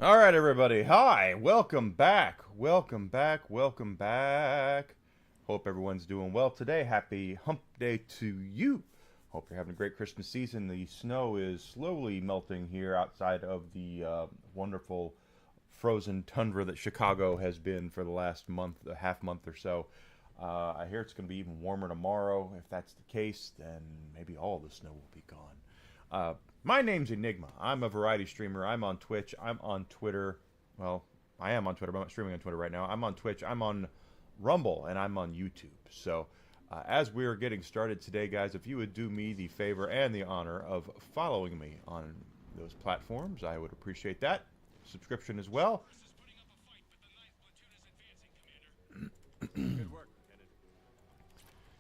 All right, everybody. Hi. Welcome back. Welcome back. Welcome back. Hope everyone's doing well today. Happy Hump Day to you. Hope you're having a great Christmas season. The snow is slowly melting here outside of the wonderful frozen tundra that Chicago has been for the last month, a half month or so. I hear it's going to be even warmer tomorrow. If that's the case, then maybe all the snow will be gone. My name's Enigma. I'm a variety streamer. I'm on Twitch. I'm on Twitter. Well, I am on Twitter, but I'm not streaming on Twitter right now. I'm on Twitch. I'm on Rumble, and I'm on YouTube. So, as we're getting started today, guys, if you would do me the favor and the honor of following me on those platforms, I would appreciate that. Subscription as well. Good work, Lieutenant.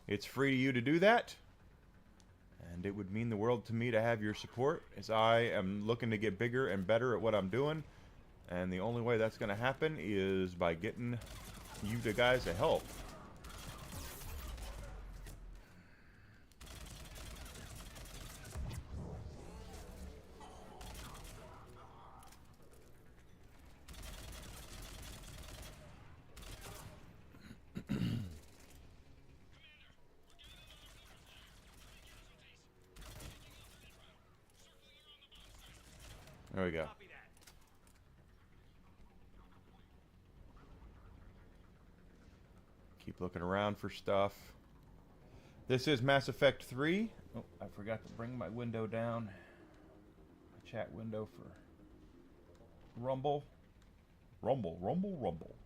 It's free to you to do that. And it would mean the world to me to have your support, as I am looking to get bigger and better at what I'm doing. And the only way that's going to happen is by getting you the guys to help. There we go. Copy that. Keep looking around for stuff. This is Mass Effect 3. Oh, I forgot to bring my window down. My chat window for Rumble. Rumble, rumble, rumble.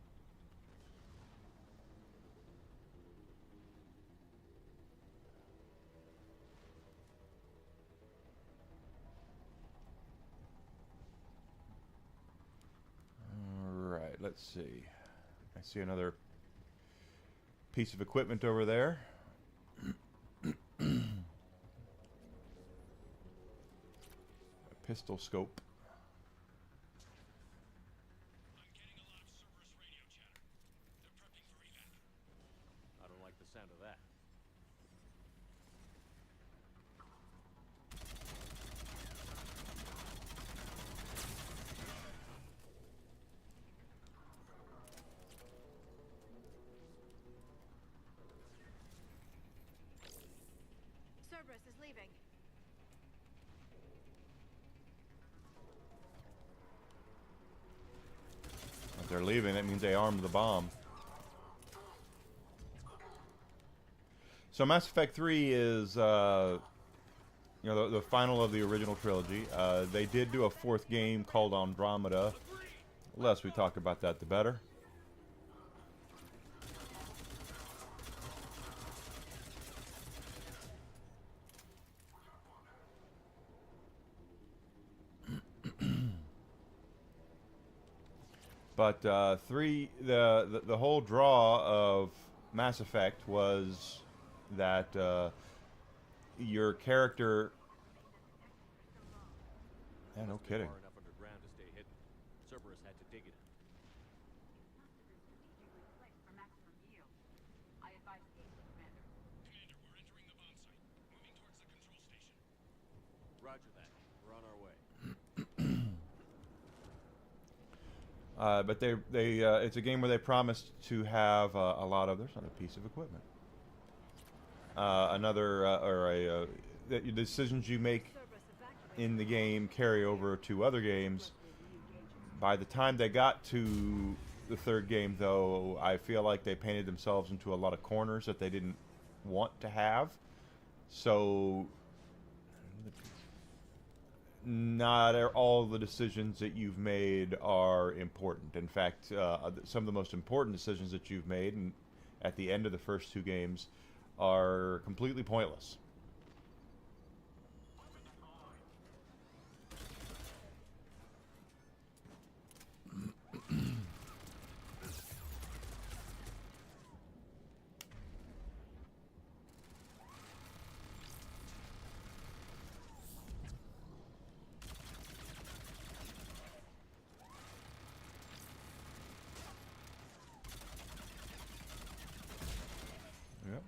Alright, let's see. I see another piece of equipment over there. A pistol scope. I'm getting a lot of Cerberus radio chatter. They're prepping for evac. I don't like the sound of that. Cerberus is leaving. If they're leaving, that means they armed the bomb. So Mass Effect 3 is, the final of the original trilogy. They did do a fourth game called Andromeda. The less we talk about that, the better. But the whole draw of Mass Effect was that your character. Yeah, no kidding. Far enough underground to stay hidden. Cerberus had to dig it. Commander, we're entering the bomb site. Moving towards the control station. Roger that. We're on our way. But it's a game where they promised to have a lot of. There's not a piece of equipment. The decisions you make in the game carry over to other games. By the time they got to the third game, though, I feel like they painted themselves into a lot of corners that they didn't want to have. So not all the decisions that you've made are important. In fact, some of the most important decisions that you've made at the end of the first two games are completely pointless. Yep.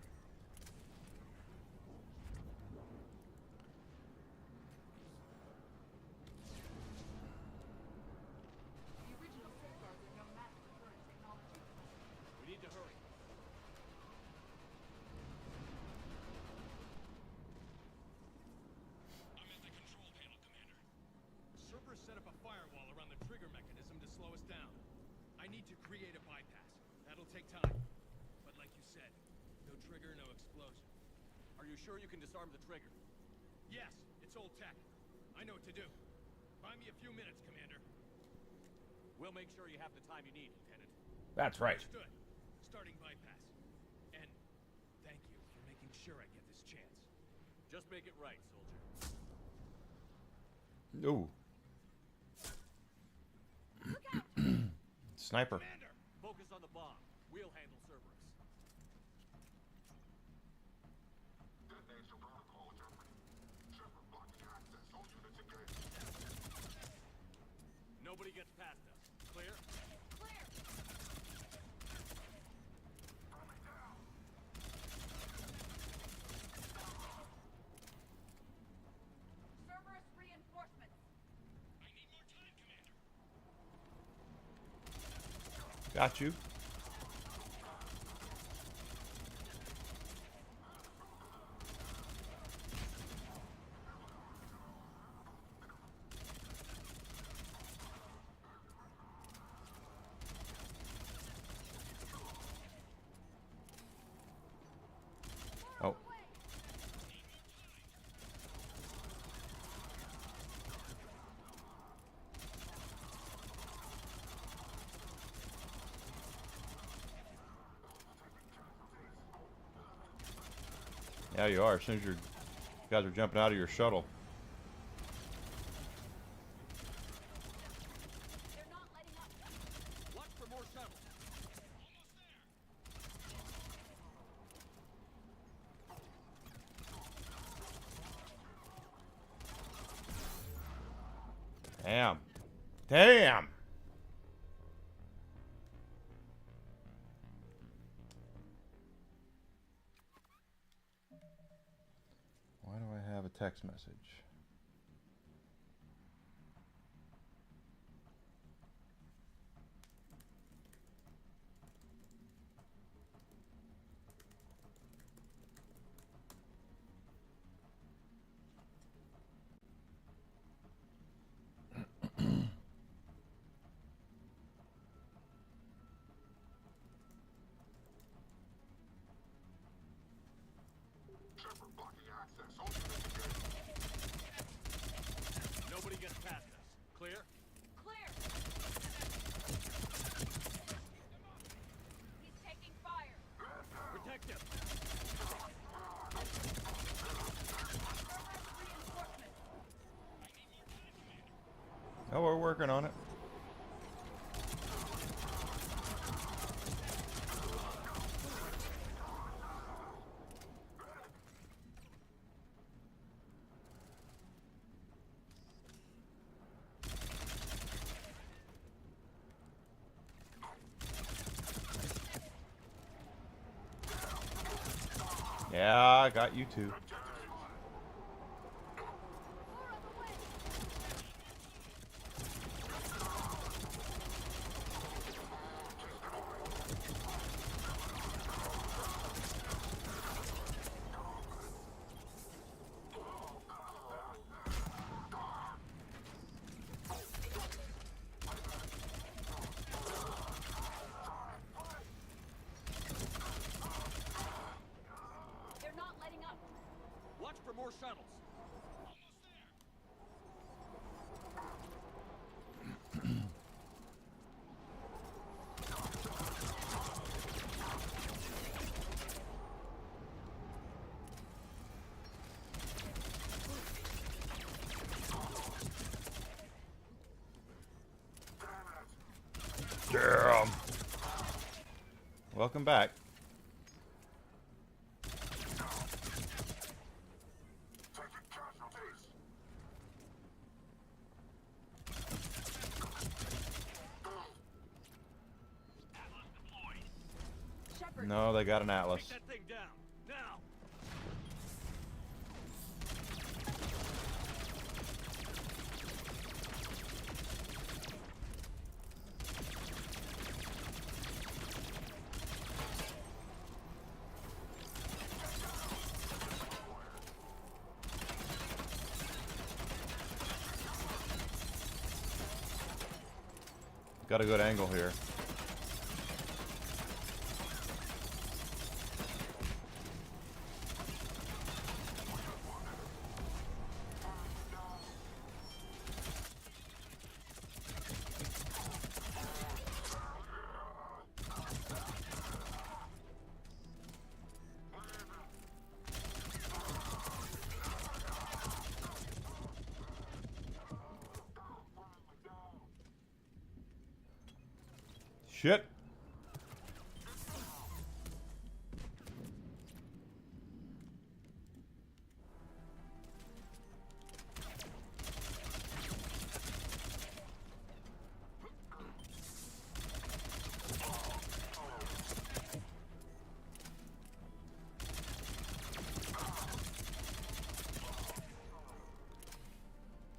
need to create a bypass. That'll take time. But like you said, no trigger, no explosion. Are you sure you can disarm the trigger? Yes, it's old tech. I know what to do. Buy me a few minutes, Commander. We'll make sure you have the time you need, Lieutenant. That's right. Understood. Starting bypass. And thank you for making sure I get this chance. Just make it right, soldier. Ooh. Sniper. Commander! Focus on the bomb. We'll handle Cerberus. Nobody gets past us. Clear? Clear. Cerberus reinforcements. I need more time, Commander. Got you. Oh. Yeah, you are. As soon as you guys are jumping out of your shuttle. They're not letting up. Watch for more shuttles. Damn. Damn. Why do I have a text message? Nobody gets past us. Clear? Clear. He's taking fire. Protect him. Cerberus reinforcements. Oh, we're working on it. Yeah, I got you too. More on the way. They're not letting up. Watch for more shuttles. Damn. Welcome back. Shepard. No, they got an Atlas. Take that thing down. Now. Got a good angle here. Shit.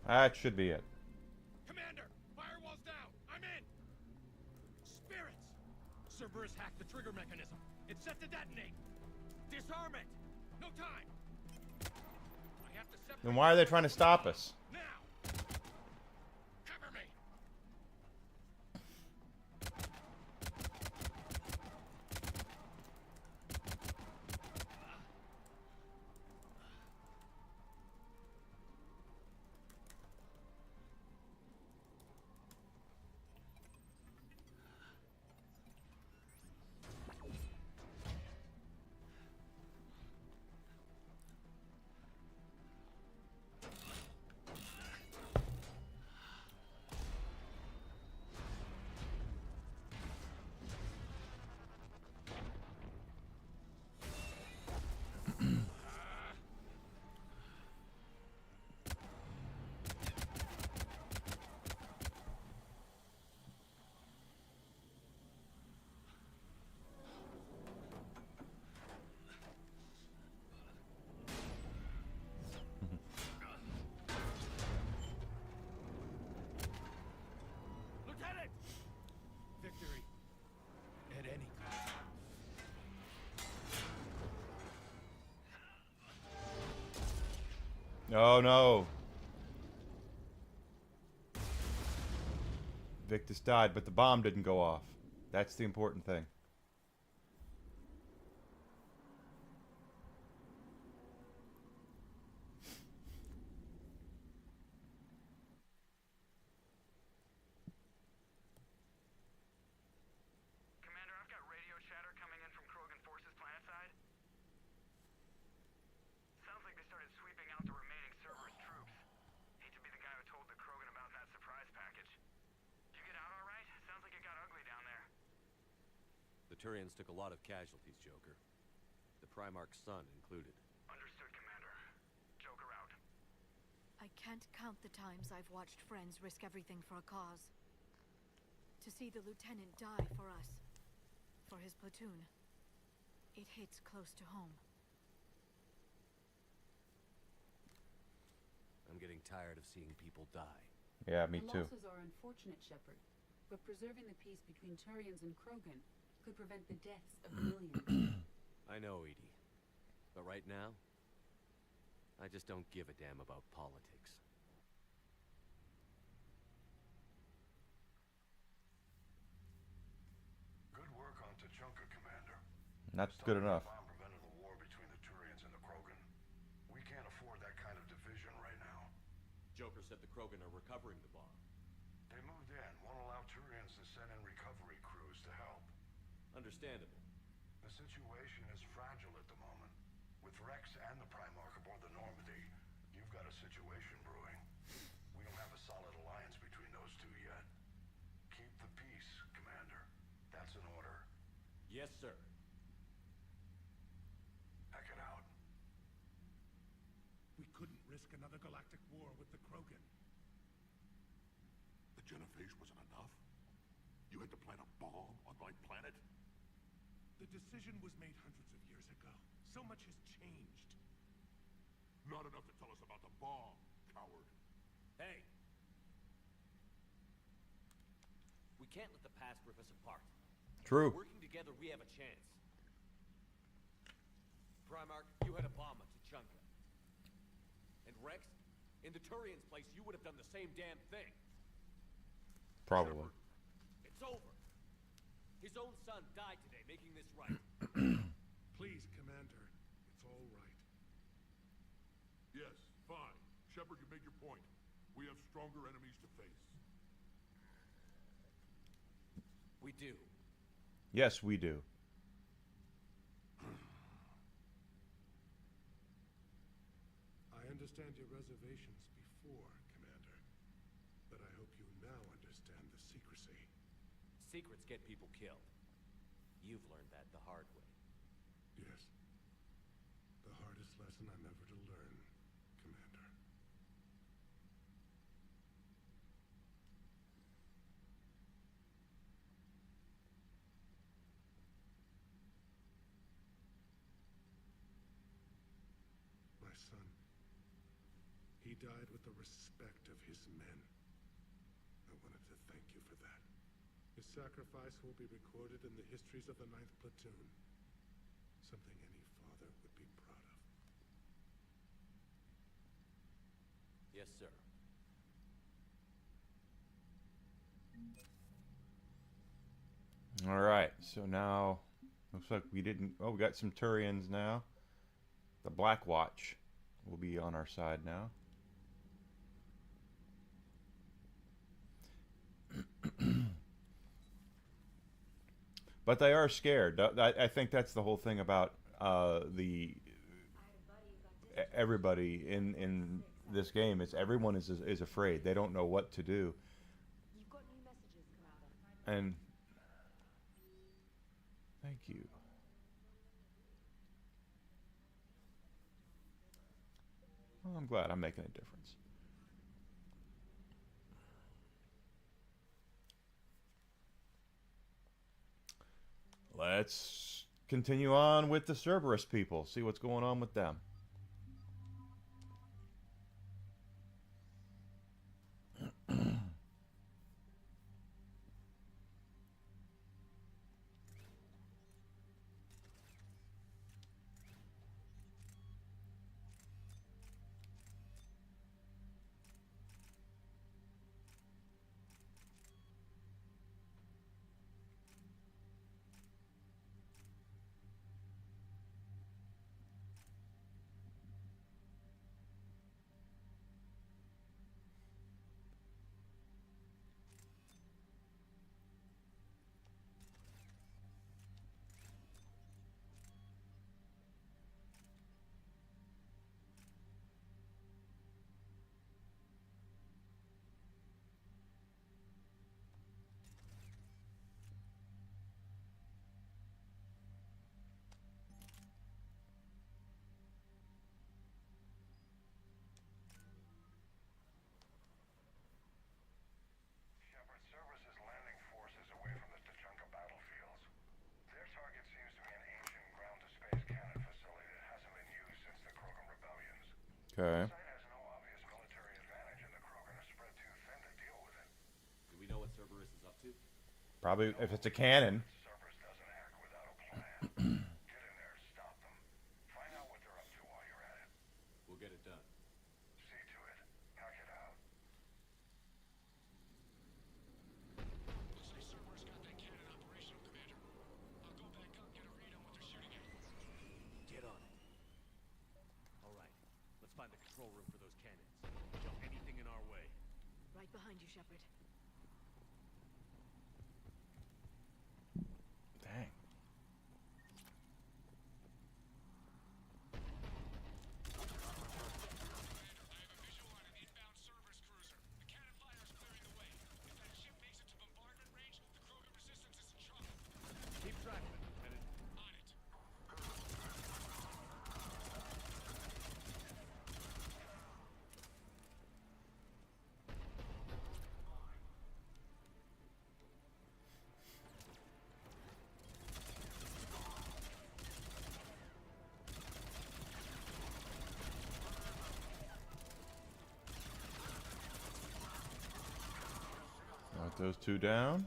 That should be it. Commander, firewall's down. I'm in. Spirits. Cerberus hacked the trigger mechanism. It's set to detonate. Disarm it. No time. I have to separate. Then why are they trying to stop us? Now. Cover me. Lieutenant. Victory. At any cost. Oh no. Victus died, but the bomb didn't go off. That's the important thing. Commander, I've got radio chatter coming in from Krogan forces planetside. Sounds like they started sweeping out the remaining Cerberus troops. Hate to be the guy who told the Krogan about that surprise package. Did you get out all right? Sounds like it got ugly down there. The Turians took a lot of casualties, Joker. The Primarch's son included. Understood, Commander. Joker out. I can't count the times I've watched friends risk everything for a cause. To see the lieutenant die for us, for his platoon, it hits close to home. I'm getting tired of seeing people die. Yeah, me The too. losses are unfortunate, Shepard, but preserving the peace between Turians and Krogan could prevent the deaths of millions. I know, Edie. But right now, I just don't give a damn about politics. Good work on Tachanka, Commander. Not good enough. The bomb prevented the war between the Turians and the Krogan. We can't afford that kind of division right now. Joker said the Krogan are recovering the bomb. They moved in, won't allow Turians to send in recovery crews to help. Understandable. The situation is fragile at the moment. With Rex and the Primarch aboard the Normandy, you've got a situation brewing. We don't have a solid alliance between those two yet. Keep the peace, Commander. That's an order. Yes, sir. Pack it out. We couldn't risk another galactic war with the Krogan. The genophage wasn't enough? You had to plant a bomb on my planet? The decision was made hundreds of years ago. So much has changed. Not enough to tell us about the bomb, coward. Hey! We can't let the past rip us apart. True. Working together, we have a chance. Primarch, you had a bomb on Tachanka. And Rex, in the Turian's place, you would have done the same damn thing. Probably. It's over. His own son died today, making this right. Please, Commander. It's all right. Yes, fine. Shepard, you made your point. We have stronger enemies to face. We do. Yes, we do. I understand your reservations before, Commander. But I hope you now understand the secrecy. Secrets get people killed. You've learned that the hard way. Yes. The hardest lesson I'm ever to learn, Commander. My son. He died with the respect of his men. I wanted to thank you for that. His sacrifice will be recorded in the histories of the 9th Platoon. Something any father would be proud of. Yes, sir. All right, so now looks like we didn't. Oh, we got some Turians now. The Black Watch will be on our side now. But they are scared. I think that's the whole thing about everybody in this game. Is everyone is afraid. They don't know what to do. You've got new messages, Commander. And thank you. Well, I'm glad I'm making a difference. Let's continue on with the Cerberus people. See what's going on with them. Shepard, Cerberus is landing forces away from the Tachanka battlefields. Their target seems to be an ancient ground-to-space cannon facility that hasn't been used since the Krogan rebellions. Okay. The site has no obvious military advantage, and the Krogan are spread too thin to deal with it. Do we know what Cerberus is up to? Probably if it's a cannon. Cerberus doesn't act without a plan. Get in there, stop them. Find out what they're up to while you're at it. We'll get it done. See to it. Hack it out. Looks like Cerberus got that cannon operational, Commander. I'll go back up and get a read on what they're shooting at. Get on it. All right. Let's find the control room for those cannons. Jump anything in our way. Right behind you, Shepard. Dang. I have a visual on an inbound Cerberus cruiser. The cannon fire is clearing the way. If that ship makes it to bombardment range, the Krogan resistance is in trouble. Keep track of it, Lieutenant. On it. Knock those two down.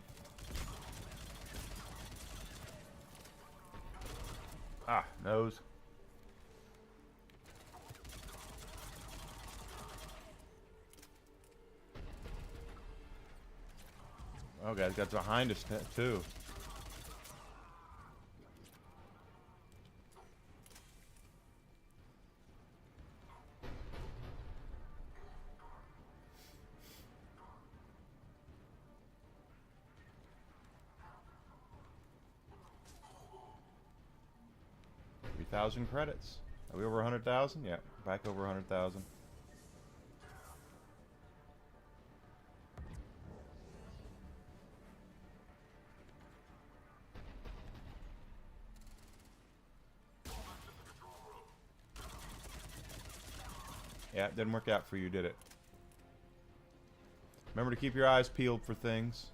Ah, nose. Oh, guys, got behind us too. $3,000 credits. Are we over 100,000? Yeah, back over 100,000. Yeah, it didn't work out for you, did it? Remember to keep your eyes peeled for things.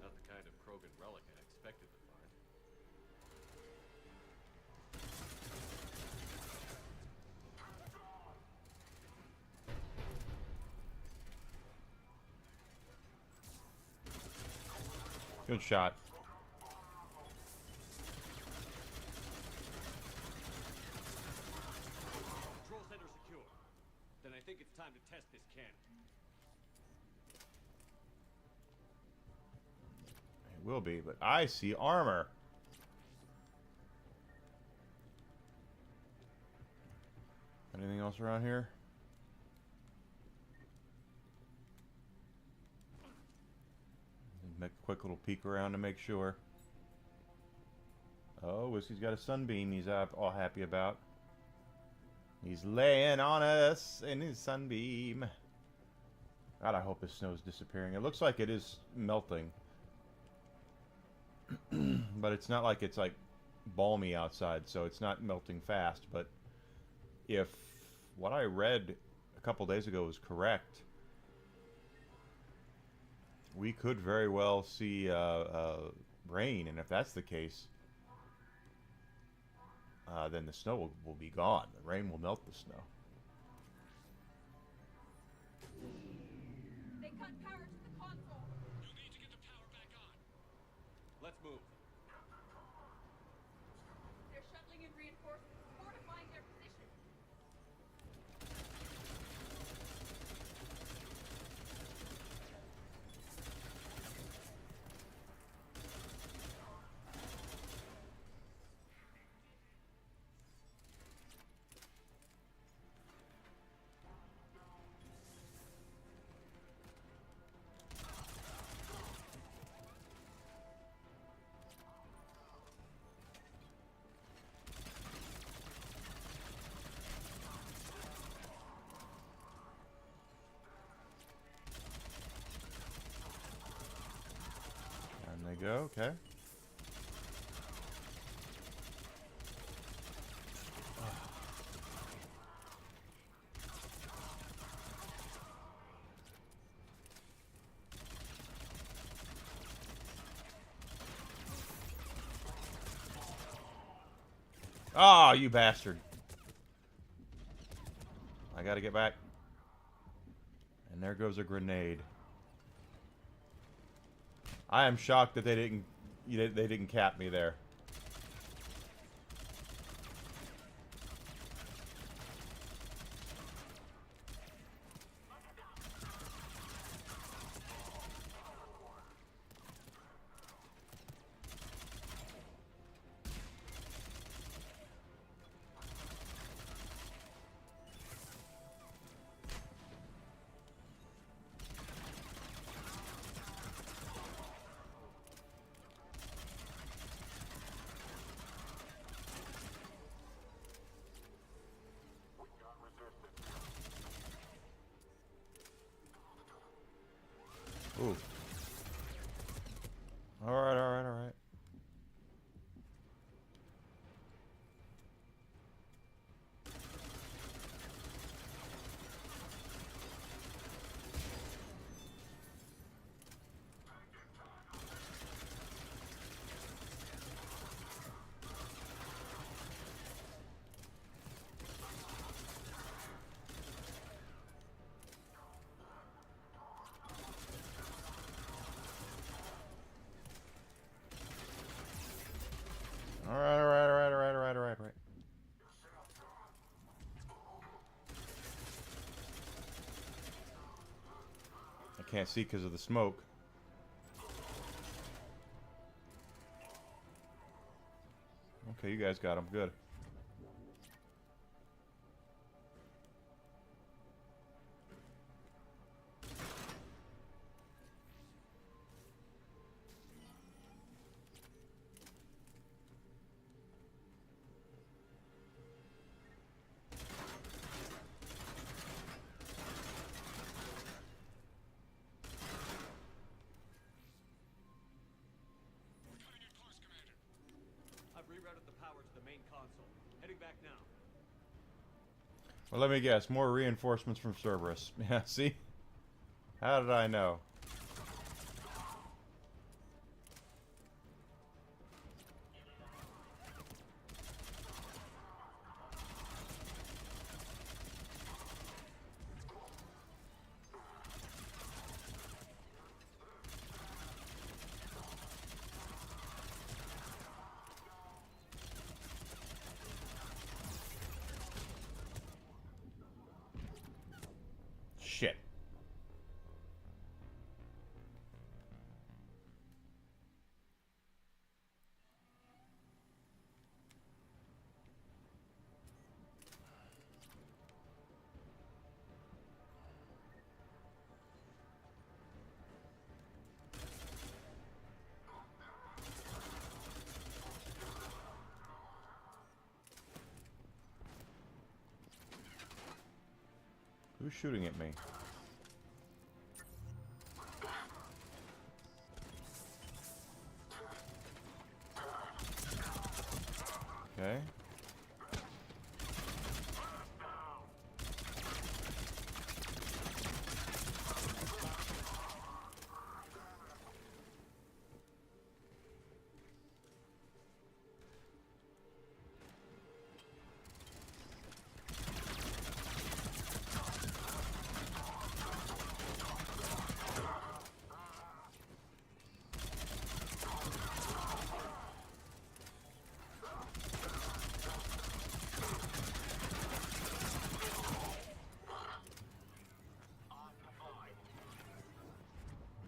Not the kind of Krogan relic I expected to find. Good shot. Control center secure. Then I think it's time to test this cannon. It will be, but I see armor. Anything else around here? Make a quick little peek around to make sure. Oh, Whiskey's got a sunbeam he's all happy about. He's laying on us in his sunbeam. God, I hope the snow's disappearing. It looks like it is melting. But it's not like it's like balmy outside, so it's not melting fast. But if what I read a couple days ago was correct, we could very well see rain, and if that's the case, then the snow will be gone. The rain will melt the snow. They cut power to the console. You'll need to get the power back on. Let's move. They're shuttling in reinforcements, fortifying their position. And they go, okay. Ah, you bastard. I gotta get back. And there goes a grenade. I am shocked that they didn't cap me there. Ooh. Alright, alright, alright. Alright. I can't see because of the smoke. Okay, you guys got him. Good. rerouted the power to the main console. Heading back now. Well, let me guess. More reinforcements from Cerberus. Yeah, see? How did I know? Shit. Who's shooting at me? Okay.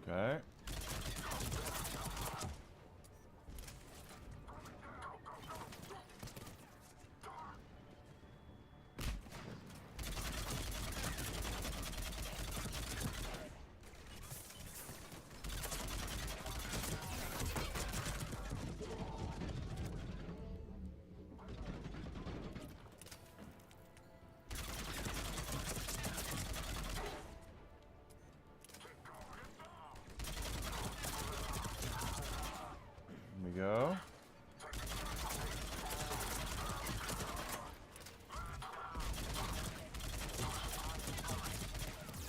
Okay. Here we go.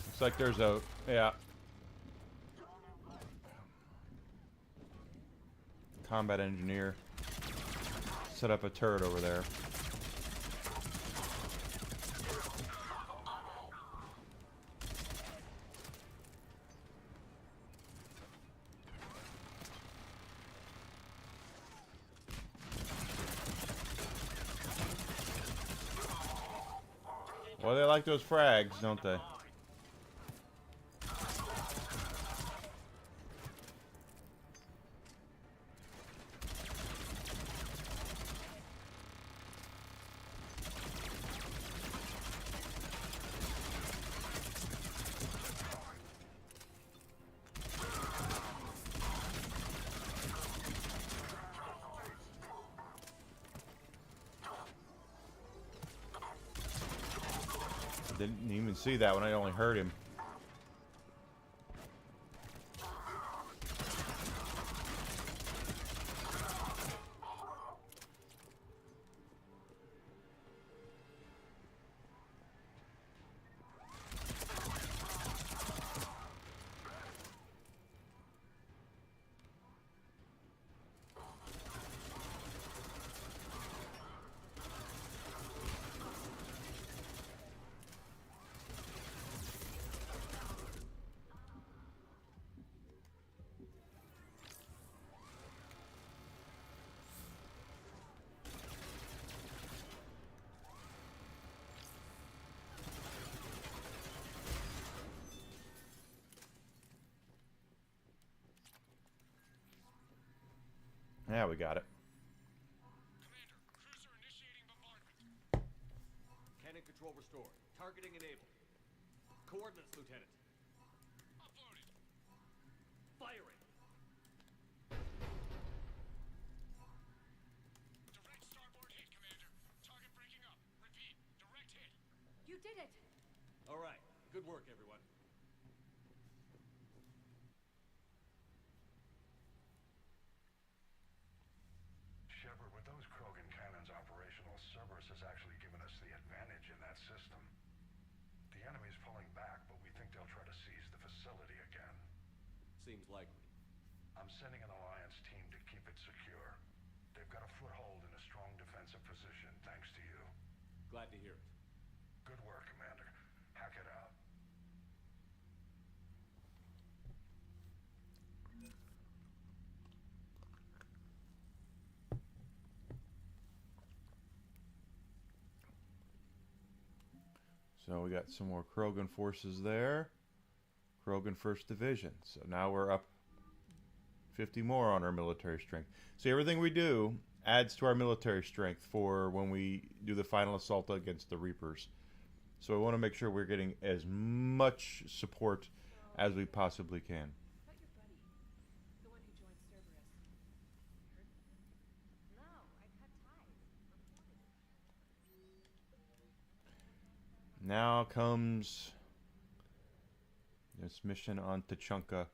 Looks like there's a, yeah. Combat engineer set up a turret over there. Well, they like those frags, don't they? Didn't even see that when I only heard him. Yeah, we got it. Commander, cruiser initiating bombardment. Cannon control restored. Targeting enabled. Coordinates, Lieutenant. Uploaded. Firing. Direct starboard hit, Commander. Target breaking up. Repeat, direct hit. You did it! All right. Good work, everyone. Shepard, with those Krogan facility again. Seems likely. I'm sending an Alliance team to keep it secure. They've got a foothold in a strong defensive position, thanks to you. Glad to hear it. Good work, Commander. Hack it out. So we got some more Krogan forces there. Krogan 1st Division. So now we're up 50 more on our military strength. See, everything we do adds to our military strength for when we do the final assault against the Reapers. So I want to make sure we're getting as much support as we possibly can. What about your buddy? The one who joined Cerberus? Heard from him? No, I cut ties. Now comes this mission on Tachanka.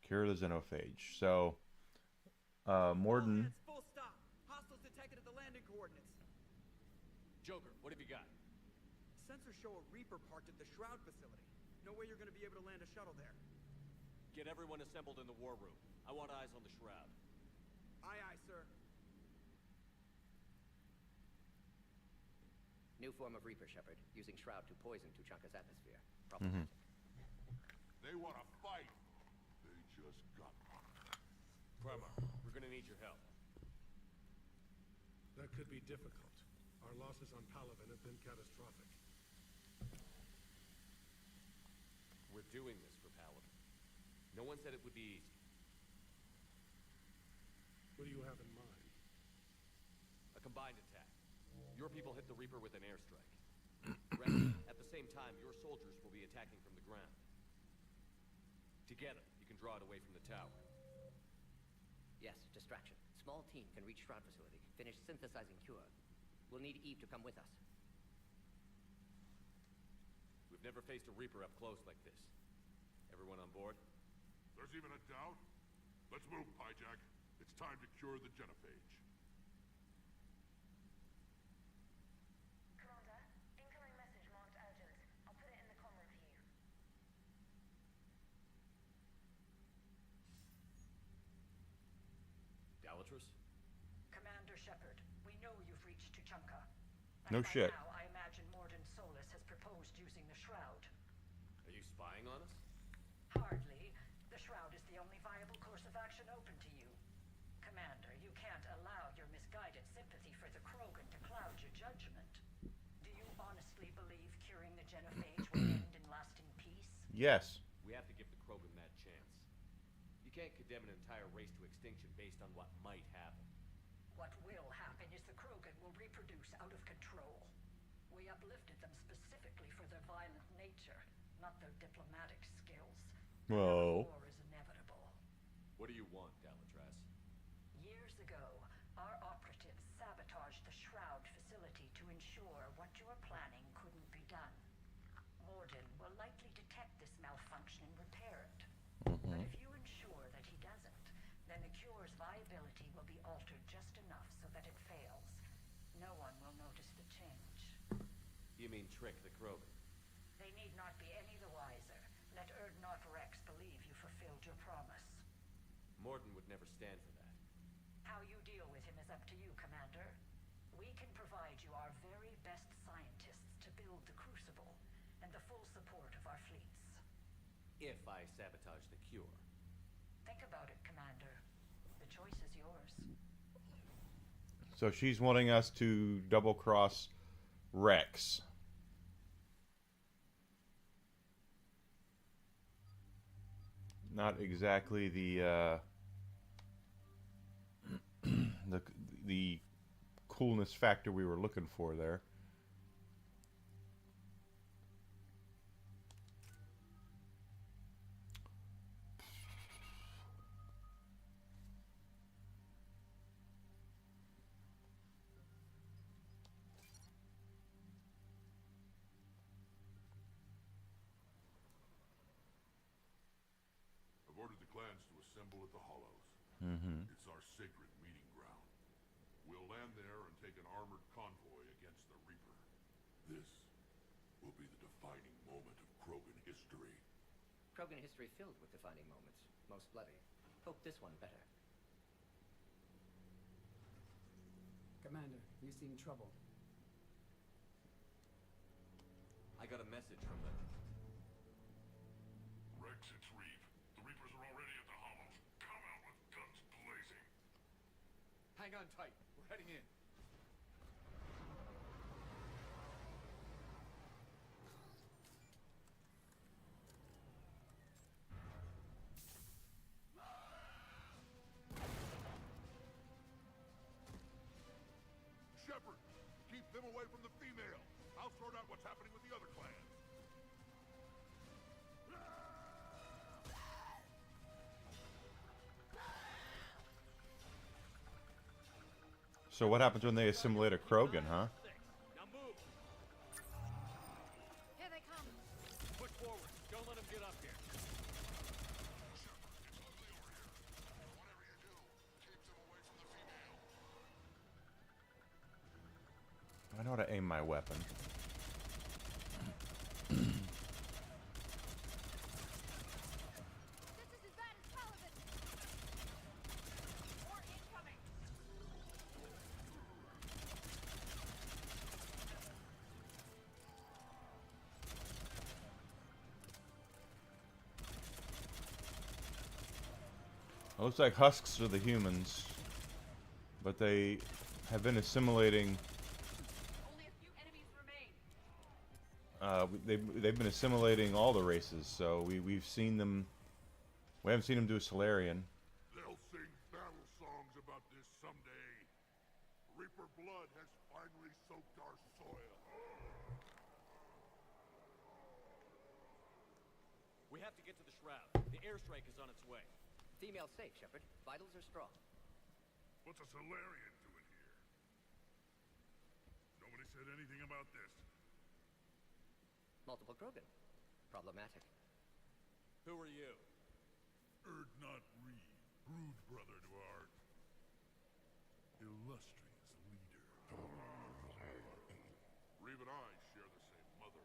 Cure the xenophage. So, Morden. Full stop. Hostiles detected at the landing coordinates. Joker, what have you got? Sensors show a Reaper parked at the Shroud facility. No way you're going to be able to land a shuttle there. Get everyone assembled in the war room. I want eyes on the Shroud. Aye, aye, sir. New form of Reaper, Shepard, using Shroud to poison Tuchanka's atmosphere. Problematic. They want to fight. They just got Primarch, we're gonna need your help. That could be difficult. Our losses on Palaven have been catastrophic. We're doing this for Paladin. No one said it would be easy. What do you have in mind? A combined attack. Your people hit the Reaper with an airstrike. Rex, at the same time, your soldiers will be attacking from the ground. Together, you can draw it away from the tower. Yes, distraction. Small team can reach Shroud facility, finish synthesizing Cure. We'll need Eve to come with us. We've never faced a Reaper up close like this. Everyone on board? There's even a doubt? Let's move, Pyjack. It's time to cure the genophage. Commander, incoming message marked urgent. I'll put it in the comm room for you. Dalatrus? Commander Shepard, we know you've reached Tuchanka. No By shit. Now, I imagine Morden Solus has proposed using the Shroud. Are you spying on us? Hardly. The Shroud is the only viable course of action open to you. Commander, you can't allow your misguided sympathy for the Krogan to cloud your judgment. Do you honestly believe curing the genophage will end in lasting peace? Yes. We have to give the Krogan that chance. You can't condemn an entire race to extinction based on what might happen. What will happen is the Krogan will reproduce out of control. We uplifted them specifically for their violent nature, not their diplomatic skills. Whoa. War is inevitable. What do you want, Dalatrus? Years ago, our operatives sabotaged the Shroud facility to ensure what you were planning couldn't be done. Morden will likely detect this malfunction and repair it. But if you ensure that he doesn't, then the cure's viability will be altered just enough so that it fails. No one will notice the change. You mean trick the Krogan? They need not be any the wiser. Let Erdnot Rex believe you fulfilled your promise. Morden would never stand for that. How you deal with him is up to you, Commander. We can provide you our very best scientists to build the Crucible, and the full support of our fleets. If I sabotage the cure. Think about it, Commander. The choice is yours. So she's wanting us to double cross Rex. Not exactly the the coolness factor we were looking for there. I've ordered the clans to assemble at the Hollows. It's our sacred meeting ground. We'll land there and take an armored convoy against the Reaper. This will be the defining moment of Krogan history. Krogan history filled with defining moments, most bloody. Hope this one better. Commander, you seem troubled. I got a message from them. Rex, it's Reeve. The Reapers are already at the hollows. Come out with guns blazing. Hang on tight. We're heading in. Shepard, keep them away from the female. I'll sort out what's happening with the other clans. So what happens when they assimilate a Krogan, huh? Now move. Here they come. Push forward. Don't let them get up here. I know how to aim my weapon. This is as bad as Paladin. More incoming. It looks like husks are the humans, but they have been assimilating. Only a few enemies remain. They've been assimilating all the races, so we've seen them. We haven't seen them do a Solarian. They'll sing battle songs about this someday. Reaper blood has finally soaked our soil. We have to get to the shroud. The airstrike is on its way. Female safe, Shepard. Vitals are strong. What's a Solarian doing here? Nobody said anything about this. Multiple Krogan. Problematic. Who are you? Erdnot Reeve, brood brother to our illustrious leader. Reeve and I share the same mother,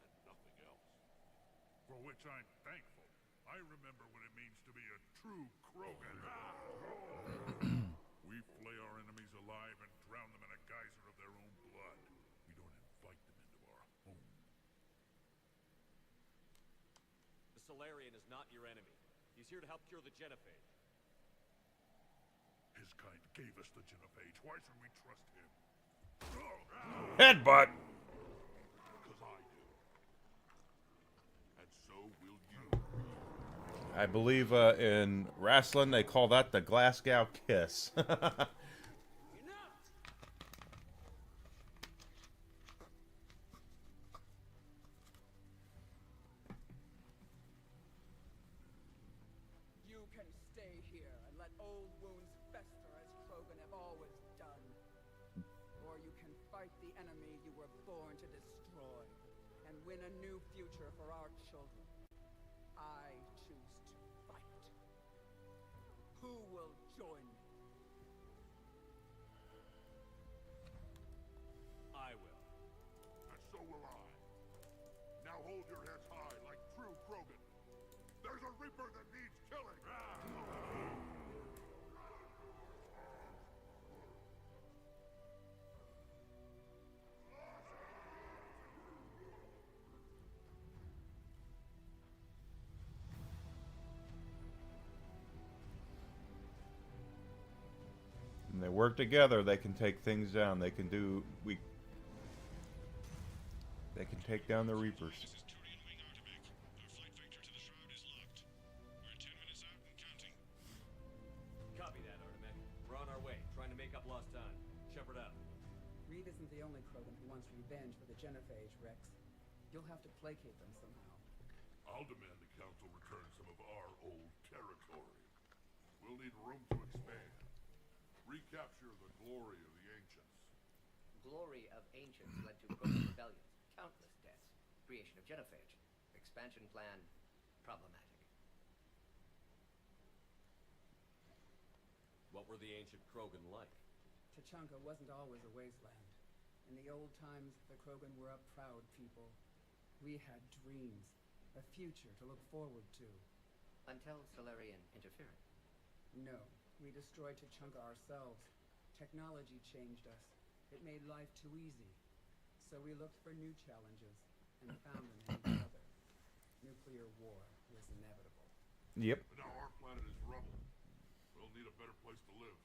and nothing else. For which I'm thankful. I remember what it means to be a true Krogan. We flay our enemies alive and drown them in a geyser of their own blood. We don't invite them into our home. The Solarian is not your enemy. He's here to help cure the genophage. His kind gave us the genophage. Why should we trust him? Headbutt! Because I do. And so will you. I believe in wrestling they call that the Glasgow kiss. You can stay here and let old wounds fester as Krogan have always done. Or you can fight the enemy you were born to destroy and win a new future for our children. I choose to fight. Who will join me? I will. And so will I. Now hold your heads high like true Krogan. There's a Reaper that needs killing. When they work together, they can take things down. They can do They can take down the Reapers. Copy that, Artemek. We're on our way, trying to make up lost time. Shepard out. Reeve isn't the only Krogan who wants revenge for the genophage, Rex. You'll have to placate them somehow. I'll demand the Council return some of our old territory. We'll need room to expand. Recapture the glory of the Ancients. Glory of Ancients led to Krogan rebellions, countless deaths, creation of genophage, expansion plan, problematic. What were the ancient Krogan like? Tachanka wasn't always a wasteland. In the old times, the Krogan were a proud people. We had dreams, A future to look forward to. Until Solarian interference. No, we destroyed Tachunga ourselves. Technology changed us. It made life too easy. So we looked for new challenges and found them in each other. Nuclear war was inevitable. Yep. But now our planet is rubble. We'll need a better place to live.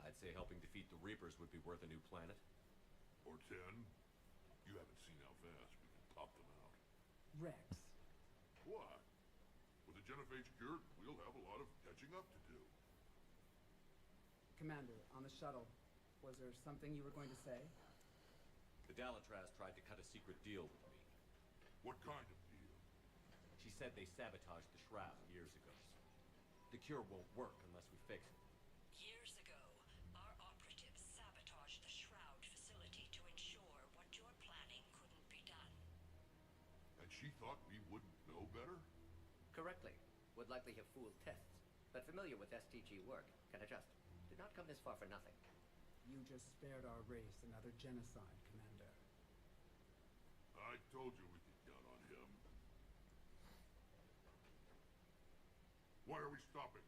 I'd say helping defeat the Reapers would be worth a new planet. Or 10. You haven't seen how fast we can top them out. Rex. What? With the genophage cured, we'll have a lot of catching up to do. Commander, on the shuttle, was there something you were going to say? The Dalatraz tried to cut a secret deal with me. What kind of deal? She said they sabotaged the Shroud years ago. The cure won't work unless we fix it. Years ago, our operatives sabotaged the Shroud facility to ensure what you're planning couldn't be done. And she thought we wouldn't know better? Correctly. Would likely have fooled tests, but familiar with STG work, can adjust. Did not come this far for nothing. You just spared our race another genocide, Commander. I told you we could count on him. Why are we stopping?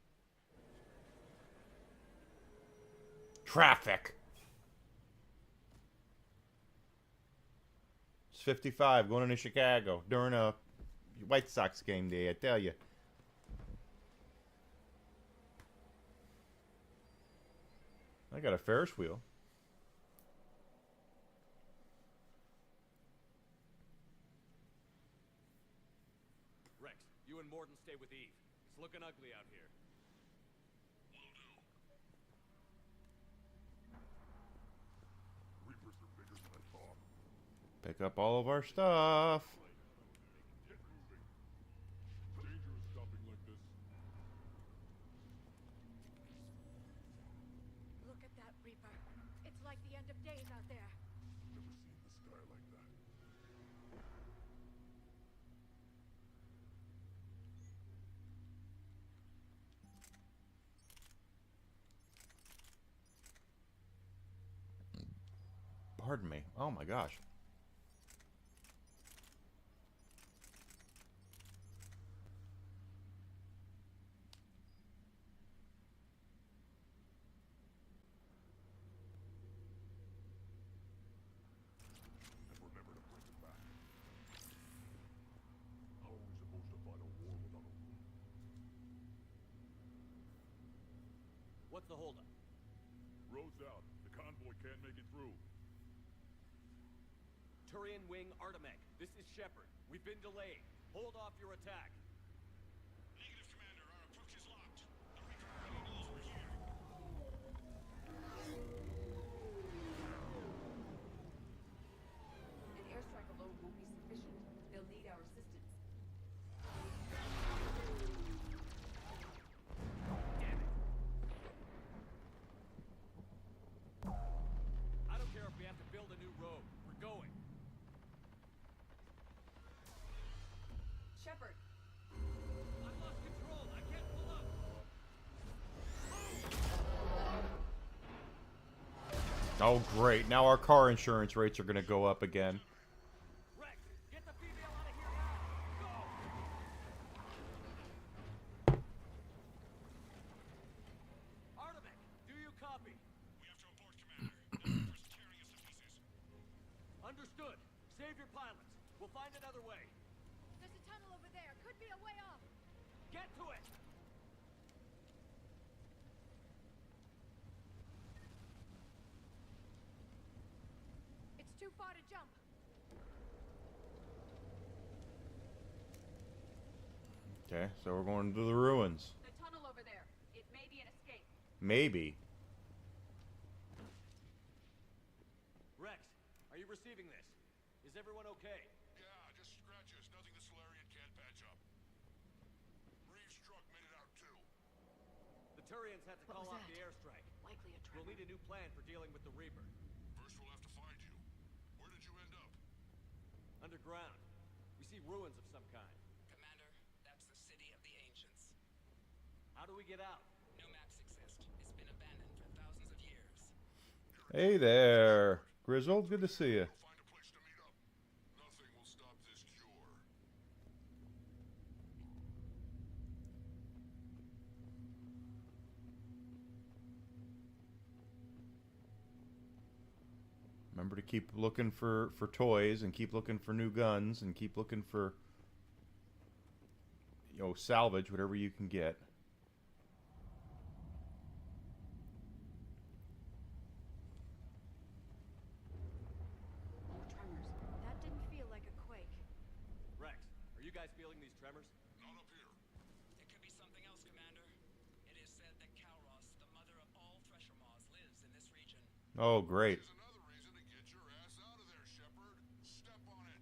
Traffic. It's 55 going into Chicago during a White Sox game day, I tell you. I got a Ferris wheel. Rex, you and Morden stay with Eve. It's looking ugly out here. Will do. Reapers are bigger than I thought. Pick up all of our stuff. Get moving. Dangerous stopping like this. Look at that Reaper. It's like the end of days out there. Never seen the sky like that. Pardon me. Oh my gosh. And remember to bring it back. How are we supposed to fight a war without a room? What's the holdup? Road's out. The convoy can't make it through. Turian Wing Artemek, this is Shepard. We've been delayed. Hold off your attack. Negative, Commander. Our approach is locked. The Reaper already knows we're here. An airstrike alone won't be sufficient. They'll need our assistance. Damn it. I don't care if we have to build a new road. We're going. Shepard! I've lost control. I can't pull up. Oh great. Now our car insurance rates are going to go up again. Rex, get the female out of here now. Go! Artemek, do you copy? We have to abort, Commander. The Reaper's tearing us to pieces. Understood. Save your pilots. We'll find another way. There's a tunnel over there. Could be a way off. Get to it! It's too far to jump. Okay, so we're going to the ruins. The tunnel over there. It may be an escape. Maybe. Rex, are you receiving this? Is everyone okay? Yeah, just scratches. Nothing the Solarian can't patch up. Reeves' truck made it out too. The Turians had to What call was off that? the airstrike. Likely a We'll tremor. need a new plan for dealing with the Reaper. First we'll have to find you. Where did you end up? Underground. We see ruins of some kind. Commander, that's the city of the ancients. How do we get out? No maps exist. It's been abandoned for thousands of years. Hey there. Grizzle, good to see you. We'll find a place to meet up. Nothing will stop this cure. Remember to keep looking for toys and keep looking for new guns and keep looking for, you know, salvage, whatever you can get. More tremors. That didn't feel like a quake. Rex, are you guys feeling these tremors? Not up here. It could be something else, Commander. It is said that Kalros, the mother of all thresher maws, lives in this region. Oh, great. Here's another reason to get your ass out of there, Shepard. Step on it.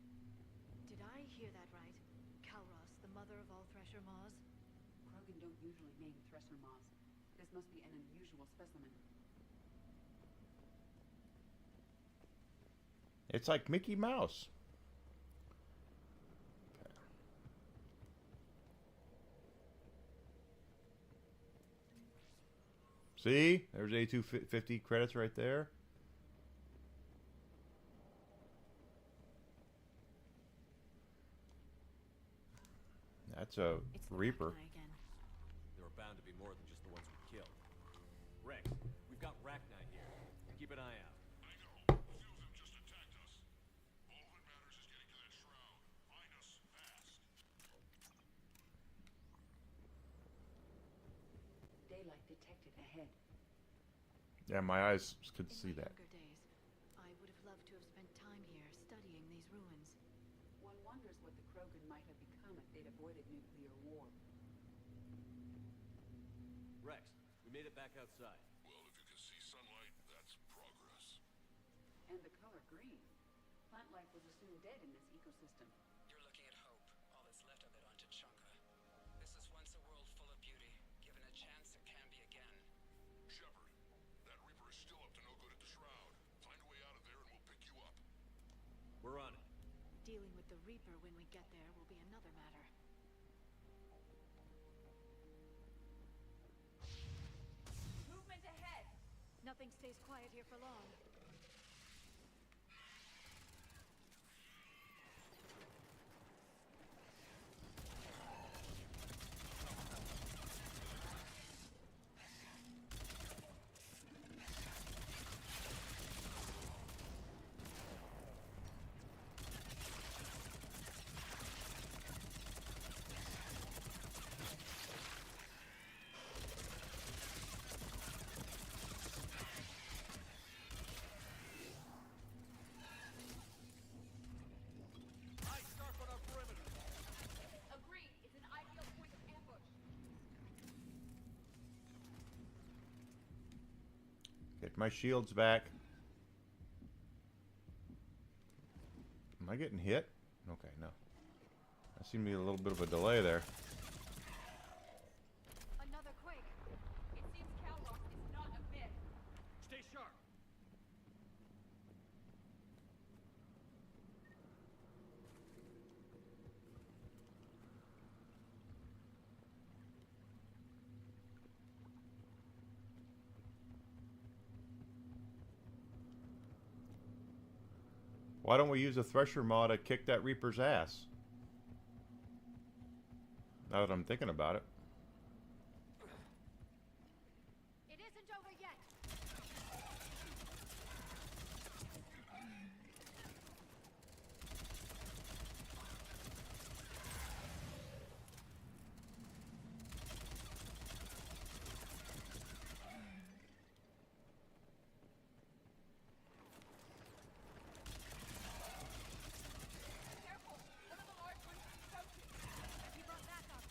Did I hear that right? Kalros, the mother of all thresher maws? Krogan don't usually name thresher maws. This must be an unusual specimen. It's like Mickey Mouse. Okay. See? There's A250 credits right there. That's a It's the Reaper. Rachni again. There are bound to be more than just the ones we killed. Rex, we've got Rachni here. Keep an eye out. I know. A few of them just attacked us. All that matters is getting to that shroud. Find us fast. Daylight detected ahead. Yeah, my eyes could In see my that. younger days, I would have loved to have spent time here studying these ruins. One wonders what the Krogan might have become if they'd avoided nuclear war. Rex, we made it back outside. Well, if you can see sunlight, that's progress. And the color green. Plant life was assumed dead in this ecosystem. You're looking at hope, all that's left of it on Tuchanka. This is once a world full of beauty. Given a chance, it can be again. Shepard, that Reaper is still up to no good at the shroud. Find a way out of there and we'll pick you up. We're on it. Dealing with the Reaper when we get there will be another matter. Movement ahead! Nothing stays quiet here for long. Eyes sharp on our perimeter. Agreed, it's an ideal point of ambush. Get my shields back. Am I getting hit? Okay, no. I seem to be a little bit of a delay there. Another quake. It seems Kalros is not a myth. Stay sharp. Why don't we use a Thresher Maw to kick that Reaper's ass? Now that I'm thinking about it. It isn't over yet. Careful! One of the large ones is approaching. He brought backup.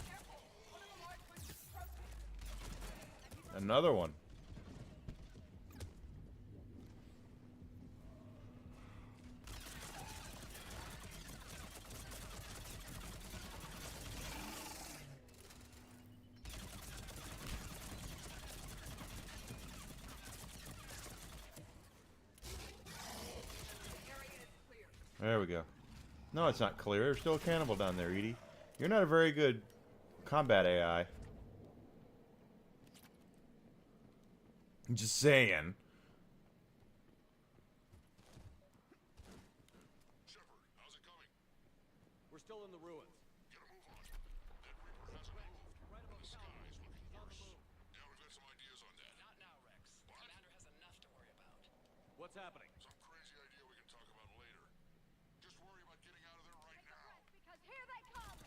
Careful! One of the large ones is approaching. Another one. The area is clear. There we go. No, it's not clear. There's still a cannibal down there, Edie. You're not a very good combat AI. I'm just saying. What's happening? Some crazy idea we can talk about later. Just worry about getting out of there right now. Because here they come!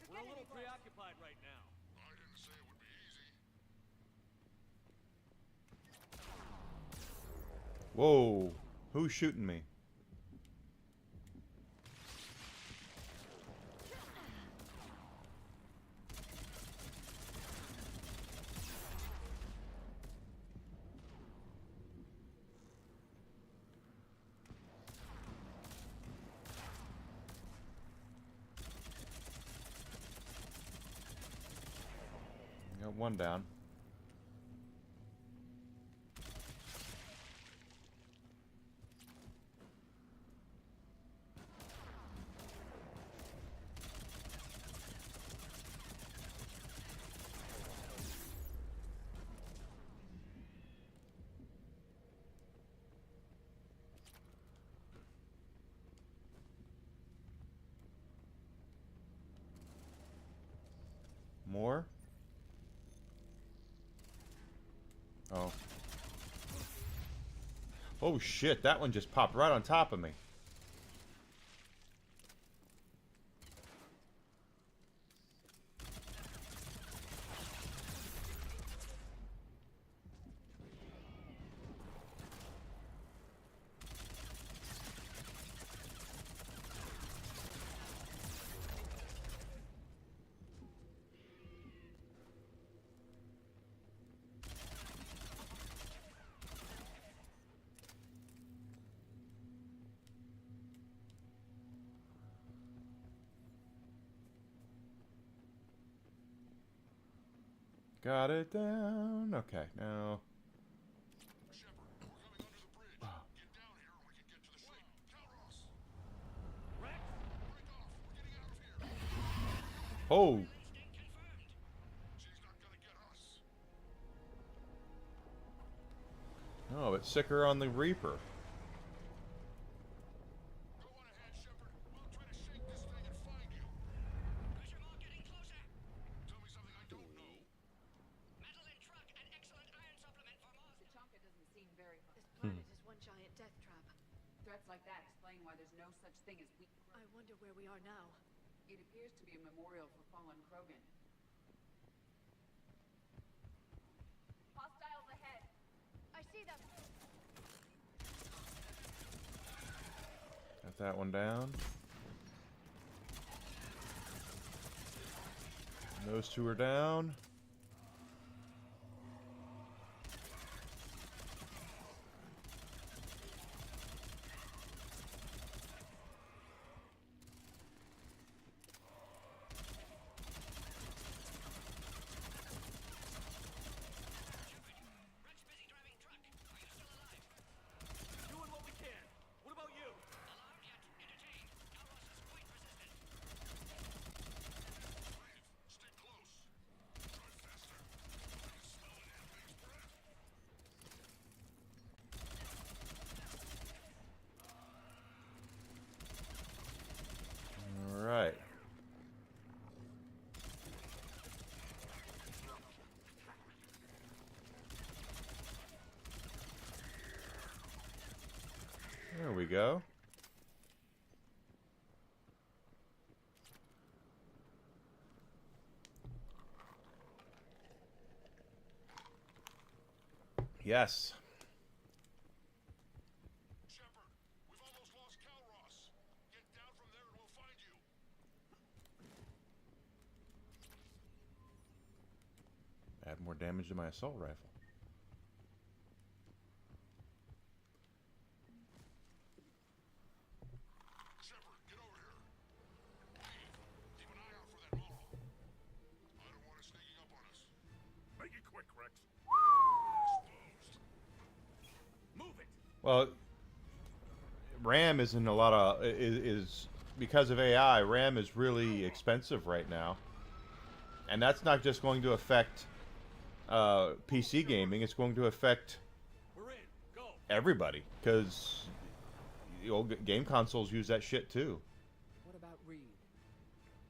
We're a little preoccupied right now. I didn't say it would be easy. Whoa. Who's shooting me? Got one down. More? Oh. Oh shit, that one just popped right on top of me. Got it down. Okay, now. Shepard, we're coming under the bridge. Get down here and we can get to the ship. Calros! Rex! Break off! We're getting out of here! Oh. She's not gonna get us. Oh, it's sicker on the Reaper. Go on ahead, Shepard. We'll try to shake this thing and find you. Pressure mark getting closer. Tell me something I don't know. Metal in truck and excellent iron supplement for Mars. Tachanka doesn't seem very hot. This planet is one giant death trap. Threats like that explain why there's no such thing as weak. I wonder where we are now. It appears to be a memorial for fallen Krogan. Hostiles ahead. I see them. Got that one down. Those two are down. Rex busy driving truck. Are you still alive? Doing what we can. What about you? Alarmed yet entertained. Calros is quite resistant. Stay close. Drive faster. I can smell an ambulance breath. All right. There we go. Yes. Shepard, we've almost lost Calros. Get down from there and we'll find you. Add more damage to my assault rifle. Shepard, get over here. Hey, keep an eye out for that model. I don't want it sneaking up on us. Make it quick, Rex. Exposed. Move it! Well, RAM isn't a lot of is because of AI. RAM is really expensive right now, and that's not just going to affect PC gaming. It's going to affect everybody because game consoles use that shit too. What about Reed?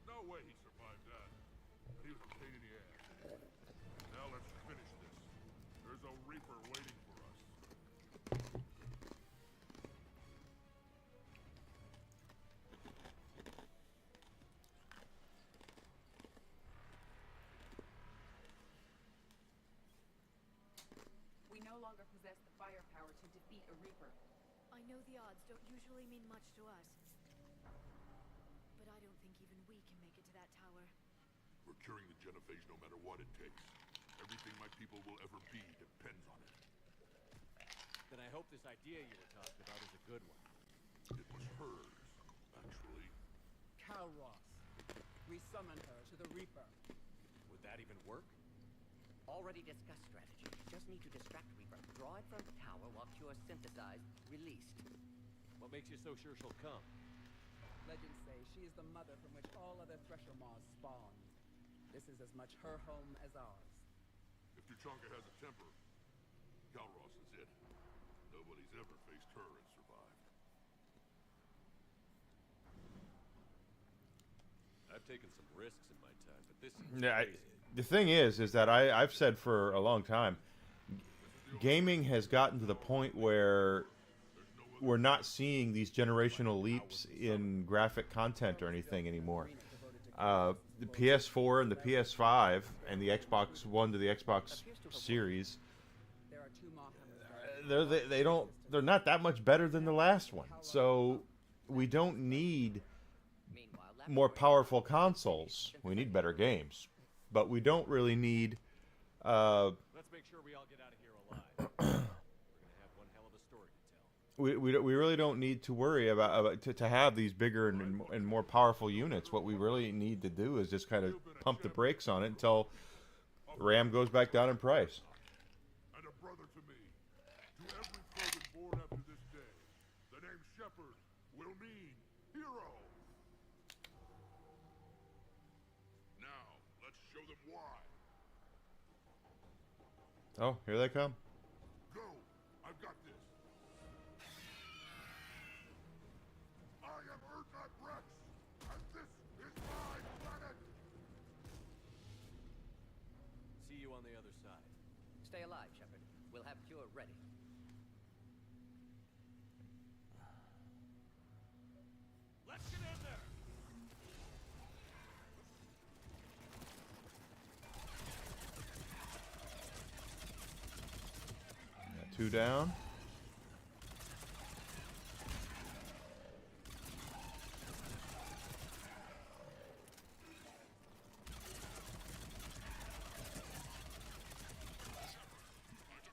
No way he survived that. He was a pain in the ass. Now let's finish this. There's a Reaper waiting for us. We no longer possess the firepower to defeat a Reaper. I know the odds don't usually mean much to us. But I don't think even we can make it to that tower. We're curing the genophage no matter what it takes. Everything my people will ever be depends on it. Then I hope this idea you were talking about is a good one. It was hers, actually. Calros. We summon her to the Reaper. Would that even work? Already discussed strategy. Just need to distract Reaper. Draw it from the tower while Cure synthesized, released. What makes you so sure she'll come? Legends say she is the mother from which all other Thresher Maws spawn. This is as much her home as ours. If Tuchanka has a temper, Calros is it. Nobody's ever faced her and survived. I've taken some risks in my time, but this is Yeah, crazy. the thing is that I've said for a long time, gaming has gotten to the point where we're not seeing these generational leaps in graphic content or anything anymore. The PS4 and the PS5 and the Xbox One to the Xbox Series, There are two Maw they're not that much better than the last one. So we don't need more powerful consoles. We need better games, but we don't really need. Let's make sure we all get out of here alive. We're gonna have one hell of a story to tell. We really don't need to worry about to have these bigger and more powerful units. What we really need to do is just kind of pump the brakes on it until RAM goes back down in price. And a brother to me. To every Krogan born after this day, the name Shepard will mean hero. Now, let's show them why. Oh, here they come. Go! I've got this. I am Urdnot Rex, and this is my planet! See you on the other side. Stay alive, Shepard. We'll have Cure ready. Let's get in there! Got two down.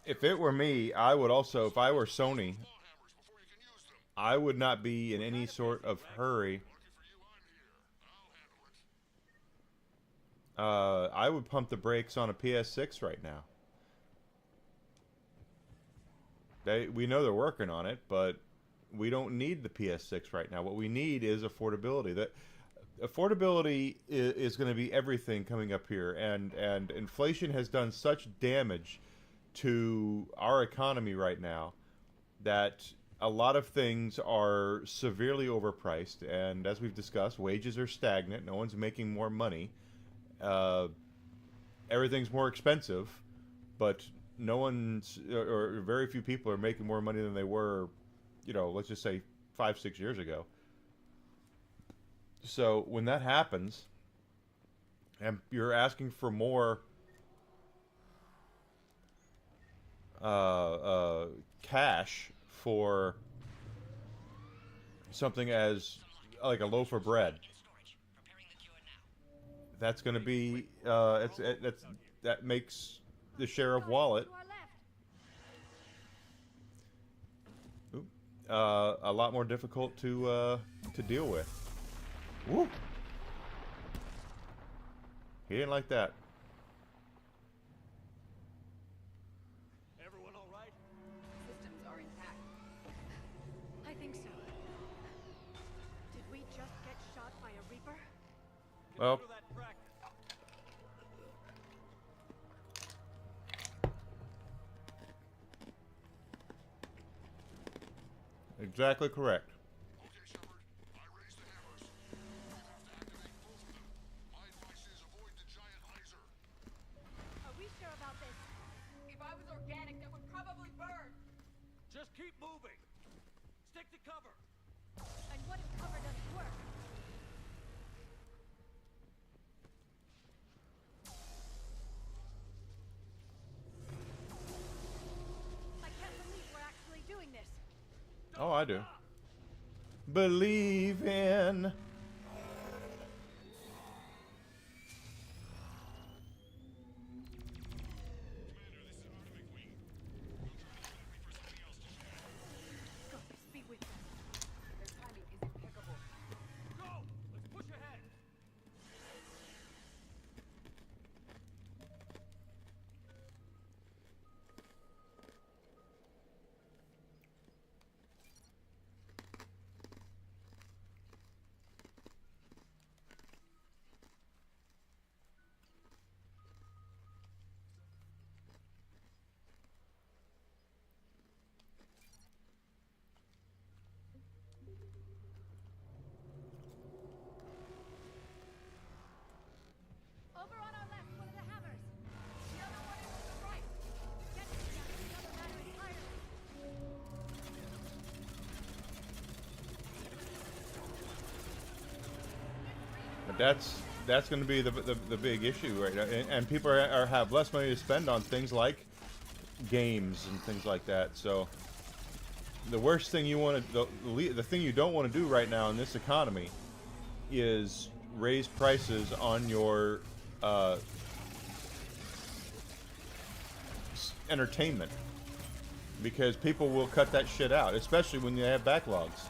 If it were me, I would also, if I were Sony, I would not be in any sort of hurry. I would pump the brakes on a PS6 right now. We know they're working on it, but we don't need the PS6 right now. What we need is affordability. That affordability is going to be everything coming up here, and inflation has done such damage to our economy right now that a lot of things are severely overpriced, and as we've discussed, wages are stagnant. No one's making more money. Everything's more expensive, but no one's, or very few people are making more money than they were, let's just say 5-6 years ago. So when that happens, and you're asking for more cash for something as like a loaf of bread, that's going to be that makes the share of wallet a lot more difficult to deal with. Woo! He didn't like that. Everyone all right? Systems are intact. think so. Did we just get shot by a Reaper? Well, Consider that practice. exactly correct. Okay, Shepard. I raised the hammers. You have to activate both of them. My advice is avoid the giant laser. Are we sure about this? If I was organic, that would probably burn. Just keep moving. Stick to cover. And what if cover doesn't work? I can't believe we're actually doing this. Oh, I do. Believe in. Goddess be with them. Their timing is impeccable. Go! Let's push ahead. Over on our left, one of the hammers. The other one is on the right. Get it, that's another matter entirely. But that's going to be the big issue right now, and people have less money to spend on things like games and things like that. So the worst thing you want to the thing you don't want to do right now in this economy is raise prices on your entertainment, because people will cut that shit out, especially when they have backlogs.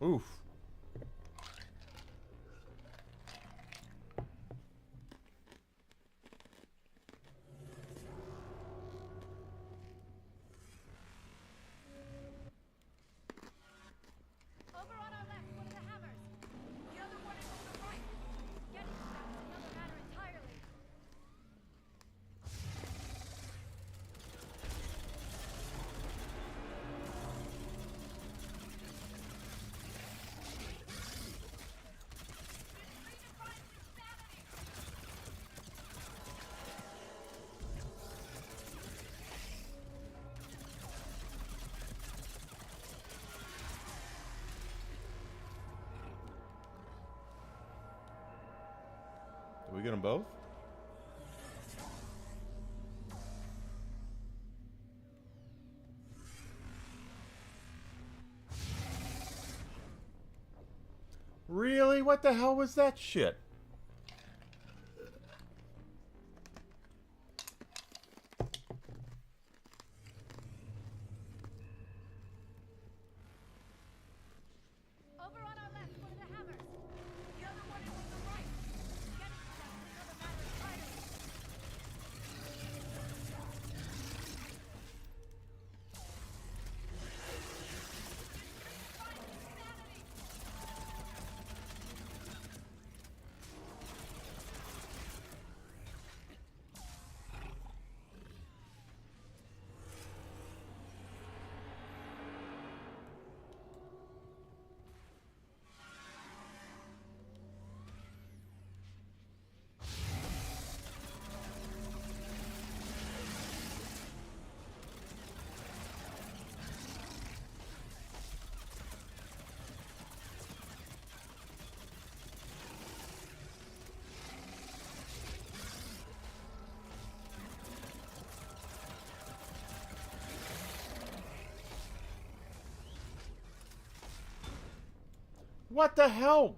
Oof. Over on our left, one of the hammers. The other one is on the right. Get it, that's another matter entirely. Did we get them both? Really? What the hell was that shit? Over on our left, one of the hammers. The other one is on the right. Get it, that's another matter entirely. What the hell?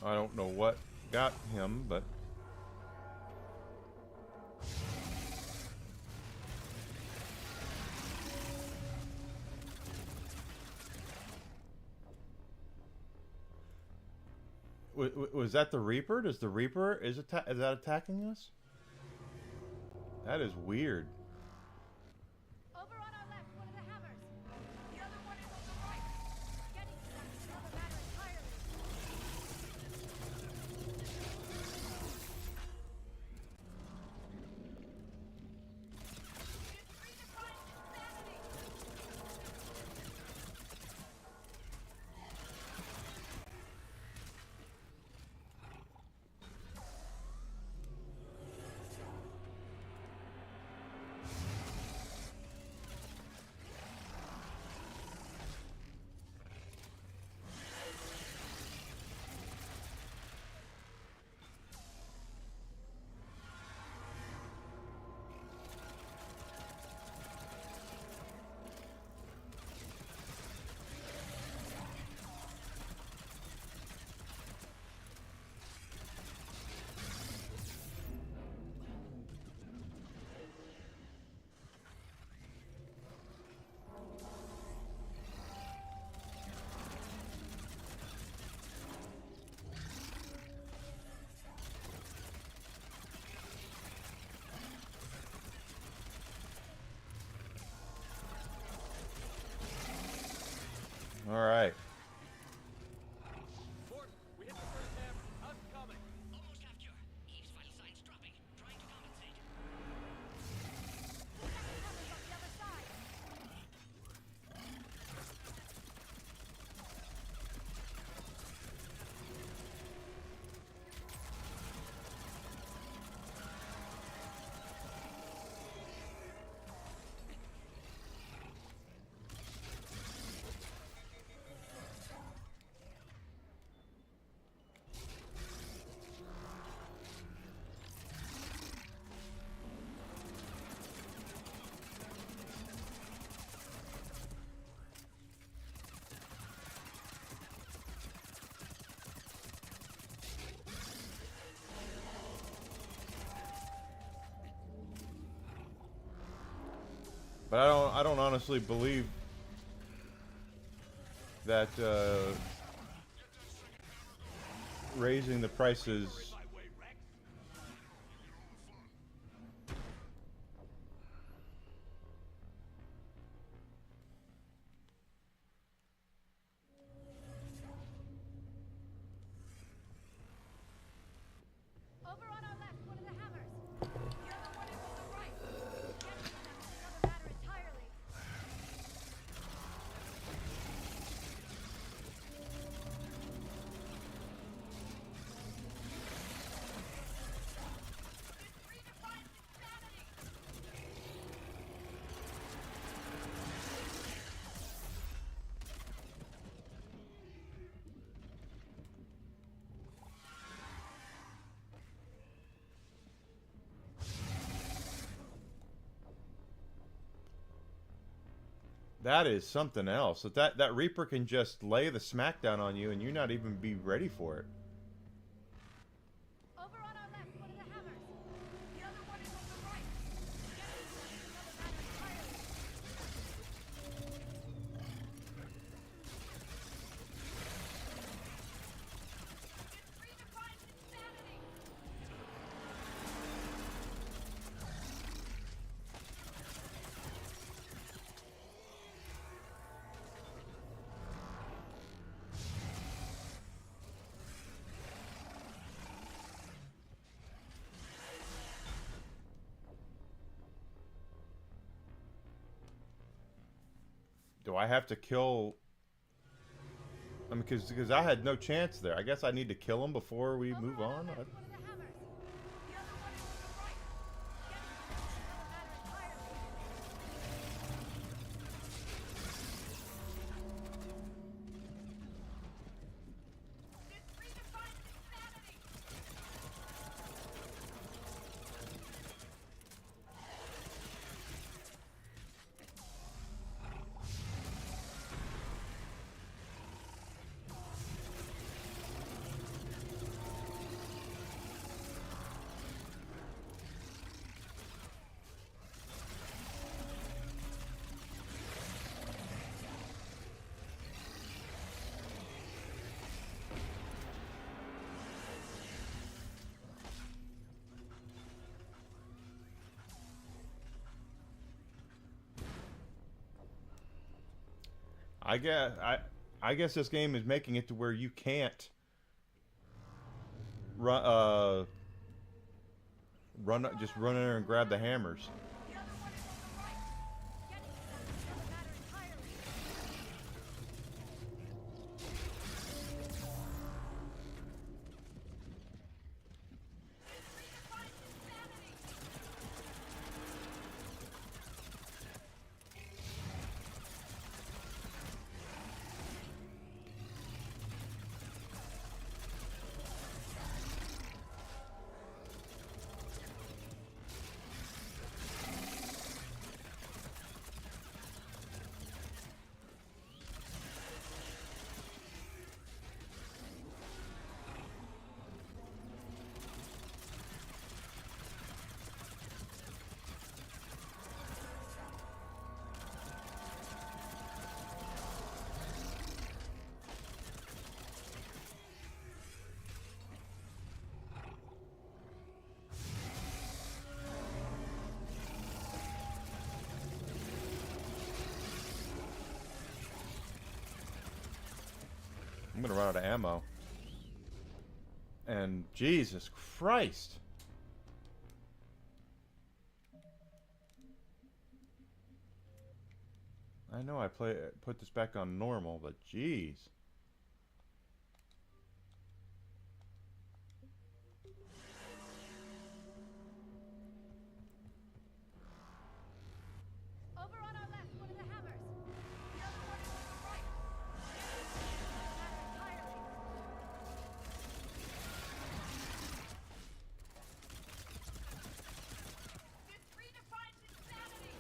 I don't know what got him, but... Was that the Reaper? Does the Reaper... Is that attacking us? That is weird. Over on our left, one of the hammers. The other one is on the right. Getting to them is another matter entirely. It's redefined insanity. All right. Ford, we hit the first hammer. How's it coming? Almost have cure. Eve's vital signs dropping. Trying to compensate. The second hammer's on the other side. But I don't honestly believe that raising the prices Over on our left, one of the hammers. The other one is on the right. Getting to them is another matter entirely. It's redefined insanity. that is something else. That Reaper can just lay the smackdown on you and you not even be ready for it. Over on our left, one of the hammers. The other one is on the right. Getting to them is another matter entirely. It's redefined insanity. Do I have to kill... I mean, because I had no chance there. I guess I need to kill him before we move on. One of the hammers. The other one is on the right. Getting to them is another matter entirely. It's redefined insanity. I guess this game is making it to where you can't run just run in there and grab the hammers. The other one is on the right. Getting to them is another matter entirely. This redefines insanity. I'm gonna run out of ammo. And Jesus Christ. I know I put this back on normal, but jeez. Over on our left, one of the hammers. The other one is on the right. Getting to them is another matter entirely. This redefines insanity.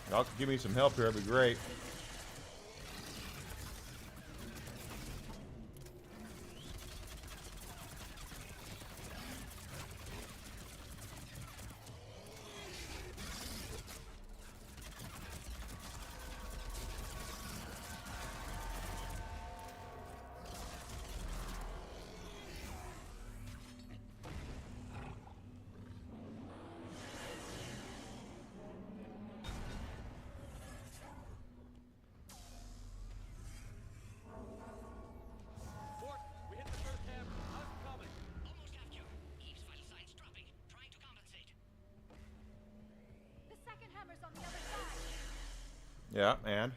Y'all could give me some help here, that'd be great. Fort, we hit the first hammer. How's it coming? Almost have you. Heaps vital signs dropping. Trying to compensate. The second hammer's on the other side. Yeah, and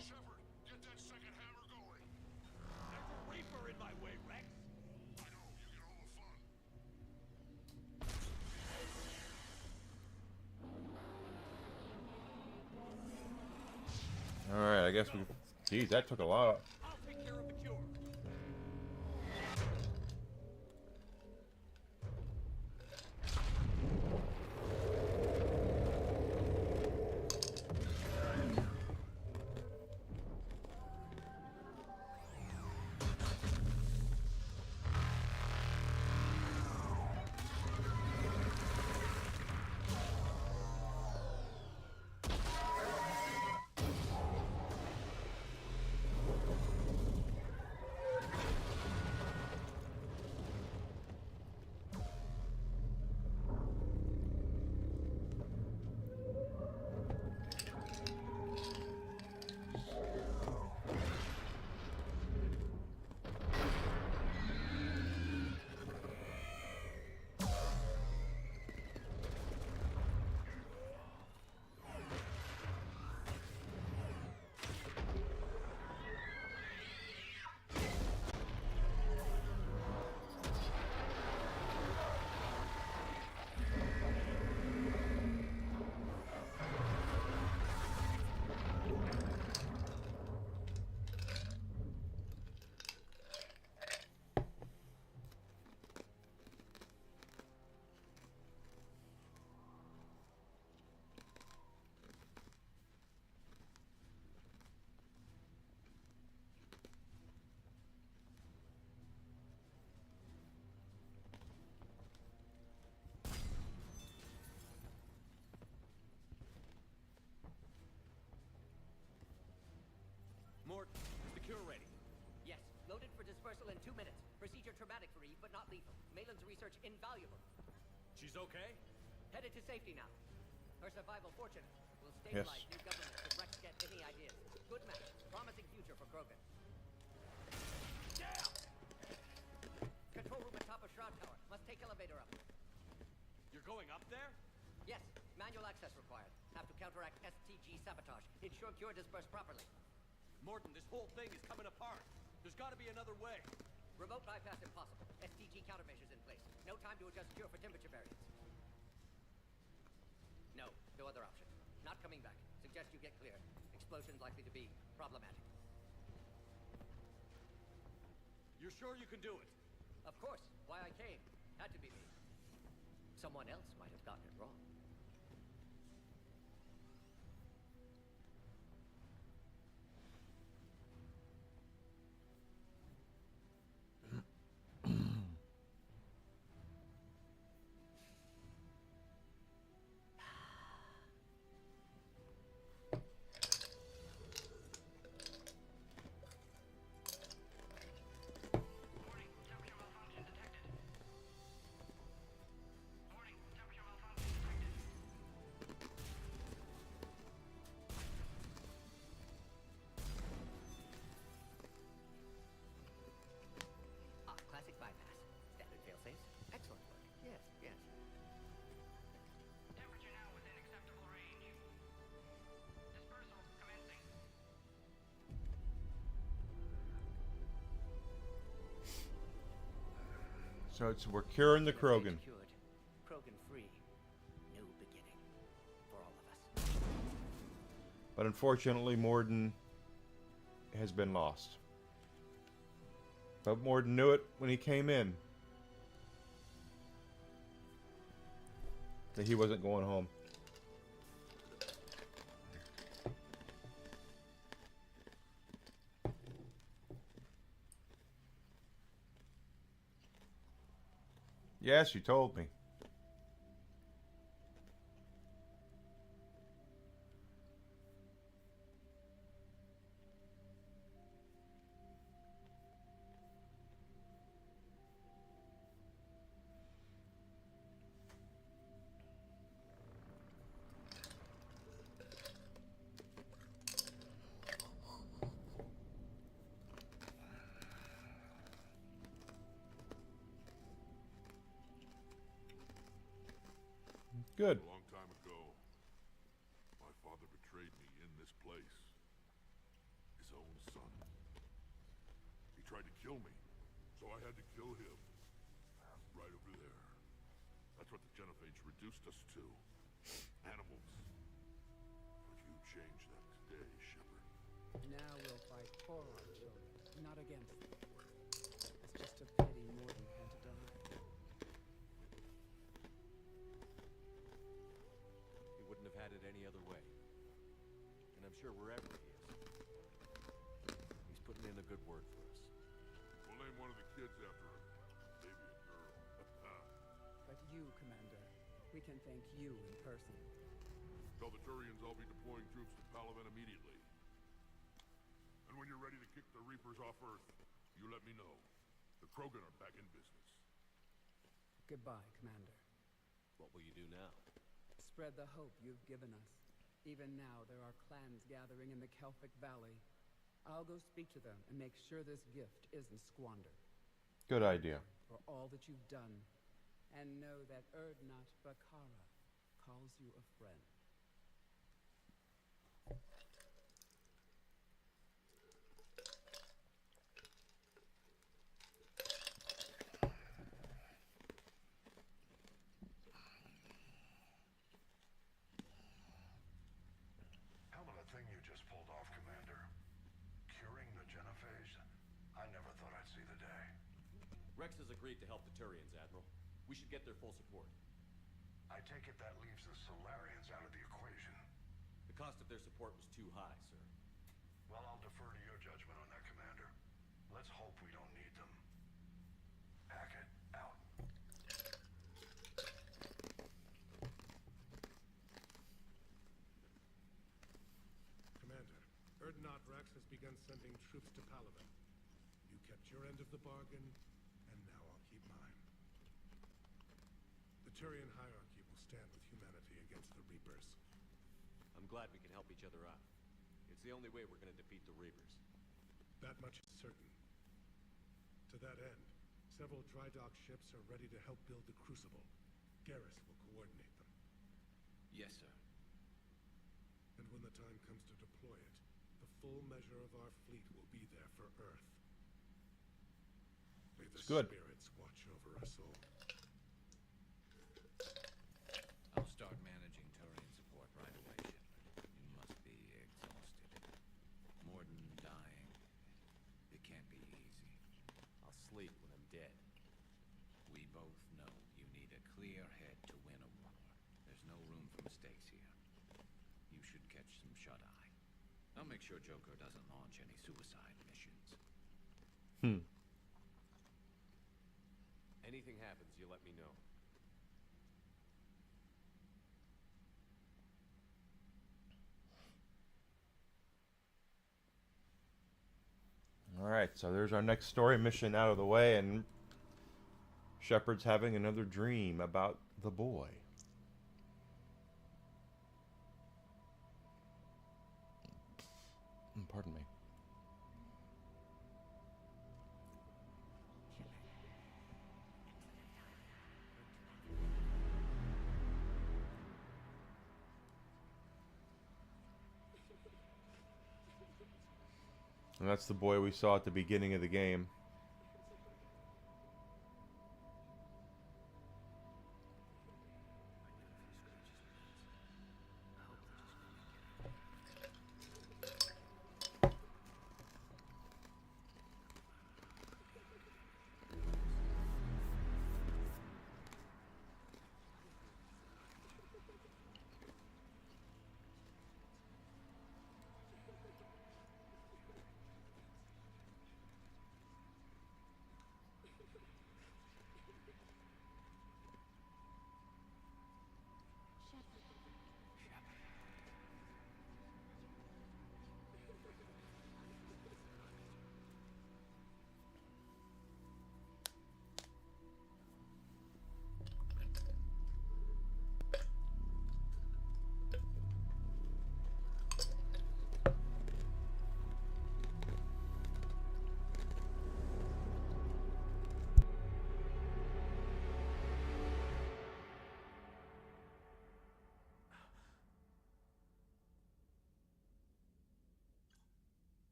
Shepard, get that second hammer going. There's a Reaper in my way, Rex. I know, you get all the fun. alright, I guess we geez, that took a lot. I'll take care of the cure. dispersal in 2 minutes. Procedure traumatic for Eve, but not lethal. Malin's research invaluable. She's okay? Headed to safety now. Her survival fortunate. Will stabilize new government if Rex get any ideas. Good match. Promising future for Krogan. Damn! Control room atop of Shroud Tower. Must take elevator up. You're going up there? Yes. Manual access required. Have to counteract STG sabotage. Ensure cure dispersed properly. Morton, this whole thing is coming apart. There's got to be another way. Remote bypass impossible. STG countermeasures in place. No time to adjust cure for temperature variance. No other option. Not coming back. Suggest you get clear. Explosion's likely to be problematic. You're sure you can do it? Of course. Why I came. Had to be me. Someone else might have gotten it wrong. Classic bypass. Standard failsafes. Excellent work. Yes. Temperature now within acceptable range. Dispersal commencing. So we're curing the Krogan. Cured. Krogan free. New beginning. For all of us. But unfortunately, Morden has been lost. But Morden knew it when he came in. That he wasn't going home. Yes, you told me. Good. A long time ago, my father betrayed me in this place. His own son. He tried to kill me, so I had to kill him. Right over there. That's what the Genophage reduced us to. Animals. But you changed that today, Shepard. Now we'll fight for our children, not against them. It's just a pity Morden had to die. He wouldn't have had it any other way. And I'm sure wherever he is, he's putting in a good word for us. We'll name one of the kids after him. Maybe a girl. But you, Commander, we can thank you in person. Tell the Turians I'll be deploying troops to Palaven immediately. And when you're ready to kick the Reapers off Earth, you let me know. The Krogan are back in business. Goodbye, Commander. What will you do now? Spread the hope you've given us. Even now, there are clans gathering in the Kelphic Valley. I'll go speak to them and make sure this gift isn't squandered. Good idea. For all that you've done, and know that Erdnot Bakara calls you a friend. Hell of a thing you just pulled off, Commander. Curing the Genophage? I never thought I'd see the day. Rex has agreed to help the Turians, Admiral. We should get their full support. I take it that leaves the Solarians out of the equation. The cost of their support was too high, sir. Well, I'll defer to your judgment on that, Commander. Let's hope we don't need them. Hackett, out. Commander, Erdnot Rex has begun sending troops to Palaven. You kept your your end of the bargain, and now I'll keep mine. The Turian hierarchy will stand with humanity against the Reapers. I'm glad we can help each other out. It's the only way we're gonna defeat the Reapers. That much is certain. To that end, several dry dock ships are ready to help build the Crucible. Garrus will coordinate them. Yes, sir. And when the time comes to deploy it, the full measure of our fleet will be there for Earth. May the spirits watch over us all. I'll start managing Turian support right away, Shepard. You must be exhausted. More than dying. It can't be easy. I'll sleep when I'm dead. We both know you need a clear head to win a war. There's no room for mistakes here. You should catch some shut-eye. I'll make sure Joker doesn't launch any suicide missions. Anything happens, you let me know. Alright, so there's our next story mission out of the way, and Shepard's having another dream about the boy. Pardon me. And that's the boy we saw at the beginning of the game.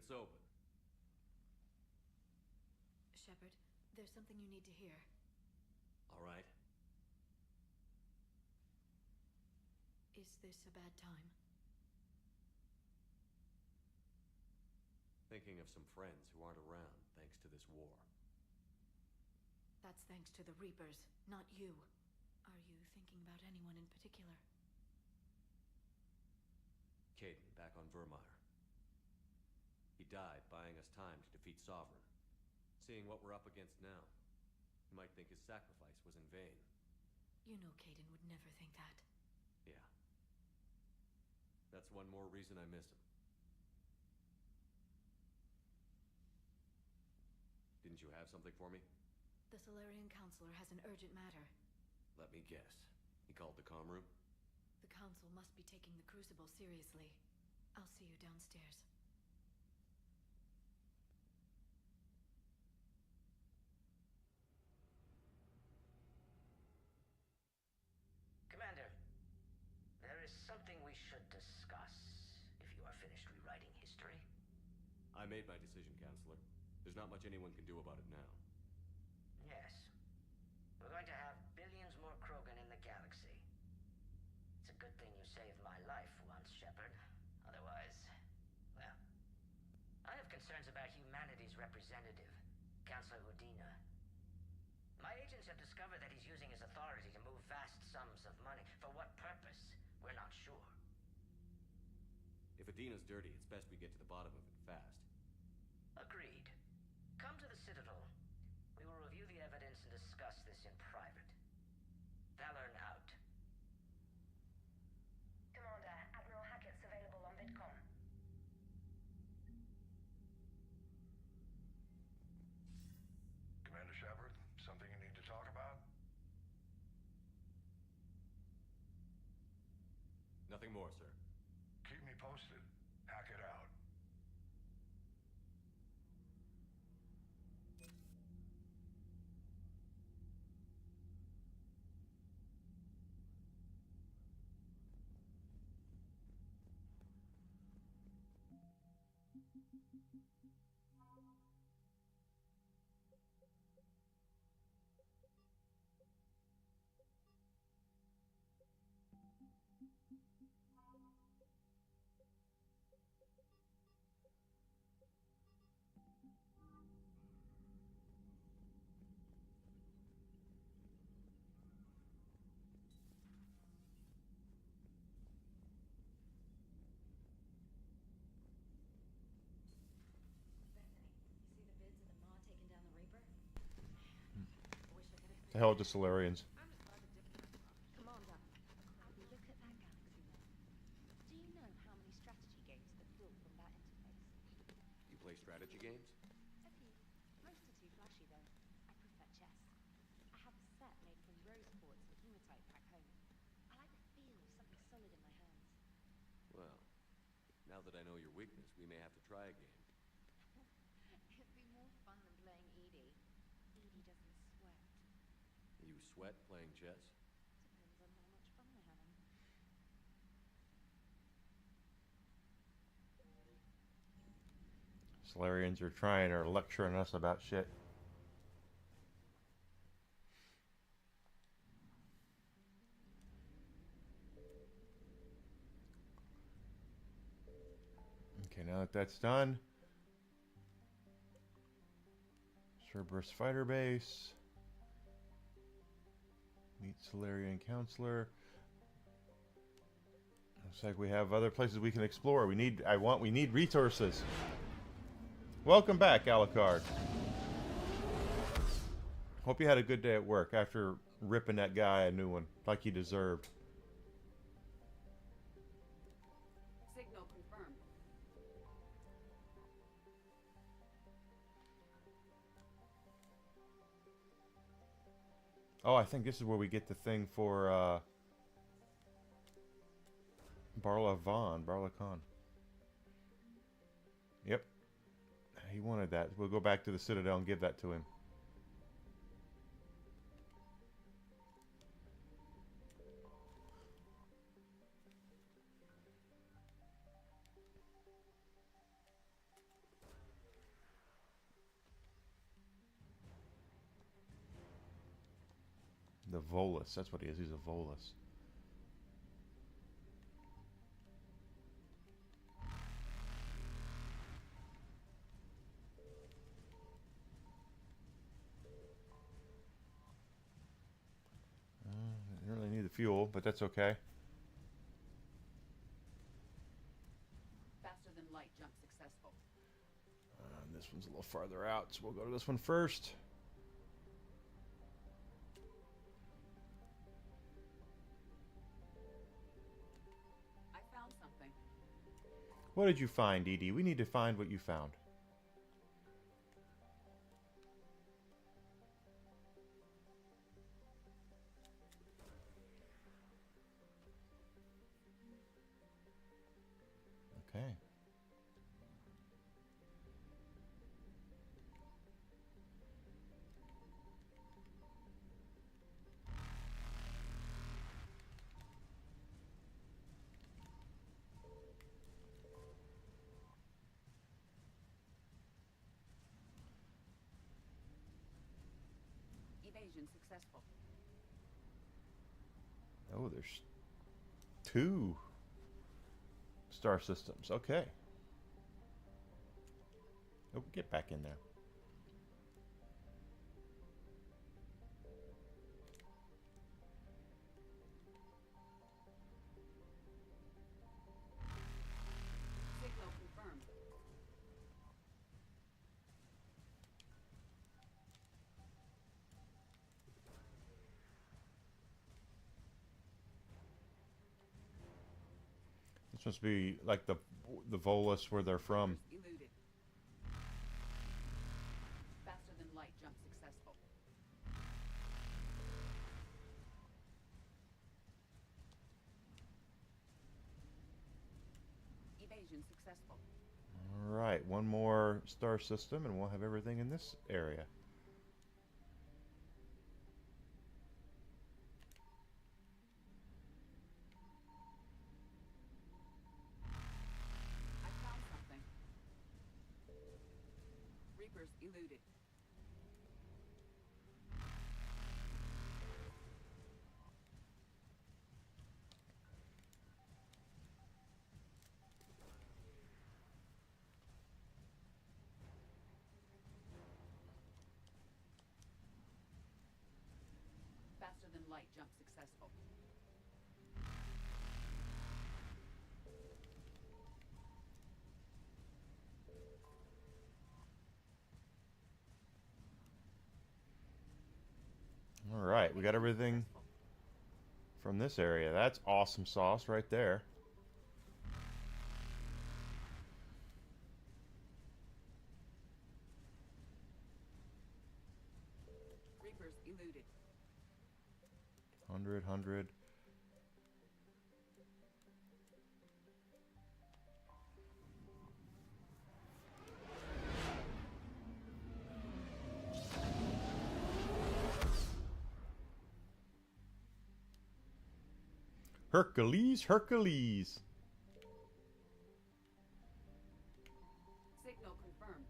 It's open. Shepard, there's something you need to hear. All right. Is this a bad time? Thinking of some friends who aren't around thanks to this war. That's thanks to the Reapers, not you. Are you thinking about anyone in particular? Caden, back on Vermeer. He died buying us time to defeat Sovereign. Seeing what we're up against now, you might think his sacrifice was in vain. You know Caden would never think that. Yeah. That's one more reason I miss him. Didn't you have something for me? The Solarian Counselor has an urgent matter. Let me guess. He called the comm room? The Council must be taking the Crucible seriously. I'll see you downstairs. Commander, there is something we should discuss, if you are finished rewriting history. I made my decision, Counselor. There's not much anyone can do about it now. Yes. We're going to have billions more Krogan in the galaxy. It's a good thing you saved my life once, Shepard. Otherwise, well... I have concerns about humanity's representative, Counselor Udina. My agents have discovered that he's using his authority to move vast sums of money. For what purpose? We're not sure. If Adina's dirty, it's best we get to the bottom of it fast. Agreed. Come to the Citadel. We will review the evidence office and discuss this in private. Valorn out. Commander, Admiral Hackett's available on VidCom. Commander Shepard, something you need to talk about? Nothing more, sir. Keep me posted. Hackett out. The hell with the Solarians. Commander, look at that galaxy map. Do you know how many strategy games that built from that interface? You play strategy games? A few. Most are too flashy, though. I prefer chess. I have a set made from rose quartz and hematite back home. I like the feel of something solid in my hands. Well, now that I know your weakness, we may have to try a game. It'd be more fun than playing Edie. Edie doesn't sweat. You sweat playing chess? Depends on how much fun we're having. Solarians are trying or lecturing us about shit. Okay, now that that's done, Cerberus Fighter Base. Meet Solarian Counselor. Looks like we have other places we can explore. We need resources. Welcome back, Alucard. Hope you had a good day at work after ripping that guy a new one, like he deserved. Signal confirmed. Oh, I think this is where we get the thing for Barla Khan. Yep. He wanted that. We'll go back to the Citadel and give that to him. The Volus. That's what he is. He's a Volus. Didn't really need the fuel, but that's okay. Faster than light jump successful. This one's a little farther out, so we'll go to this one first. I found something. What did you find, Edie? We need to find what you found. Okay. Evasion successful. Oh, there's 2 star systems. Okay. Oh, get back in there. Signal confirmed. This must be like the Volus where they're from. Eluded. Faster than light jump successful. Evasion successful. All right, one more star system, and we'll have everything in this area. I found something. Reapers eluded. Faster than light jump successful. All right, we got everything from this area. That's awesome sauce right there. Reapers eluded. 100. Hercules, Hercules. Signal confirmed.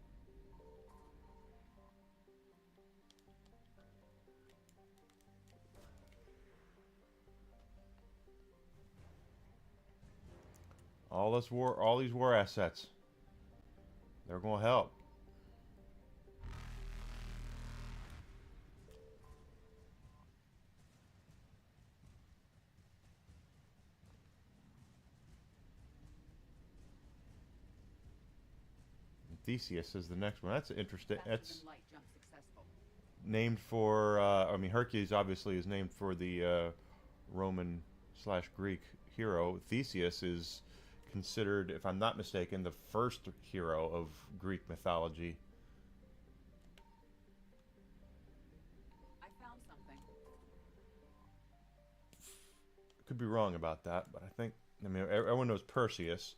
All these war assets. They're going to help. Theseus is the next one. That's interesting. That's Light jump successful. named for. I mean, Hercules obviously is named for the Roman/Greek hero. Theseus is considered, if I'm not mistaken, the first hero of Greek mythology. I found something. Could be wrong about that, but I mean, everyone knows Perseus,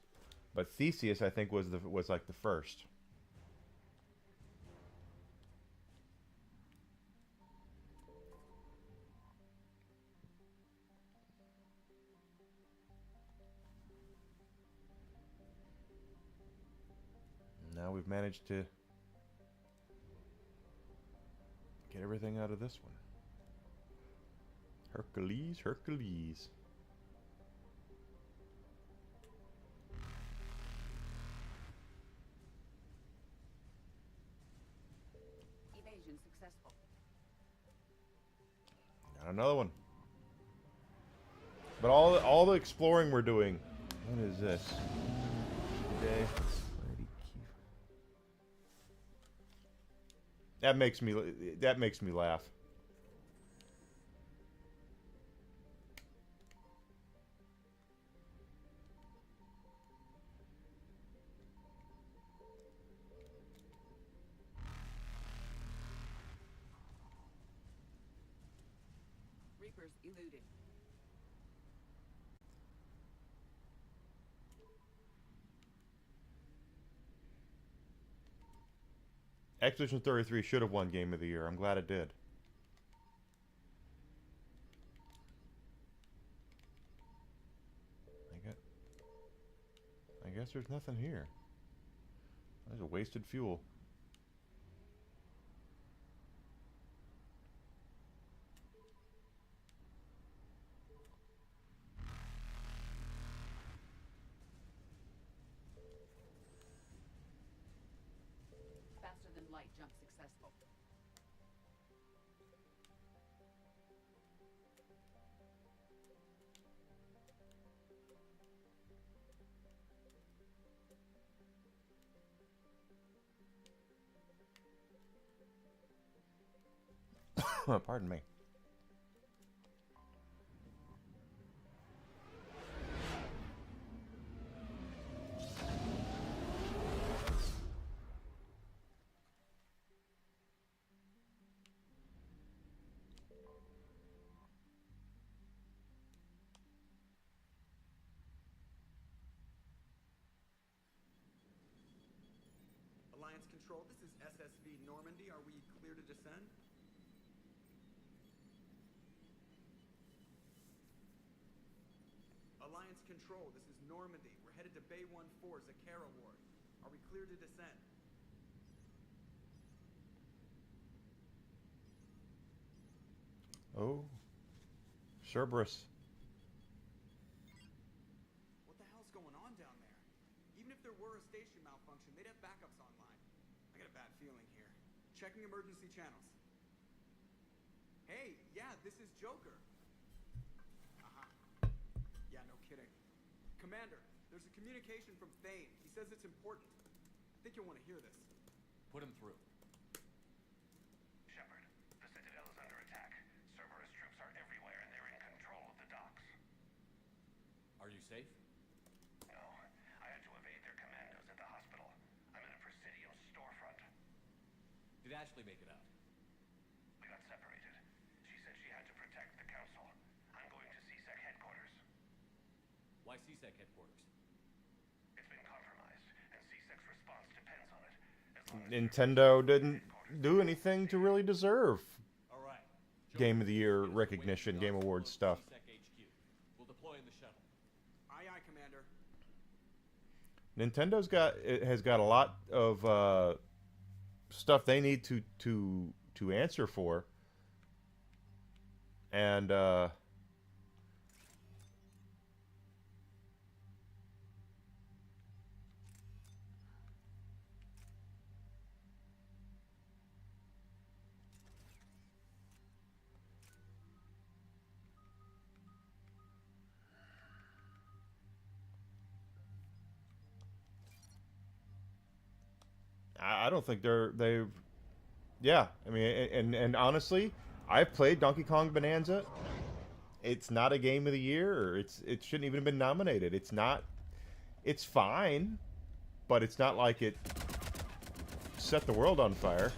but Theseus I think was like the first. Now we've managed to get everything out of this one. Hercules, Hercules. Evasion successful. Got another one. But all the exploring we're doing. What is this? Today. That makes me laugh. Reapers eluded. Expedition 33 should have won Game of the Year. I'm glad it did. I guess there's nothing here. There's a wasted fuel. Faster than light jump successful. Pardon me. Control, this is SSV Normandy. Are we clear to descend? Alliance Control, this is Normandy. We're headed to Bay 1-4, Zakara Ward. Are we clear to descend? Oh. Cerberus. What the hell's going on down there? Even if there were a station malfunction, they'd have backups online. I got a bad feeling here. Checking emergency channels. Hey, yeah, this is Joker. Uh-huh. Yeah, no kidding. Commander, there's a communication from Thane. He says it's important. I think you'll want to hear this. Put him through. Shepard, the Citadel is under attack. Cerberus troops are everywhere and they're in control of the docks. Are you safe? No, I had to evade their commandos at the hospital. I'm in a Presidio storefront. Did Ashley make it out? We got separated. She said she had to protect the Council. I'm going to CSEC headquarters. Why CSEC headquarters? It's been compromised, and CSEC's response depends on it. As long as Nintendo didn't do anything to really deserve All right. Game of the Year recognition, Game Awards stuff. CSEC HQ. We'll deploy in the shuttle. Aye, aye, Commander. Has got a lot of stuff they need to answer for, and I don't think they've. Yeah, I mean, and honestly, I've played Donkey Kong Bonanza. It's not a game of the year. Or it shouldn't even have been nominated. It's not. It's fine, but it's not like it set the world on fire.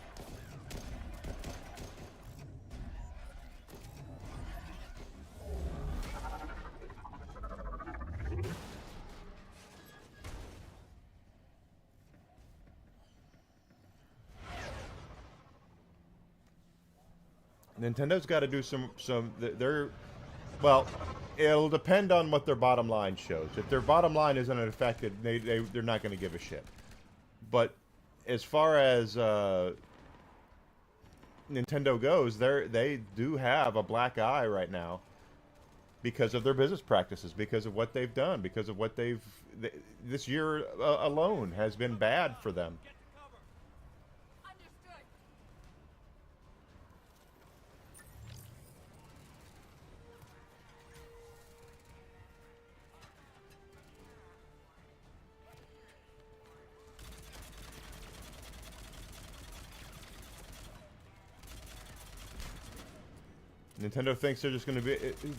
Nintendo's got to do some. They're, well, it'll depend on what their bottom line shows. If their bottom line isn't affected, they're not going to give a shit. But as far as Nintendo goes, they do have a black eye right now because of their business practices, because of what they've done, because of what this year alone has been bad for them. Nintendo thinks they're just going to be.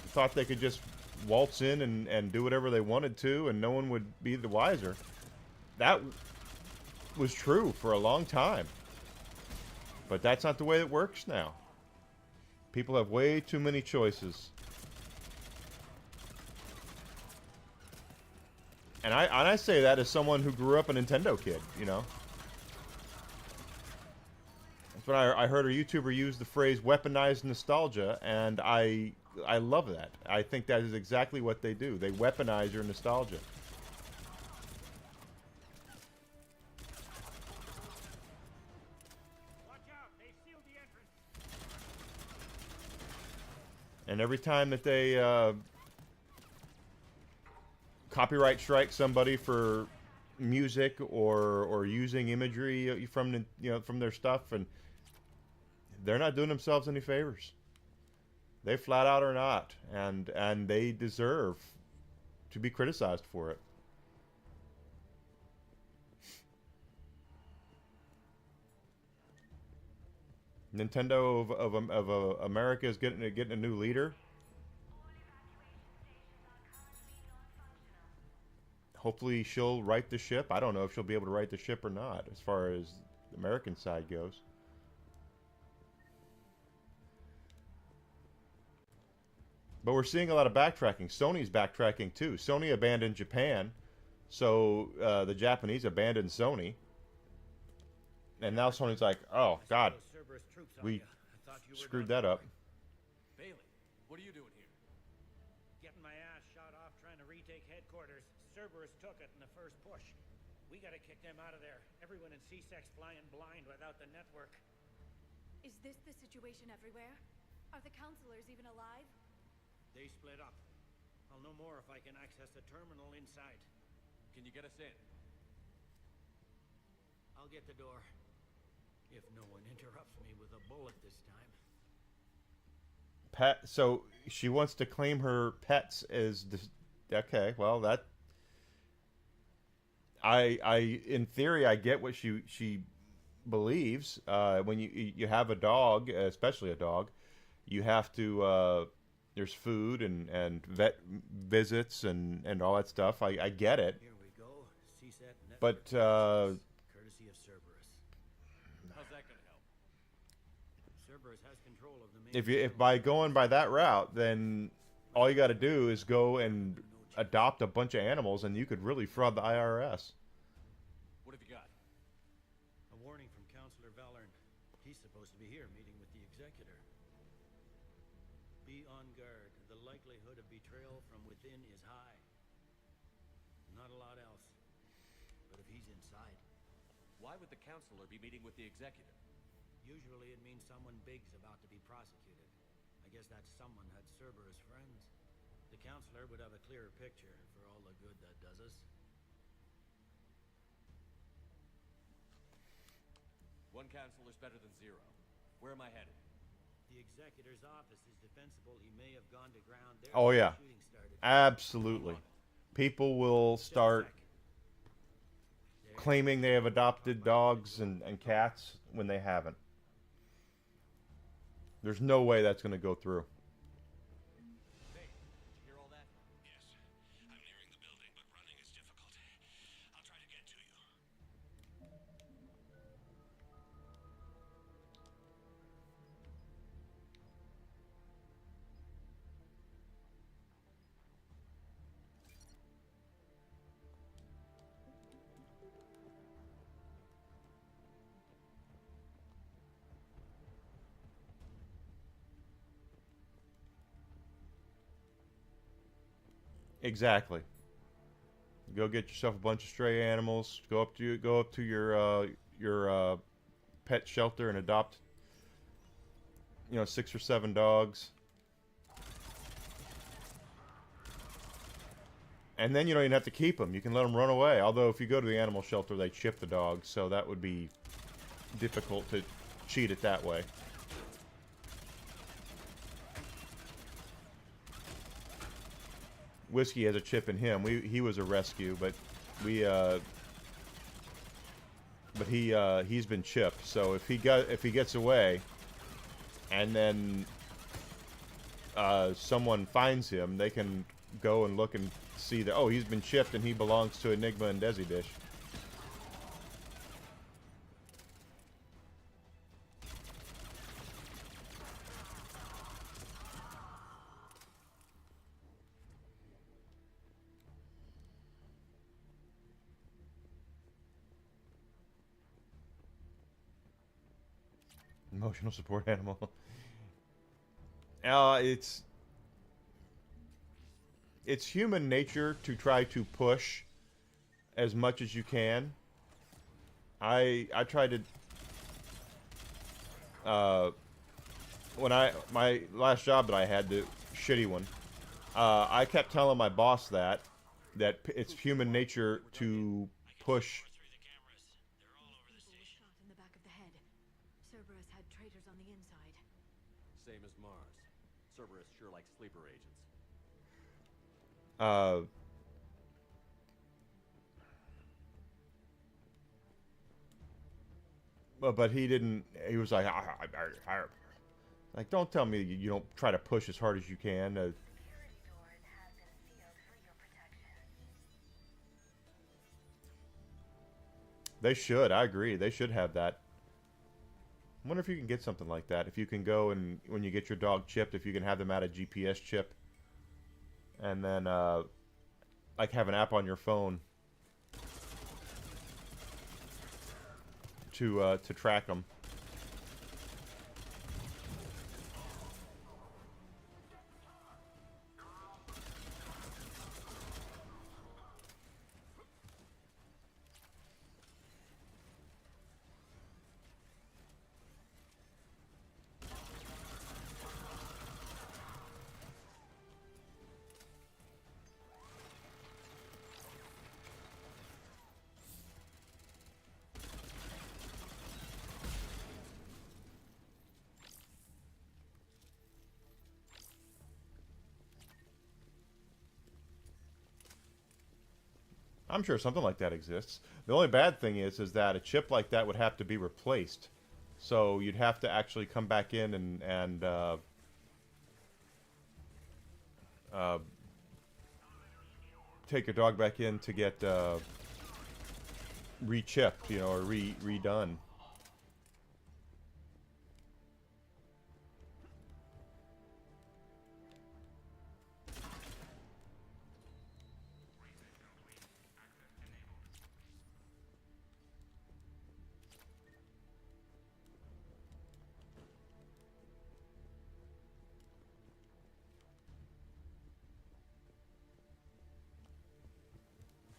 Thought they could just waltz in and do whatever they wanted to, and no one would be the wiser. That was true for a long time, but that's not the way it works now. People have way too many choices, and I say that as someone who grew up a Nintendo kid. You know. But I heard a YouTuber use the phrase "weaponized nostalgia," and I love that. I think that is exactly what they do. They weaponize your nostalgia. Watch out! They sealed the entrance. And every time that they copyright strike somebody for music or using imagery from from their stuff, and they're not doing themselves any favors. They flat out are not, and they deserve to be criticized for it. Nintendo of America is getting a new leader. Hopefully she'll right the ship. I don't know if she'll be able to right the ship or not, as far as the American side goes. But we're seeing a lot of backtracking. Sony's backtracking too. Sony abandoned Japan, so the Japanese abandoned Sony. And now Sony's like, oh God, Those Cerberus troops on we you. I thought you were screwed done that up. for. Bailey, what are you doing here? Getting my ass shot off trying to retake headquarters. Cerberus took it in the first push. We gotta kick them out of there. Everyone in C-Sec's flying blind without the network. Is this the situation everywhere? Are the counselors even alive? They split up. I'll know more if I can access the terminal inside. Can you get us in? I'll get the door. If no one interrupts me with a bullet this time. Pet. So she wants to claim her pets as okay. Well, that I in theory I get what she believes. When you have a dog, especially a dog, you have to. There's food and vet visits and all that stuff. I get it. Here we go. CSAT network But courtesy of Cerberus. How's that gonna help? Cerberus has control of the main. if by going by that route, then all you got to do is go and adopt a bunch of animals, and you could really fraud the IRS. What have you got? A warning from Counselor Valern. He's supposed to be here meeting with the executor. Be on guard. The likelihood of betrayal from within is high. Not a lot else. But if he's inside, Why would the counselor be meeting with the executive? usually it means someone big's about to be prosecuted. I guess that someone had Cerberus friends. The counselor would have a clearer picture for all the good that does us. One counselor's better than zero. Where am I headed? The executor's office is defensible. He may have gone to ground there. Oh when the yeah, shooting started. absolutely. People will start claiming they have adopted dogs and cats when they haven't. There's no way that's going to go through. Hey, did you hear all that? Yes. I'm nearing the building, but running is difficult. I'll try to get to you. Exactly. Go get yourself a bunch of stray animals. Go up to your pet shelter and adopt 6 or 7 dogs. And then you don't even have to keep them. You can let them run away. Although if you go to the animal shelter, they chip the dogs, so that would be difficult to cheat it that way. Whiskey has a chip in him. He was a rescue, but he's been chipped. So if he gets away, and then someone finds him, they can go and look and see that he's been chipped and he belongs to Enigma and Desi Dish. Emotional support animal. It's human nature to try to push as much as you can. I tried to when my last job that I had, the shitty one, I kept telling my boss that it's human nature to push. Shot in the back of the head. Cerberus had traitors on the inside. Same as Mars. Cerberus sure likes sleeper agents. But he didn't. He was like, like, don't tell me you don't try to push as hard as you can. They should. I agree. They should have that. I wonder if you can get something like that. If you can go and when you get your dog chipped, if you can have them add a GPS chip, and then like have an app on your phone to track them. I'm sure something like that exists. The only bad thing is that a chip like that would have to be replaced. So you'd have to actually come back in and take your dog back in to get re-chipped, you know, or redone.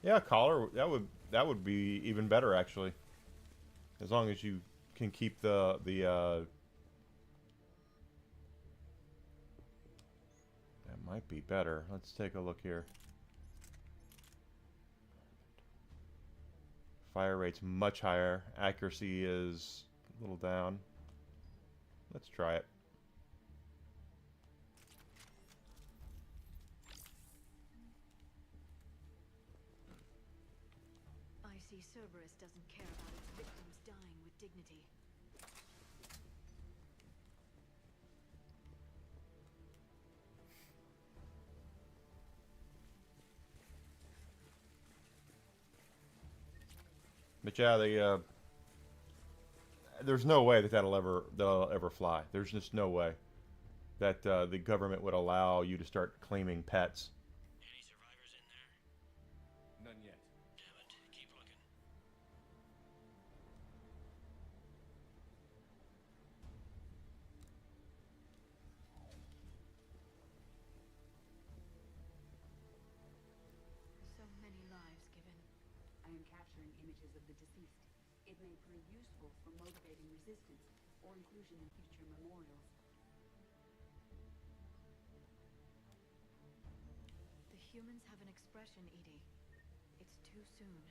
Yeah, collar, that would be even better actually. As long as you can keep the that might be better. Let's take a look here. Fire rate's much higher. Accuracy is a little down. Let's try it. I see Cerberus doesn't care about its victims dying with dignity. But yeah, there's no way that they'll ever fly. There's just no way that the government would allow you to start claiming pets. Any survivors in there? None yet. Damn it. Keep looking. So many lives given. I am capturing images of the deceased. It may prove useful for motivating resistance or inclusion in future memorials. The humans have an expression, Edie. It's too soon.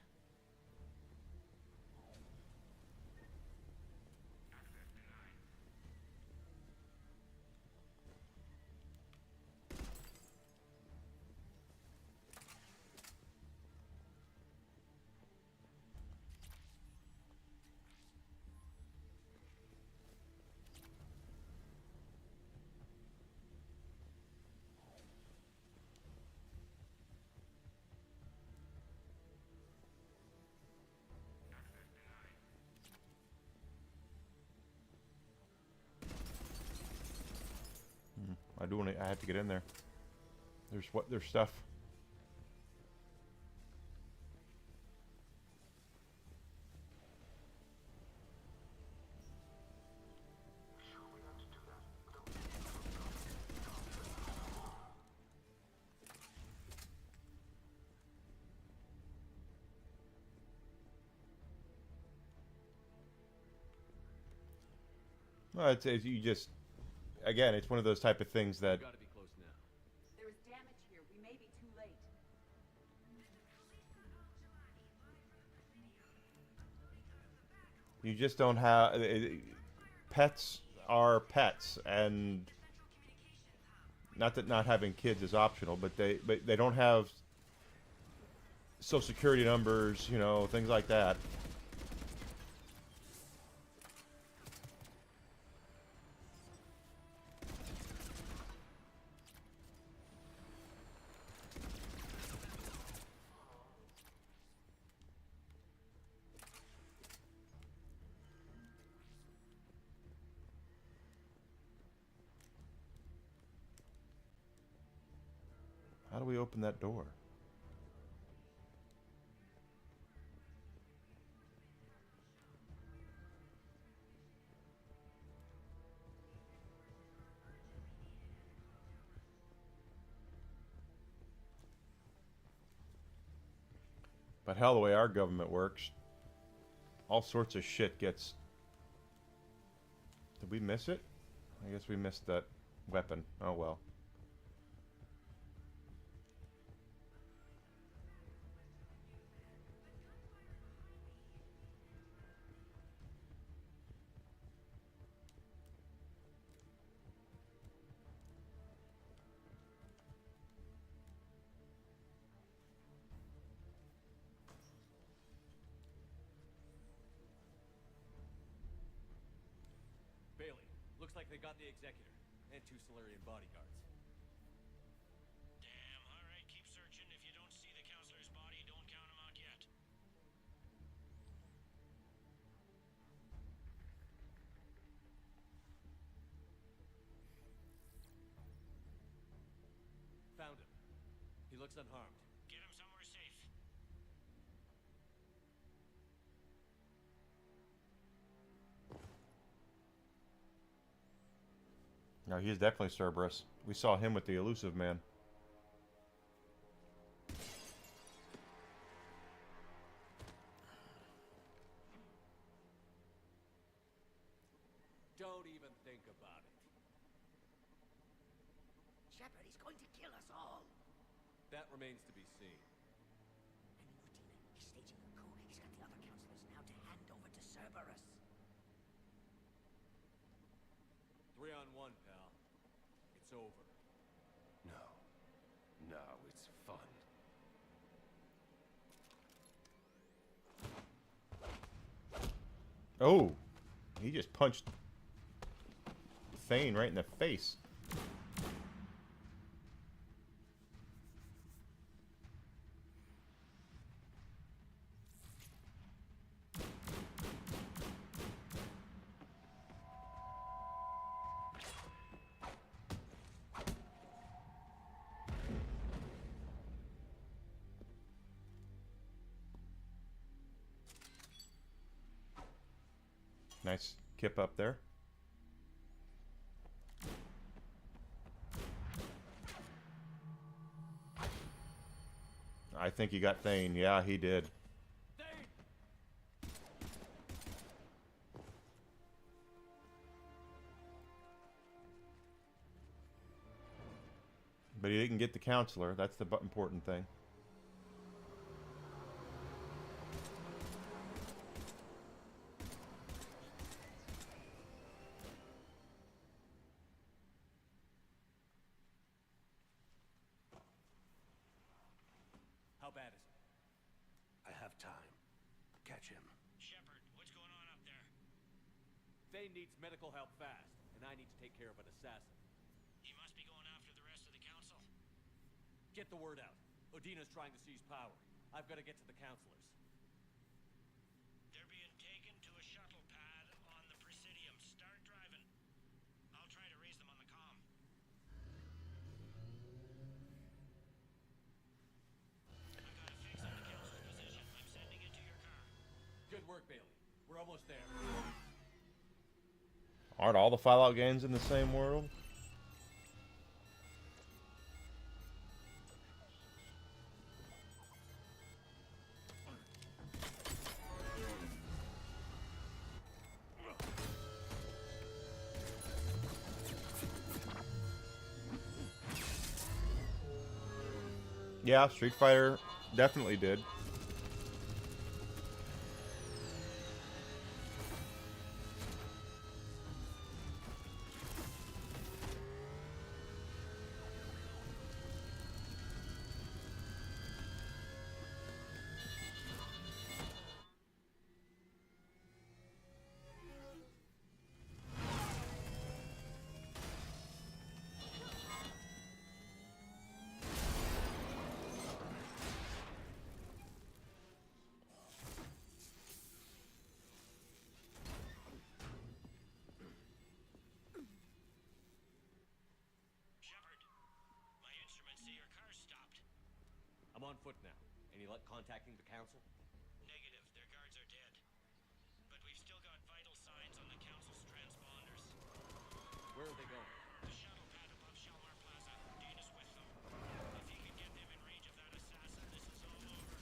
I have to get in there. There's stuff. Well, you just, again, it's one of those type of things that Gotta be close now. There is damage here. We may be too late. you just don't have. Pets are pets, and not that not having kids is optional, but they don't have social security numbers, you know, things like that. How do we open that door? But hell, the way our government works, all sorts of shit gets... Did we miss it? I guess we missed that weapon. Oh well. Bailey, looks like they got the Executor and 2 Solarian bodyguards. Damn, alright, keep searching. If you don't see the counselor's body, don't count him out yet. Found him. He looks unharmed. Get him somewhere safe. No, he's definitely Cerberus. We saw him with the elusive man. Don't even think about it. Shepard, he's going to kill us all. That remains to be seen. He's staging a coup. He's got the other counselors now to hand over to Cerberus. 3 on 1, pal. It's over. No. No, it's fun. Oh! He just punched Thane right in the face. Nice kip up there. I think he got Thane. Yeah, he did. But he didn't get the counselor. That's the important thing. How bad is it? I have time. Catch him. Shepard, what's going on up there? Thane needs medical help fast, and I need to take care of an assassin. He must be going after the rest of the council. Get the word out. Odina's trying to seize power. I've got to get to the counselors. They're being taken to a shuttle pad on the Presidium. Start driving. I'll try to raise them on the comm. I've got a fix on the council's position. I'm sending it to your car. Good work, Bailey. We're almost there. Aren't all the Fallout games in the same world? Yeah, Street Fighter definitely did. I'm on foot now. Any luck contacting the council? Negative. Their guards are dead. But we've still got vital signs on the council's transponders. Where are they going? The shuttle pad above Shalmar Plaza. Dana's with them. If he can get them in range of that assassin, this is all over.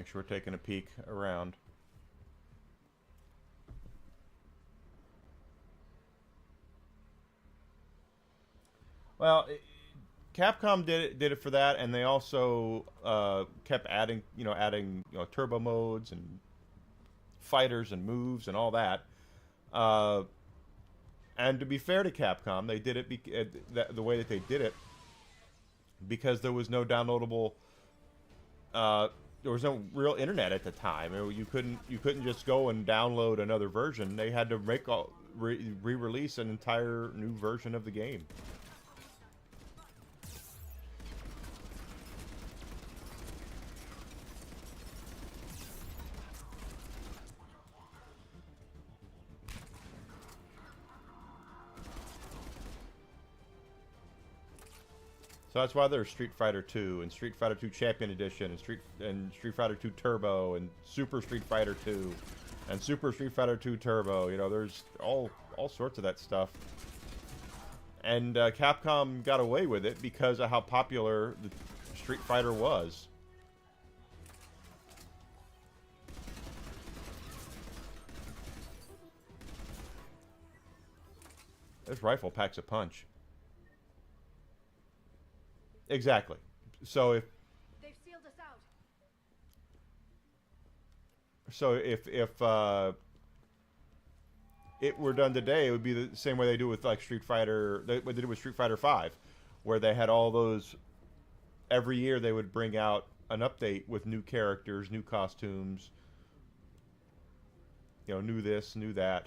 Make sure we're taking a peek around. Well, Capcom did it for that, and they also kept adding turbo modes and fighters and moves and all that. And to be fair to Capcom, they did it the way that they did it because there was no downloadable. There was no real internet at the time. You couldn't just go and download another version. They had to re-release an entire new version of the game. So that's why there's Street Fighter 2 and Street Fighter 2 Champion Edition and Street Fighter 2 Turbo and Super Street Fighter 2 and Super Street Fighter 2 Turbo. You know, there's all sorts of that stuff. And Capcom got away with it because of how popular the Street Fighter was. This rifle packs a punch. Exactly. So if they've sealed us out. So if it were done today, it would be the same way they do with like Street Fighter. What they did with Street Fighter 5, where they had all those. Every year they would bring out an update with new characters, new costumes. You know, new this, new that.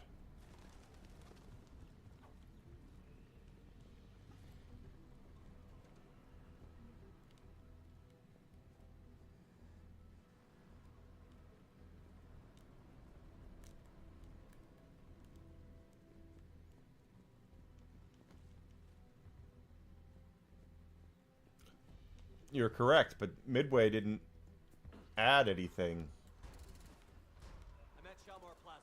You're correct, but Midway didn't add anything. I'm at Shalmar Plaza.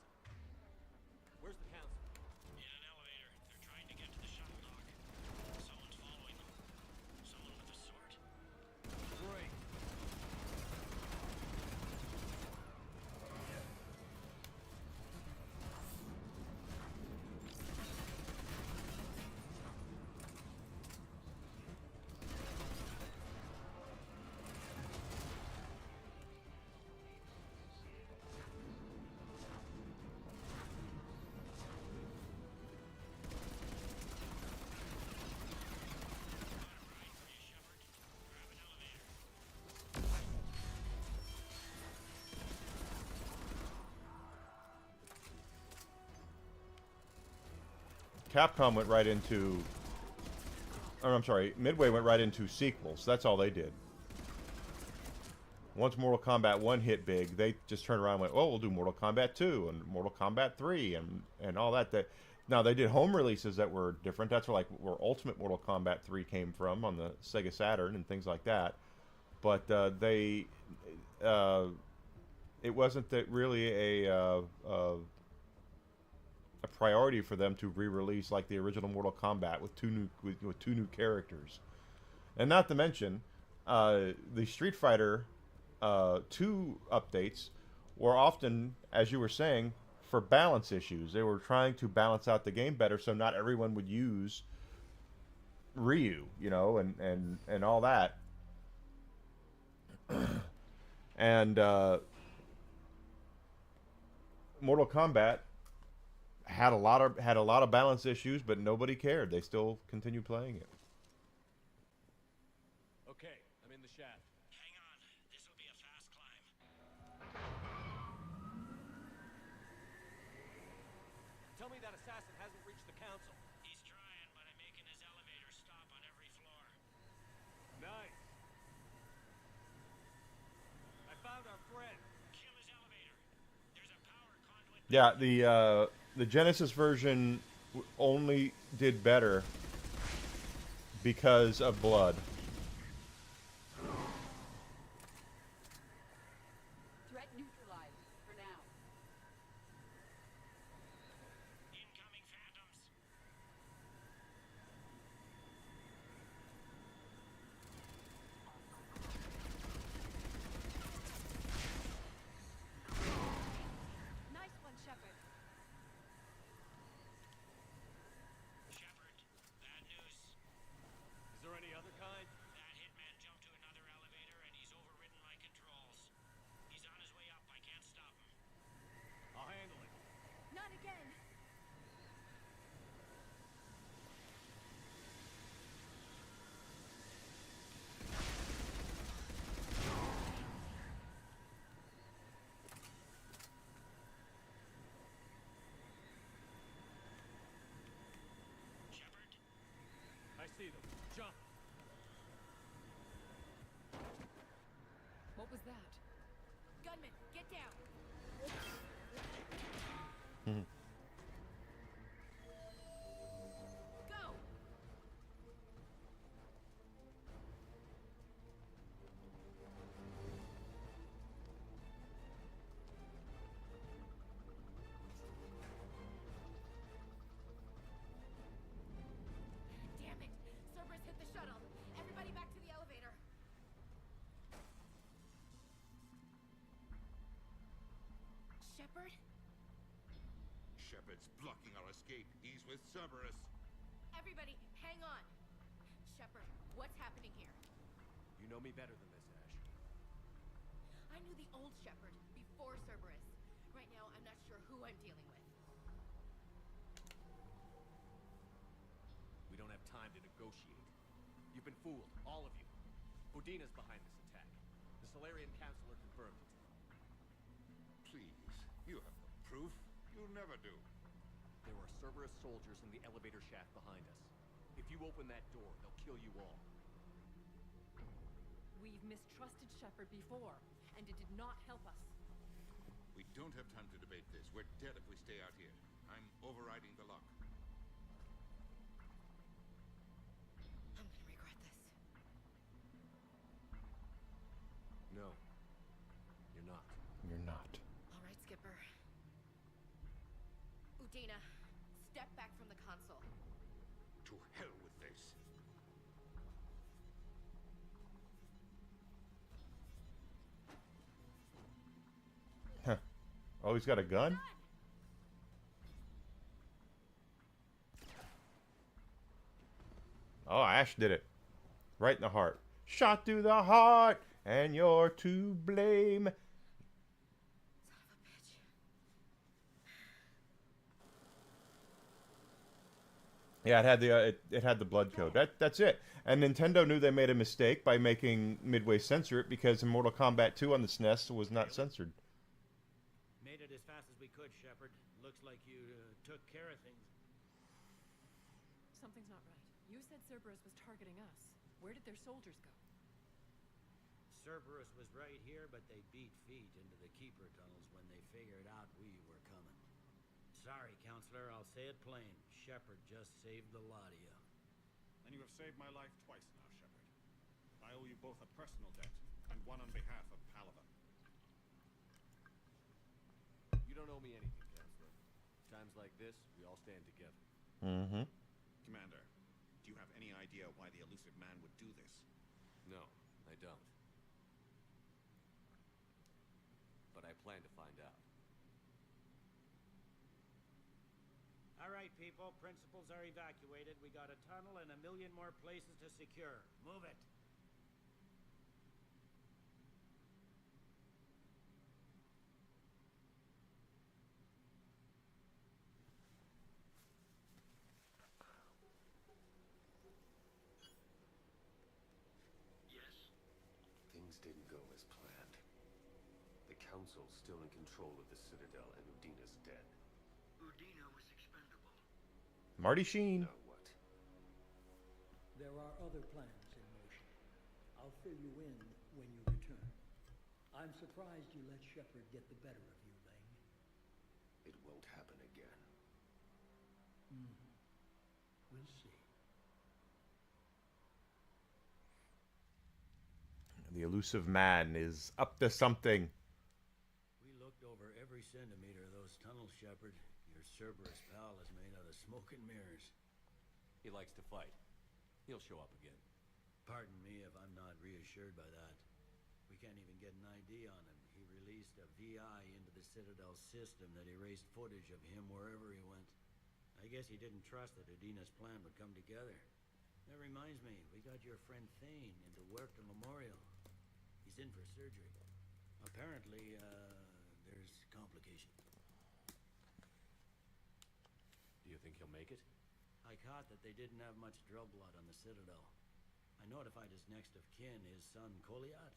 Where's the council? In an elevator. They're trying to get to the shuttle dock. Someone's following them. Someone with a sword. Great. Capcom went right into, or I'm sorry, Midway went right into sequels. That's all they did. Once Mortal Kombat 1 hit big, they just turned around and went, oh, we'll do Mortal Kombat 2 and Mortal Kombat 3 and all that. Now, they did home releases that were different. That's where Ultimate Mortal Kombat 3 came from on the Sega Saturn and things like that. But it wasn't that really a priority for them to re-release like the original Mortal Kombat with two new characters, and not to mention the Street Fighter 2 updates were often, as you were saying, for balance issues. They were trying to balance out the game better, so not everyone would use Ryu, you know, and all that, and Mortal Kombat had a lot of balance issues, but nobody cared. They still continued playing it. Okay, I'm in the shaft. Hang on. This'll be a fast climb. Tell me that assassin hasn't reached the council. He's trying, but I'm making his elevator stop on every floor. Nice. I found our friend. Kill his elevator. There's a power conduit. Yeah, the Genesis version only did better because of blood. Threat neutralized for now. Incoming phantoms. see them. Jump. What was that? Gunman, get down! Go! Damn it! Cerberus hit the shuttle. Everybody back to the elevator. Shepard? Shepard's blocking our escape. He's with Cerberus. Everybody, hang on. Shepard, what's happening here? You know me better than this, Ash. I knew the old Shepard before Cerberus. Right now, I'm not sure who I'm dealing with. We don't have time to negotiate. You've been fooled, all of you. Udina's behind this attack. The Solarian Councilor confirmed it. Please, you have no proof. You'll never do. There are Cerberus soldiers in the elevator shaft behind us. If you open that door, they'll kill you all. We've mistrusted Shepard before, and it did not help us. We don't have time to debate this. We're dead if we stay out here. I'm overriding the lock. I'm gonna regret this. No. You're not. You're not. All right, Skipper. Udina, step back from the console. To hell with this. Huh. Oh, he's got a gun? Oh, Ash did it. Right in the heart. Shot through the heart, and you're to blame. Yeah, it had the blood code. That's it. And Nintendo knew they made a mistake by making Midway censor it because in Mortal Kombat 2 on the SNES was not censored. Made it as fast as we could, Shepard. Looks like you took care of things. Something's not right. You said Cerberus was targeting us. Where did their soldiers go? Cerberus was right here, but they beat feet into the Keeper tunnels when they figured out we were coming. Sorry, Counselor, I'll say it plain. Shepard just saved the lot of you. And you have saved my life twice now, Shepard. I owe you both a personal debt, and one on behalf of Palaven. You don't owe me anything, Counselor. Times like this, we all stand together. Mm-hmm. Commander, do you have any idea why the elusive man would do this? No, I don't. But I plan to find out. All right, people. Principals are evacuated. We got a tunnel and 1 million more places to secure. Move it. Yes? Things didn't go as planned. The Council's still in control of the Citadel, and Udina's dead. Udina was expendable. Marty Sheen. Now what? There are other plans in motion. I'll fill you in when you return. I'm surprised you let Shepard get the better of you, Lang. It won't happen again. We'll see. The elusive man is up to something. We looked over every centimeter of those tunnels, Shepard. Your Cerberus pal is made out of smoke and mirrors. He likes to fight. He'll show up again. Pardon me if I'm not reassured by that. We can't even get an ID on him. He released a VI into the Citadel system that erased footage of him wherever he went. I guess he didn't trust that Udina's plan would come together. That reminds me, we got your friend Thane into Huerta Memorial. He's in for surgery. Apparently, there's complications. Do you think he'll make it? I caught that they didn't have much drill blood on the Citadel. I notified his next of kin, his son Koliat.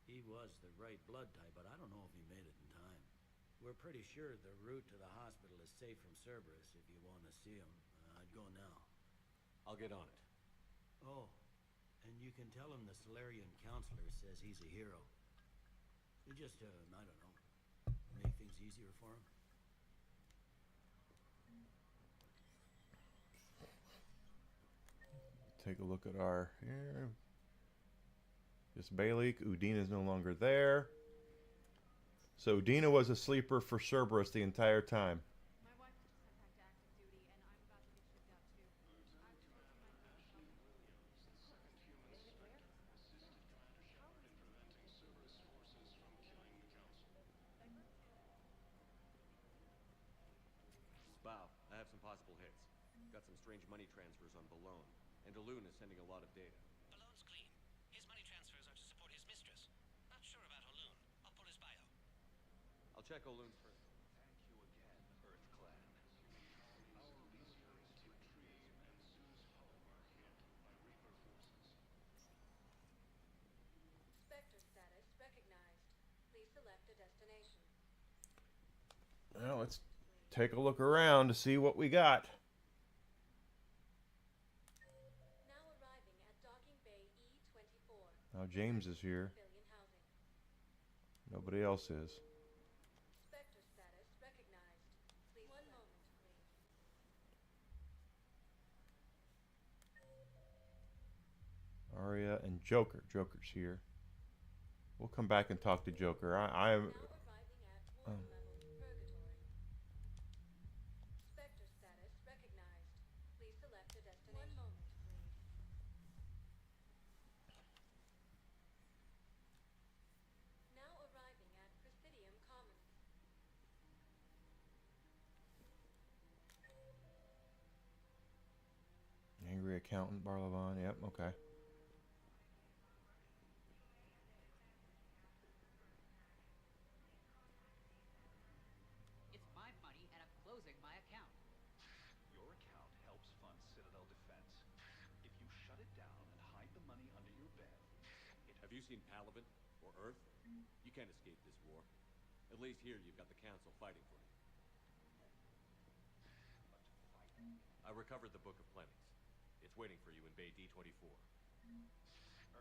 He was the right blood type, but I don't know if he made it in time. We're pretty sure the route to the hospital is safe from Cerberus if you want to see him. I'd go now. I'll get on it. Oh, and you can tell him the Solarian counselor says he's a hero. It just, I don't know, make things easier for him. Take a look at our here. Just Balik. Udina's no longer there. So Udina was a sleeper for Cerberus the entire time. My wife was just sent back to active duty, and I'm about to get shipped out too. I've told you my plans about the moon. David Ware? How are you? Spow, I have some possible hits. Got some strange money transfers on Balone, and Daloon is sending a lot of data. Balone's clean. His money transfers are to support his mistress. Not sure about Haloon. I'll pull his bio. I'll check Oloon's first. Thank you again, Earth Clan. Our visionaries Retrieve and Sue's home are hit by Reaper forces. Spectre status recognized. Please select a destination. Well, let's take a look around to see what we got. Now arriving at Docking Bay E24. Now James is here. Civilian housing. Nobody else is. Spectre status recognized. Please one moment, please. Arya and Joker. Joker's here. We'll come back and talk to Joker. I am. Spectre status recognized. Please select a destination. One moment, please. Now arriving at Presidium Commons. Angry accountant Barlavon. Yep. Okay. It's my money, and I'm closing my account. Your account helps fund Citadel defense. If you shut it down and hide the money under your bed, Have you seen Palaven or Earth? You can't escape this war. At least here you've got the Council fighting for you. I recovered the Book of Plenties. It's waiting for you in Bay D24.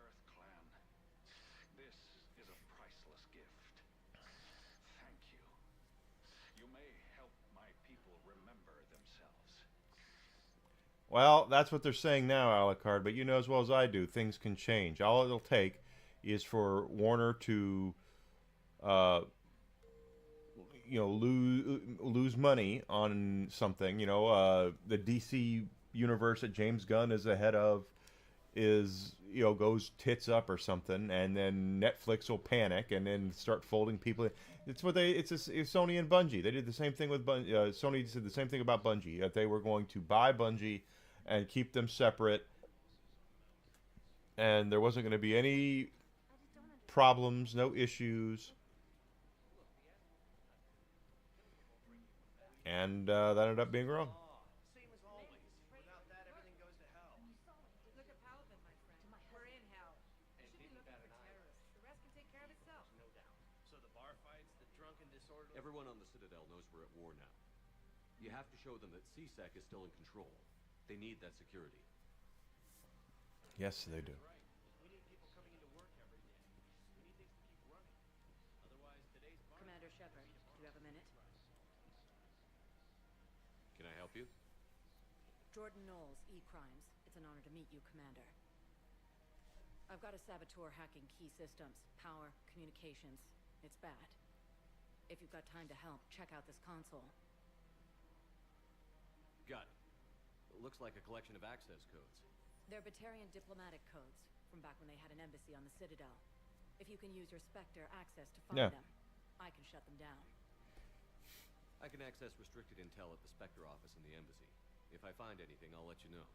Earth Clan, this is a priceless gift. Thank you. You may help my people remember themselves. Well, that's what they're saying now, Alucard. But you know as well as I do, things can change. All it'll take is for Warner to, lose money on something. The DC universe that James Gunn is the head of is goes tits up or something, and then Netflix will panic and then start folding people. It's Sony and Bungie. They did the same thing with Sony. Did the same thing about Bungie. That they were going to buy Bungie and keep them separate, and there wasn't going to be any problems, no issues. And that ended up being wrong. Same as always. Without that, everything goes to hell. Look at Palaven, my friend. We're in hell. You should be looking for terrorists. The rest can take care of itself. No doubt. So the bar fights, the drunken disorderly... Everyone on the Citadel knows we're at war now. You have to show them that CSEC is still in control. They need that security. Yes, they do. We need people coming into work every day. We need things to keep running. Otherwise, today's bar... Commander Shepard, do you have a minute? Can I help you? Jordan Knowles, E-Crimes. It's an honor to meet you, Commander. I've got a saboteur hacking key systems, power, communications. It's bad. If you've got time to help, check out this console. Got it. It looks like a collection of access codes. They're Batarian diplomatic codes, from back when they had an embassy on the Citadel. If you can use your Spectre access to find them, I can shut them down. I can access restricted intel at the Spectre office in the embassy. If I find anything, I'll let you know.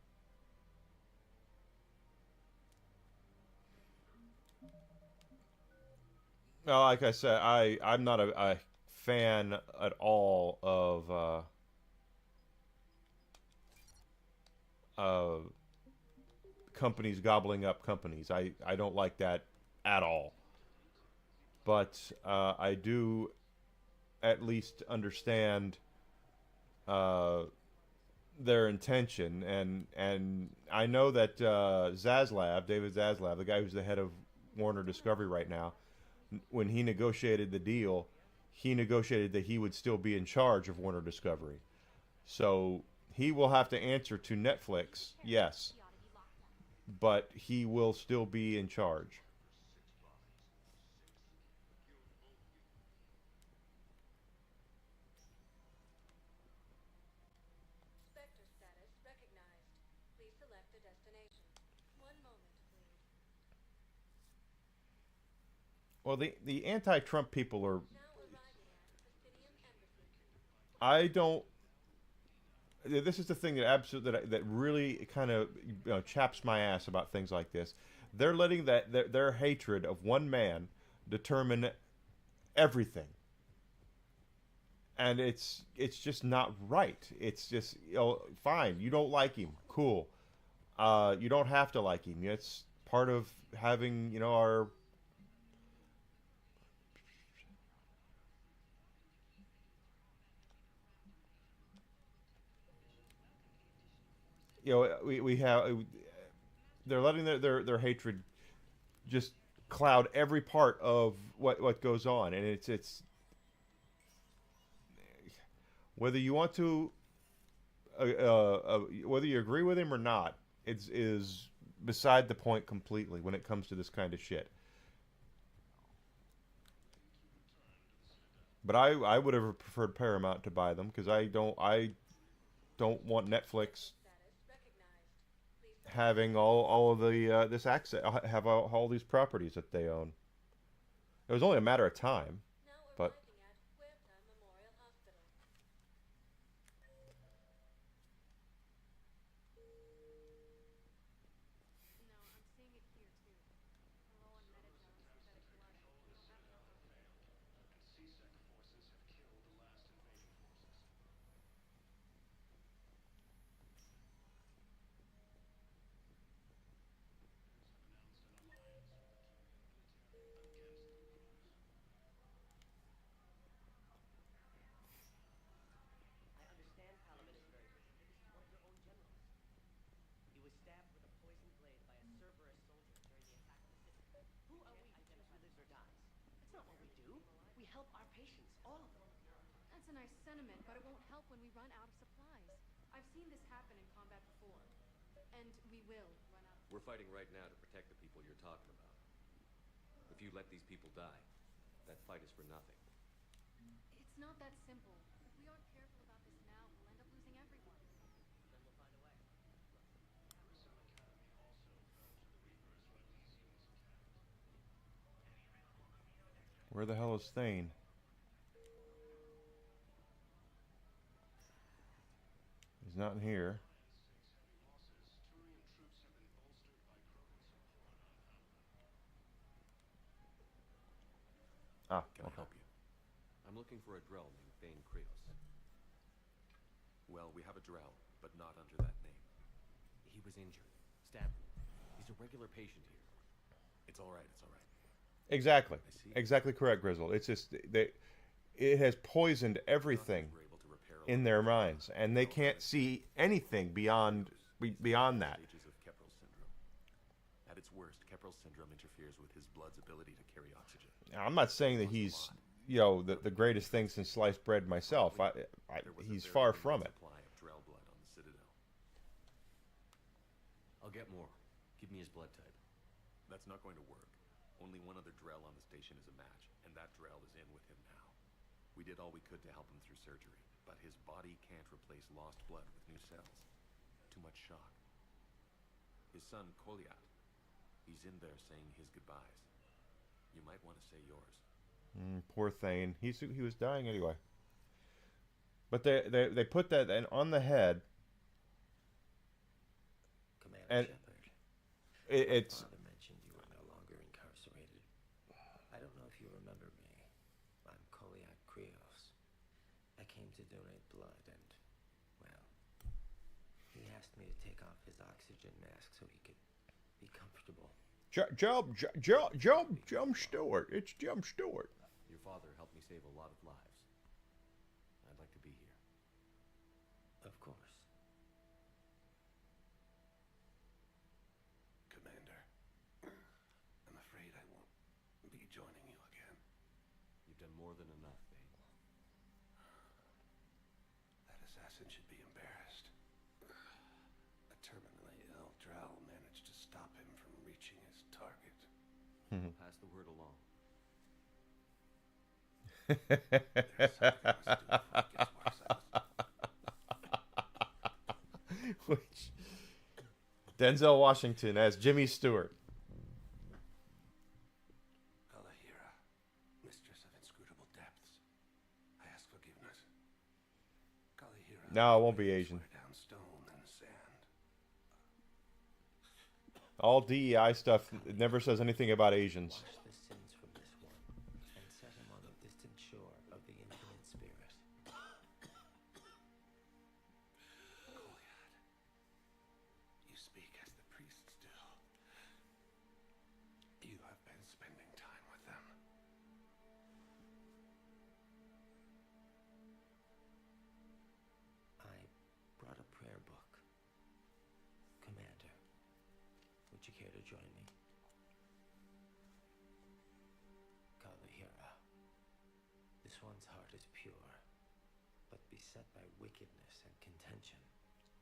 Well, like I said, I'm not a fan at all of companies gobbling up companies. I don't like that at all. But I do at least understand their intention, and I know that David Zaslav, the guy who's the head of Warner Discovery right now, when he negotiated the deal, he negotiated that he would still be in charge of Warner Discovery. So he will have to answer to Netflix, yes, but he will still be in charge. Spectre status recognized. Please select a destination. One moment, please. Well, the anti-Trump people are. Now arriving at Presidium Embassy. I don't. This is the thing that that really kind of chaps my ass about things like this. They're letting their hatred of one man determine everything, and it's just not right. It's just fine. You don't like him, cool. You don't have to like him. It's part of having our. We have. They're letting their hatred just cloud every part of what goes on, and it's whether you want to whether you agree with him or not, is beside the point completely when it comes to this kind of shit. But I would have preferred Paramount to buy them because I don't want Netflix having all of the this access, have all these properties that they own. It was only a matter of time, but. I understand Palamon is very busy, but this is one of your own generals. He was stabbed with a poisoned blade by a Cerberus soldier during the attack on the city. Who are we to choose who lives or dies? That's not what we do. We help our patients, all of them. That's a nice sentiment, but it won't help when we run out of supplies. I've seen this happen in combat before. And we will run out of We're fighting right now to protect the people you're talking about. If you let these people die, that fight is for nothing. It's not that simple. If we aren't careful about this now, we'll end up losing everyone. Then we'll find a way. Where the hell is Thane? He's not in here. Can I help you? I'm looking for a Drell named Thane Krios. Well, we have a Drell, but not under that name. He was injured, stabbed. He's a regular patient here. It's all right. It's all right. Exactly. Exactly correct, Grizzle. It's just it has poisoned everything in their minds, and they can't see anything beyond that. Stages of Keppel syndrome. At its worst, Keppel syndrome interferes with his blood's ability to carry oxygen. Now, I'm not saying that he's the greatest thing since sliced bread myself. He's far from it. Supply of Drell blood on the Citadel. I'll get more. Give me his blood type. That's not going to work. Only one other Drell on the station is a match, and that Drell is in with him now. We did all we could to help him through surgery, but his body can't replace lost blood with new cells. Too much shock. His son, Koliat, he's in there saying his goodbyes. You might want to say yours. Poor Thane. He was dying anyway. But they put that on the head. Commander And Shepard, it's. Father mentioned you are no longer incarcerated. I don't know if you remember me. I'm Koliak Krios. I came to donate blood and, well, he asked me to take off his oxygen mask so he could be comfortable. Jump Stewart. It's Jump Stewart. Your father helped me save a lot of lives. I'd like to be here. Of course. more than enough, Thane. That assassin should be embarrassed. A terminally ill Drow managed to stop him from reaching his target. Pass the word along. There's something I must do before it gets worse. Which Denzel Washington as Jimmy Stewart. Kalahira, mistress of inscrutable depths, I ask forgiveness. Kalahira. No, it won't be Asian. Down stone in the sand. All DEI stuff never says anything about Asians. Wash the sins from this one and set him on the distant shore of the infinite spirit. Goliath, you speak as the priests do. You have been spending time with them. I brought a prayer book. Commander, would you care to join me? Kalahira, this one's heart is pure, but beset by wickedness and contention.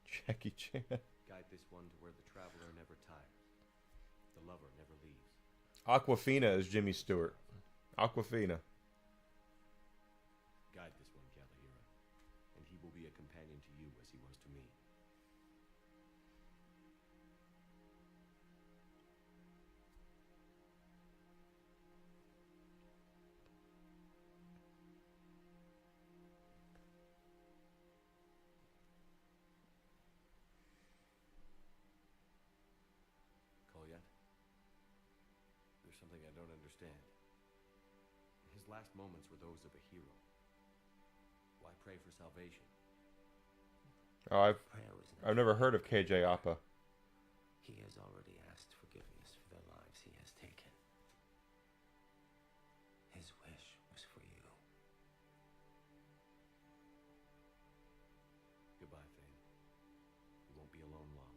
Jackie Chan. Guide this one to where the traveler never tires. The lover never leaves. Aquafina is Jimmy Stewart. Aquafina. Guide this one, Kalahira, and he will be a companion to you as he was to me. Kolyat, there's something I don't understand. His last moments were those of a hero. Why pray for salvation? Oh, I've never heard of KJ Apa. He has already asked forgiveness for the lives he has taken. His wish was for you. Goodbye, Thane. You won't be alone long.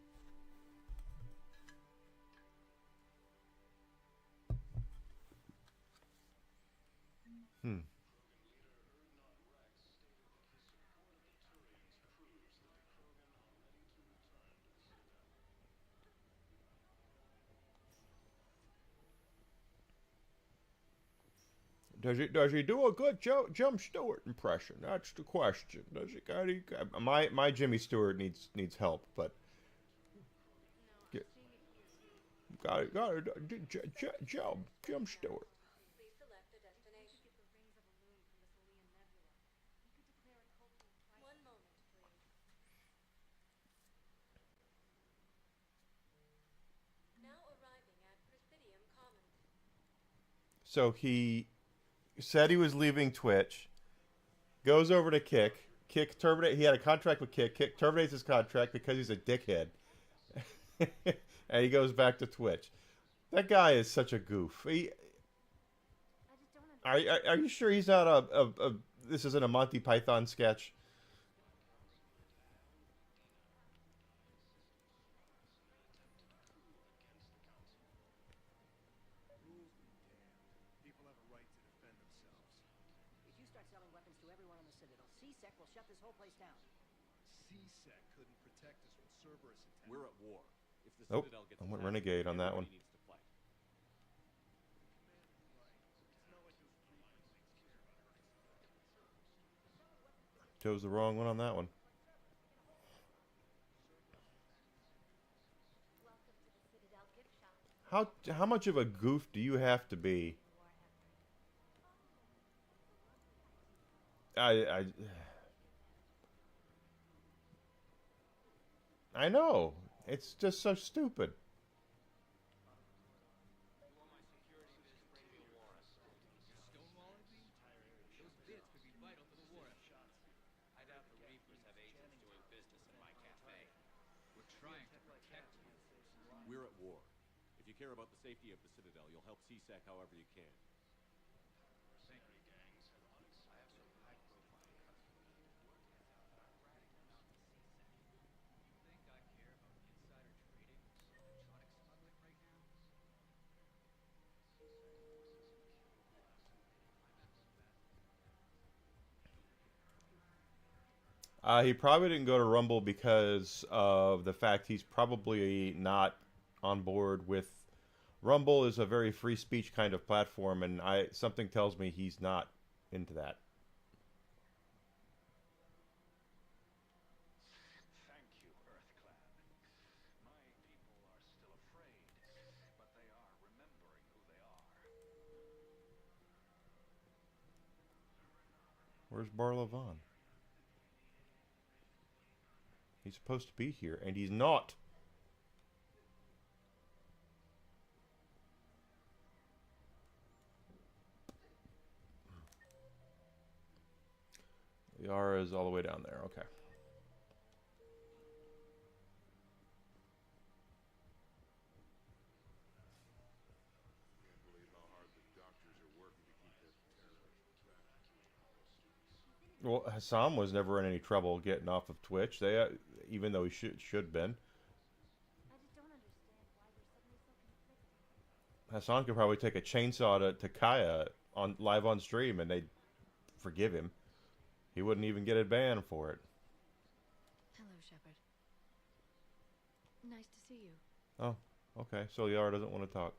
Does he do a good Jim Stewart impression? That's the question. Does he got my Jimmy Stewart needs help, but got Jim Stewart. Please select a destination. One moment, please. Now arriving at Presidium Commons. So he said he was leaving Twitch, goes over to Kick terminate. He had a contract with Kick terminates his contract because he's a dickhead, and he goes back to Twitch. That guy is such a goof. Are you sure he's not a this isn't a Monty Python sketch? If you start selling weapons to everyone on the Citadel, C-Sec will shut this whole place down. C-Sec couldn't protect us when Cerberus attacked. We're at war. If the Oh, Citadel gets I went attacked, Renegade on that one. everybody needs to fight. Chose the wrong one on that one. How much of a goof do you have to be? I know. It's just so stupid. We're at war. If you care about the safety of the Citadel, you'll help C-Sec however you can. Thank you, gangs. I have some high-profile customers. You think I care about insider trading with electronic smuggling right now? He probably didn't go to Rumble because of the fact he's probably not on board with. Rumble is a very free speech kind of platform, and something tells me he's not into that. Thank you, EarthClan. My people are still afraid, but they are remembering who they are. Where's Barlavon? He's supposed to be here, and he's not. Yara is all the way down there. Okay. Well, Hassan was never in any trouble getting off of Twitch. They, even though he should been. Hassan could probably take a chainsaw to Kaya on live on stream, and they'd forgive him. He wouldn't even get a ban for it. Hello, Shepard. Nice to see you. Oh, okay. So Yara doesn't want to talk.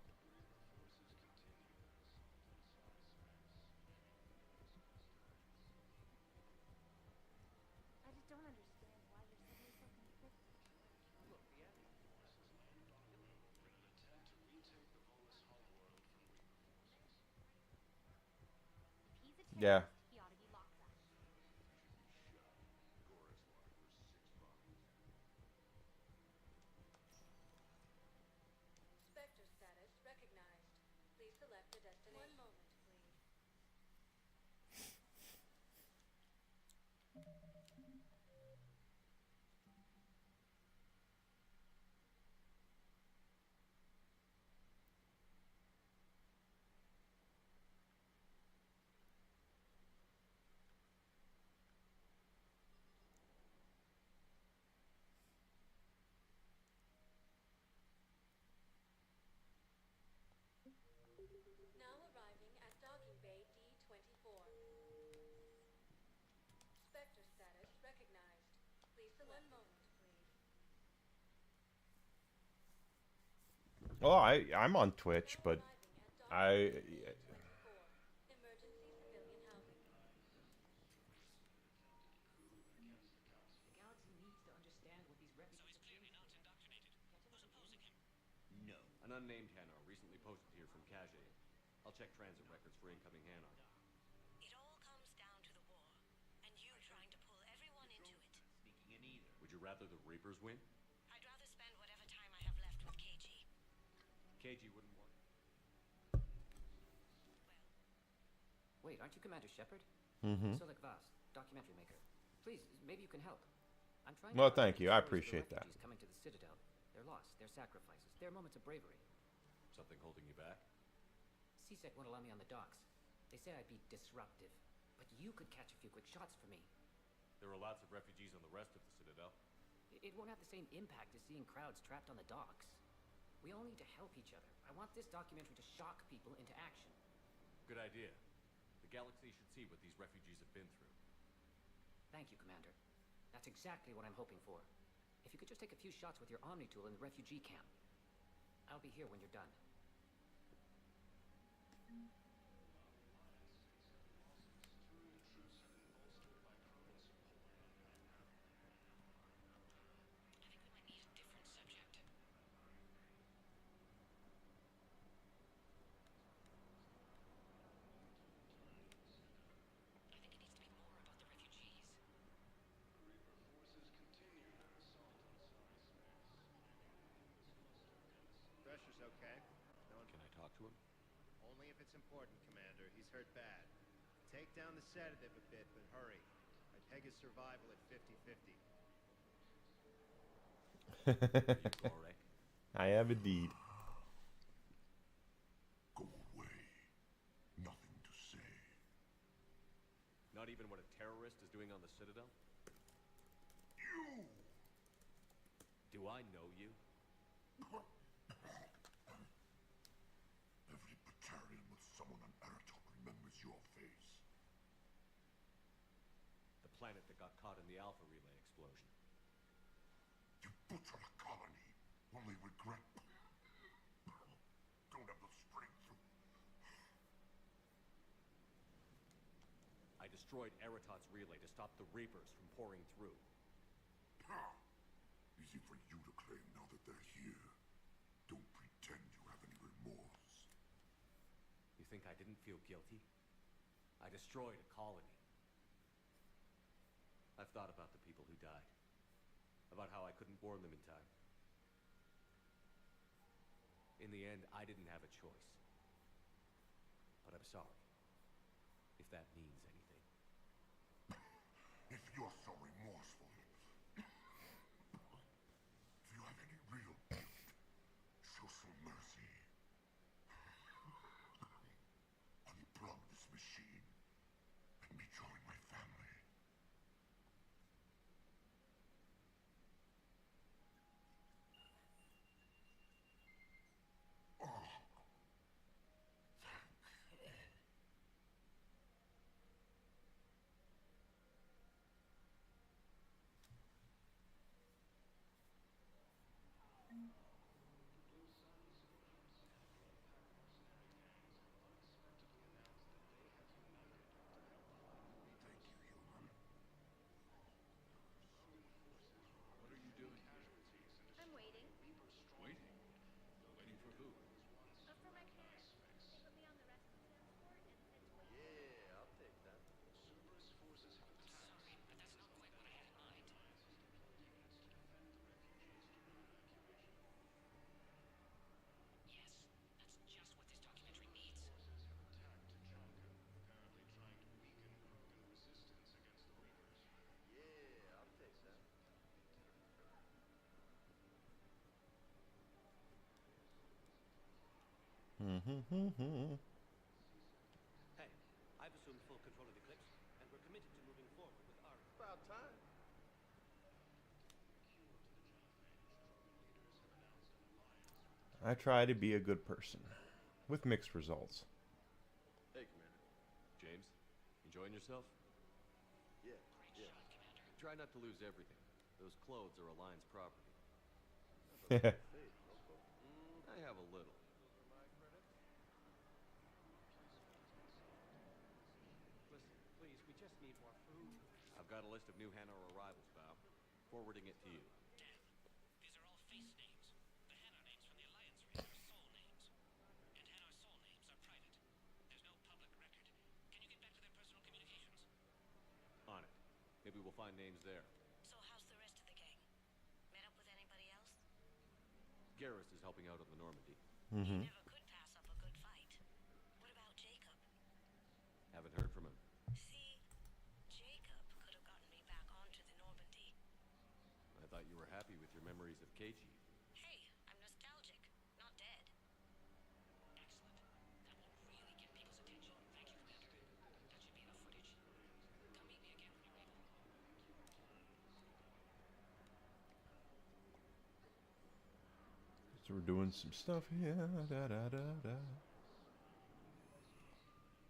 I just don't understand why you're suddenly so conflicted. Look, the Allied forces landed on Hump in an attempt to retake the Volus homeworld from Reaper forces. If he's a Yeah. terrorist, he ought to be locked up. Spectre status recognized. Please select a destination. One moment, please. Now arriving at docking bay D-24. Spectre status recognized. Please select. One moment, please. Oh, I'm on Twitch, but I. Emergency civilian housing. The galaxy needs to understand what these refugees. So he's clearly not indoctrinated. Who's opposing him? No. An unnamed Hanar recently posted here from Kage. I'll check transit records for incoming Hanar. It all comes down to the war, and you trying to pull everyone into it. Sneaking in either. Would you rather the Reapers win? I'd rather spend whatever time I have left with KG. KG wouldn't want. Wait, aren't you Commander Shepard? Mm-hmm. Solik Vast, documentary maker. Please, maybe you can help. I'm trying. Well, to thank you. I stories of the appreciate that. refugees coming to the Citadel. Their loss, their sacrifices, their moments of bravery. Something holding you back? CSEC won't allow me on the docks. They say I'd be disruptive. But you could catch a few quick shots for me. There are lots of refugees on the rest of the Citadel. It won't have the same impact as seeing crowds trapped on the docks. We all need to help each other. I want this documentary to shock people into action. Good idea. The galaxy should see what these refugees have been through. Thank you, Commander. That's exactly what I'm hoping for. If you could just take a few shots with your Omni tool in the refugee camp. I'll be here when you're done. Thresher's okay. No one... Can I talk to him? Only if it's important, Commander. He's hurt bad. Take down the sedative a bit, but hurry. I'd peg his survival at 50-50. I am indeed. Go away. Nothing to say. Not even what a terrorist is doing on the Citadel? You! Do I know you? Every Batarian with someone on Earth remembers your face. The planet that got caught in the Alpha Relay explosion. You butchered a colony. Only regret. Don't have the strength. I destroyed Eratot's relay to stop the Reapers from pouring through. Easy for you to claim now that they're here. Don't pretend you have any remorse. You think I didn't feel guilty? I destroyed a colony. I've thought about the people who died. About how I couldn't warn them in time. In the end, I didn't have a choice. But I'm sorry. If that means anything. If you're so remorseful, if you have any real gift, show some mercy. Unplug this machine and rejoin my family. What are you doing? I'm waiting. Waiting? Waiting for who? For my care. They put me on the rescue transport and said to wait. Yeah, I'll take that. Cerberus forces have attacked. Sorry, but that's not quite what I had in mind. Yes, that's just what this documentary needs. Yeah, I'll take that. Hey, I've assumed full control of Eclipse, and we're committed to moving forward with our... About time. I try to be a good person, with mixed results. Hey, Commander. James, enjoying yourself? Yeah, yeah. Try not to lose everything. Those clothes are Alliance property. I have a little. Listen, please, we just need more food. I've got a list of new Hanar arrivals, Val. Forwarding it to you. Damn. These are all face names. The Hanar names from the Alliance race are soul names. And Hanar soul names are private. There's no public record. Can you get back to their personal communications? On it. Maybe we'll find names there. So how's the rest of the gang? Met up with anybody else? Garrus is helping out on the Normandy. You never could pass up a good fight. What about Jacob? Haven't heard from him. See, Jacob could have gotten me back onto the Normandy. I thought you were happy with your memories of KG. Hey, I'm nostalgic, not dead. Excellent. That will really get people's attention. Thank you, Commander. That should be enough footage. Come meet me again when you're able. So we're doing some stuff here. Da, da, da, da.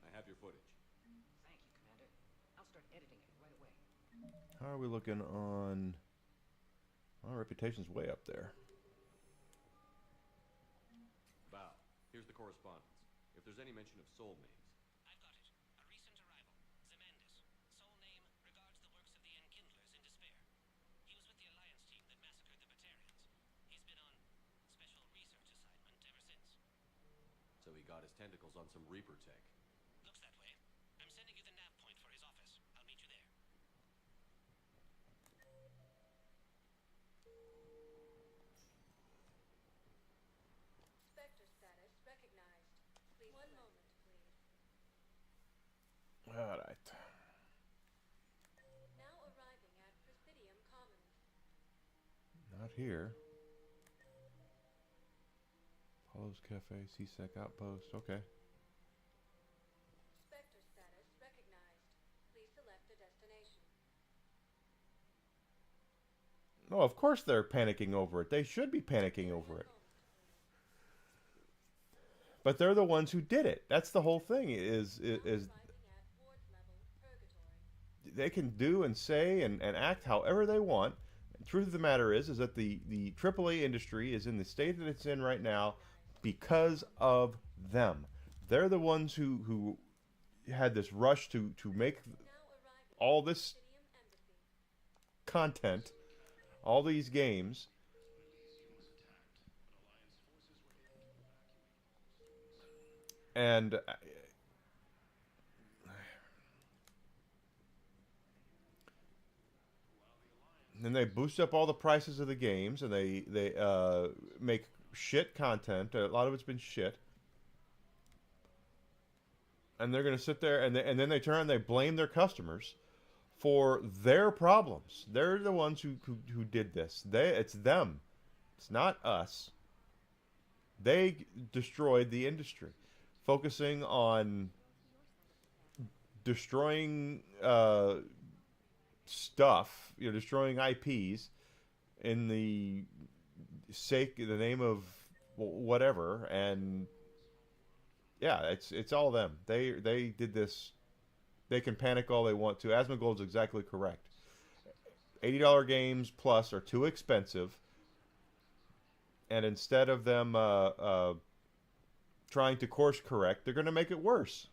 I have your footage. Thank you, Commander. I'll start editing it right away. How are we looking on... Our reputation's way up there. Val, here's the correspondence. If there's any mention of soul names. I've got it. A recent arrival. Zemandis. Soul name regards the works of the Enkindlers in despair. He was with the Alliance team that massacred the Batarians. He's been on special research assignment ever since. So he got his tentacles on some Reaper tech. Looks that way. I'm sending you the nav point for his office. I'll meet you there. Spectre status recognized. Please. One moment, please. Alright. Now arriving at Presidium Commons. Not here. Apollo's Cafe, CSEC Outpost. Okay. Spectre status recognized. Please select a destination. Oh, of course they're panicking over it. They should be panicking over it. But they're the ones who did it. That's the whole thing. they can do and say and act however they want. The truth of the matter is that the AAA industry is in the state that it's in right now because of them. They're the ones who had this rush to make all this content, all these games. And then they boost up all the prices of the games, and they make shit content. A lot of it's been shit, and they're going to sit there and then they turn and they blame their customers for their problems. They're the ones who did this. It's them. It's not us. They destroyed the industry, focusing on destroying stuff, destroying IPs in the name of whatever, and yeah, it's all them. They did this. They can panic all they want to. Asmongold's exactly correct. $80 games plus are too expensive, and instead of them trying to course correct, they're going to make it worse.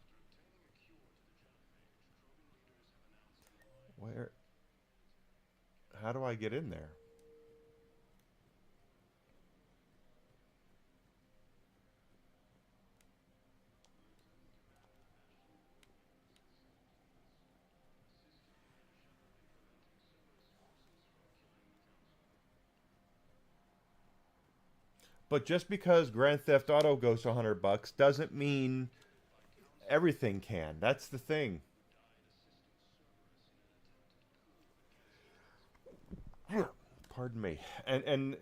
Where? How do I get in there? But just because Grand Theft Auto goes to $100 doesn't mean everything can. That's the thing. Pardon me. And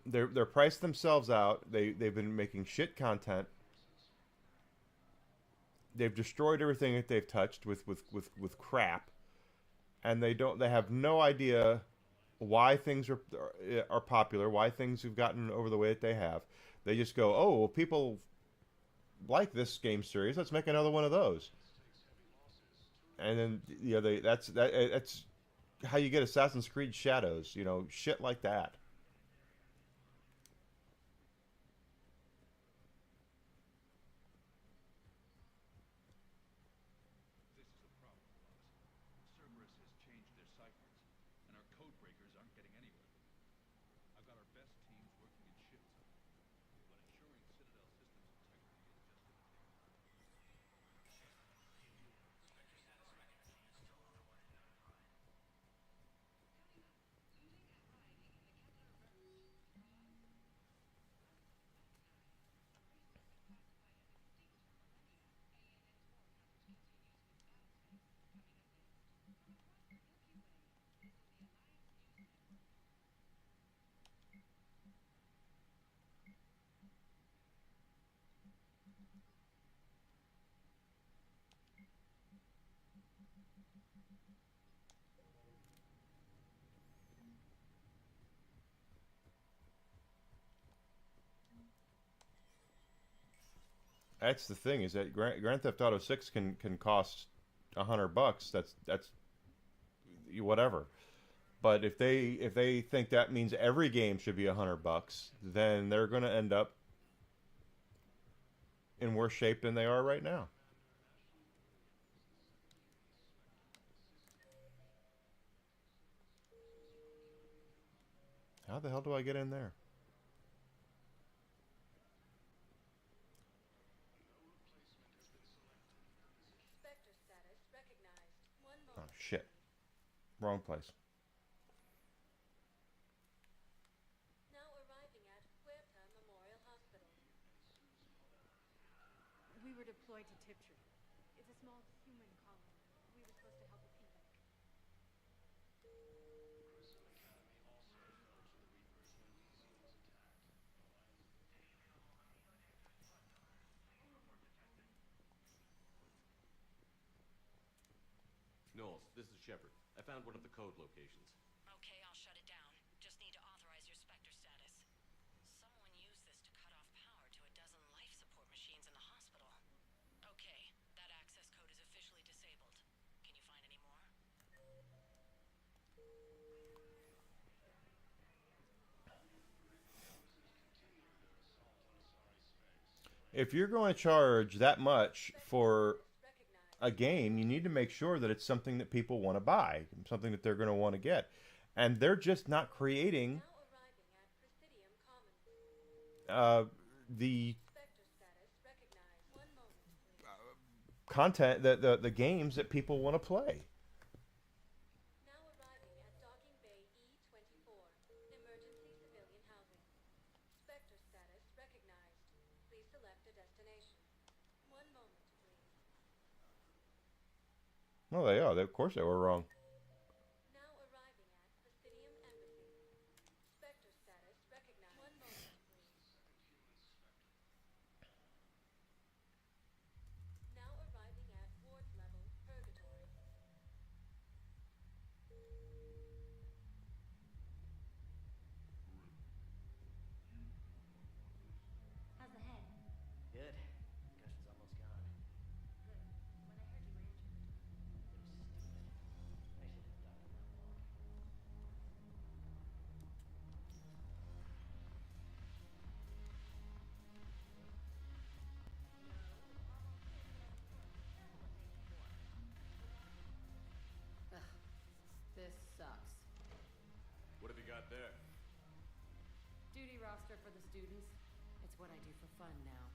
they're priced themselves out. They've been making shit content. They've destroyed everything that they've touched with crap, and they have no idea why things are popular, why things have gotten over the way that they have. They just go, oh, well, people like this game series. Let's make another one of those. And then that's how you get Assassin's Creed Shadows. Shit like that. This is a problem, boss. Cerberus has changed their ciphers, and our code breakers aren't getting anywhere. I've got our best teams working in shifts on it, but ensuring Citadel systems integrity is just going to take time. That's the thing, is that Grand Theft Auto 6 can cost $100. That's whatever. But if they think that means every game should be $100, then they're going to end up in worse shape than they are right now. How the hell do I get in there? Spectre status recognized. One Oh, moment. shit. Wrong place. Now arriving at Huerta Memorial Hospital. We were deployed to Tiptree. It's a small human colony. We were supposed to help the people. Knowles, this is Shepard. I found one of the code locations. Okay, I'll shut it down. Just need to authorize your Spectre status. Someone used this to cut off power to a dozen life support machines in the hospital. Okay, If you're going to charge that much for a game, you need to make sure that it's something that people want to buy, something that they're going to want to get. And they're just not creating the content, the games that people want to play. Now arriving at docking bay E-24, emergency civilian housing. Spectre status recognized. Please select a destination. One moment, please. Well, they are. Of course they were wrong. Now arriving at Presidium Embassy. Spectre status recognized. One moment, please. Now arriving at ward level Purgatory. How's the head? Good. Concussion's almost gone. Good. When I heard you were injured. It was stupid. I should have done it not walking. Ugh, this sucks. What have you got there? Duty roster for the students. It's what I do for fun now.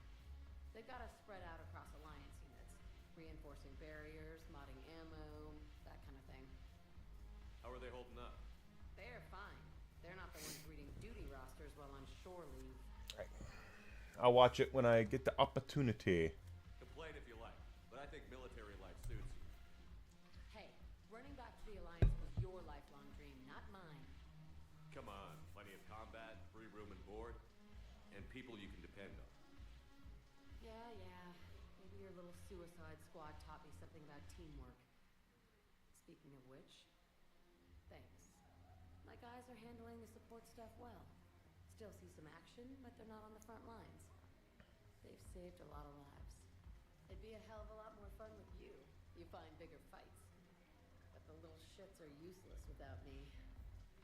They've got us spread out across Alliance units, reinforcing barriers, modding ammo, that kind of thing. How are they holding up? They're fine. They're not the ones reading duty rosters while on shore leave. I'll watch it when I get the opportunity. Complain if you like, but I think military life suits you. Hey, running back to the Alliance was your lifelong dream, not mine. Come on, plenty of combat, free room and board, and people you can depend on. Yeah. Maybe your little suicide squad taught me something about teamwork. Speaking of which, thanks. My guys are handling the support stuff well. Still see some action, but they're not on the front lines. They've saved a lot of lives. It'd be a hell of a lot more fun with you. You find bigger fights. But the little shits are useless without me.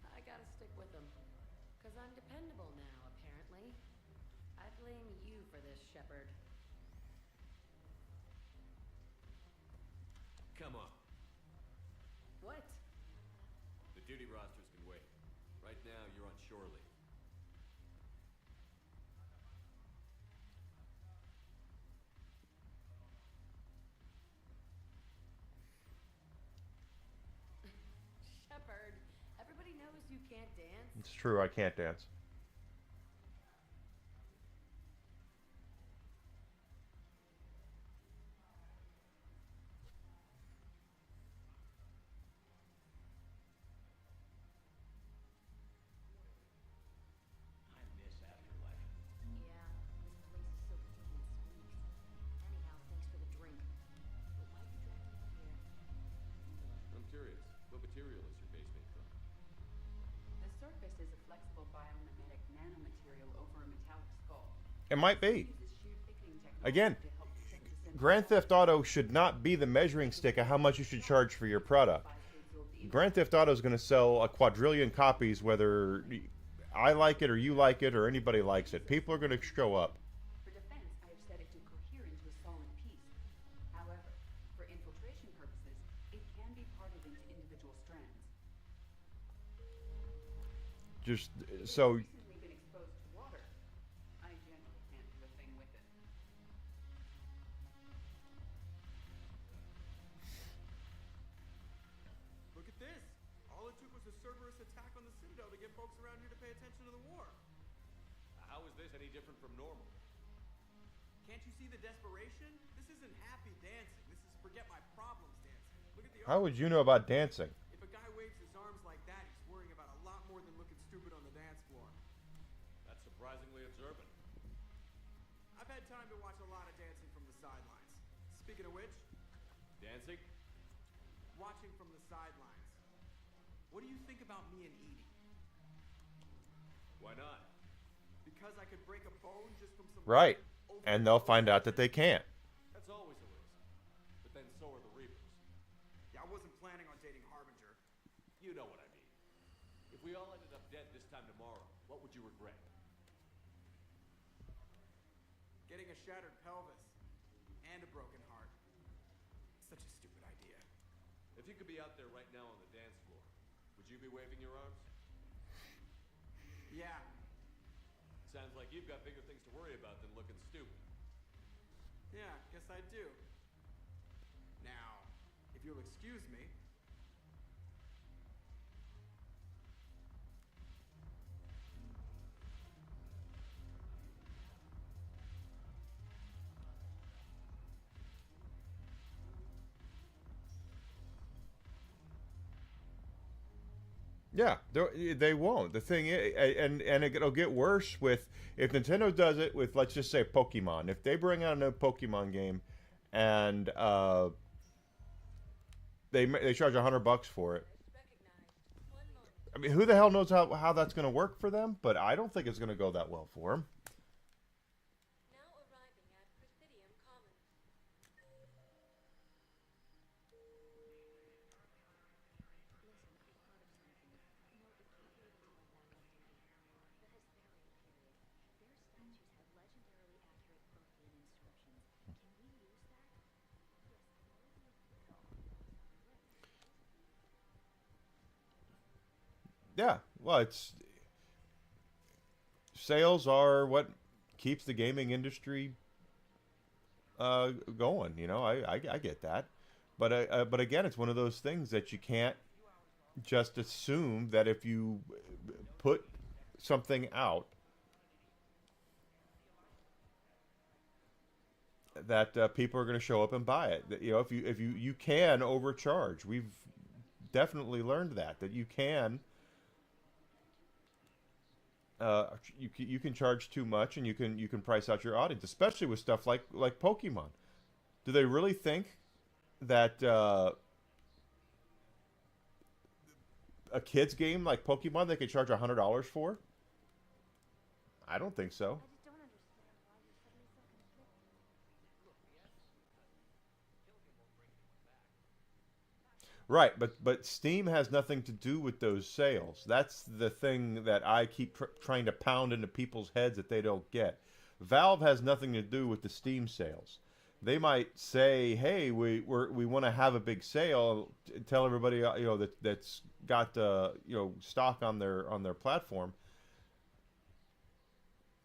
I gotta stick with them. 'Cause I'm dependable now, apparently. I blame you for this, Shepard. Come on. What? The duty rosters can wait. Right now, you're on shore leave. Shepard, everybody knows you can't dance. It's true, I can't dance. I miss Afterlife. Yeah, this place is so clean and squeaks. Anyhow, thanks for the drink. But why you dragging me up here? I'm curious. What material is your base made from? The surface is a flexible biomimetic nanomaterial over a metallic skull. It might be. Uses shear thickening technology Again, to help protect the center Grand Theft Auto should not be the measuring stick of how much you should charge for your product. Grand Theft Auto is going to sell a quadrillion copies whether I like it or you like it or anybody likes it. People are going to show up. For defense, I have set it to cohere into a solid piece. However, for infiltration purposes, it can be parted into individual strands. Just so Recently been exposed to water. I generally can't do a thing with it. Look at this! All it took was a Cerberus attack on the Citadel to get folks around here to pay attention to the war. How is this any different from normal? Can't you see the desperation? This isn't happy dancing. This is forget my problems dancing. Look at the how would you know about dancing? If a guy waves his arms like that, he's worrying about a lot more than looking stupid on the dance floor. That's surprisingly observant. I've had time to watch a lot of dancing from the sidelines. Speaking of which, Dancing? watching from the sidelines. What do you think about me and Edie? Why not? Because I could break a bone just from some Right. And they'll find out that they can't. That's always a risk. But then so are the Reapers. Yeah, I wasn't planning on dating Harbinger. You know what I mean. If we all ended up dead this time tomorrow, what would you regret? Getting a a shattered pelvis. And a broken heart. Such a stupid idea. If you could be out there right now on the dance floor, would you be waving your arms? Yeah. Sounds like you've got bigger things to worry about than looking stupid. Yeah, guess I do. Now, if you'll excuse me. Yeah, they won't. The thing is, and it'll get worse with if Nintendo does it with, let's just say, Pokemon. If they bring out a new Pokemon game, and they charge $100 for it. I mean, who the hell knows how that's going to work for them? But I don't think it's going to go that well for them. Yeah, well, it's sales are what keeps the gaming industry going. You know, I get that, but again, it's one of those things that you can't just assume that if you put something out that people are going to show up and buy it. You know, if you can overcharge. We've definitely learned that you can. You can charge too much, and you can price out your audience, especially with stuff like Pokemon. Do they really think that a kids game like Pokemon they could charge $100 for? I don't think so. Right, but Steam has nothing to do with those sales. That's the thing that I keep trying to pound into people's heads that they don't get. Valve has nothing to do with the Steam sales. They might say, "Hey, we want to have a big sale. Tell everybody that's got stock on their platform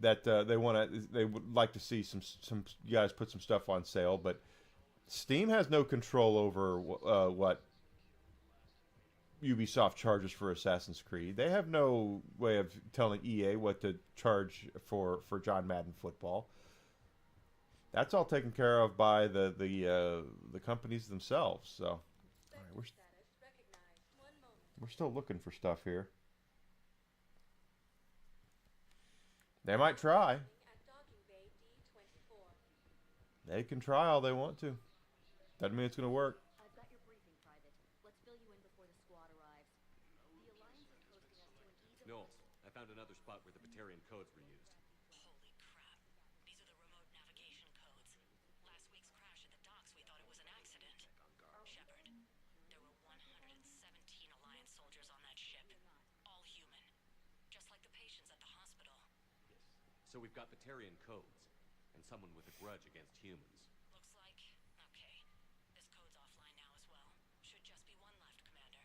that they would like to see some you guys put some stuff on sale." But Steam has no control over what Ubisoft charges for Assassin's Creed. They have no way of telling EA what to charge for John Madden Football. That's all taken care of by the companies themselves. So, all right, we're still looking for stuff here. They might try. They can try all they want to. Doesn't mean it's going to work. I've got your briefing, Private. Let's fill you in before the squad arrives. The Alliance is posting us to an easily... Knowles, I found another spot where the Batarian codes were used. Holy crap. These are the remote navigation codes. Last week's crash at the docks, we thought it was an accident. Shepard, there were 117 Alliance soldiers on that ship. All human. Just like the patients at the hospital. So we've got Batarian codes, and someone with a grudge against humans. Looks like... Okay. This code's offline now as well. Should just be one left, Commander.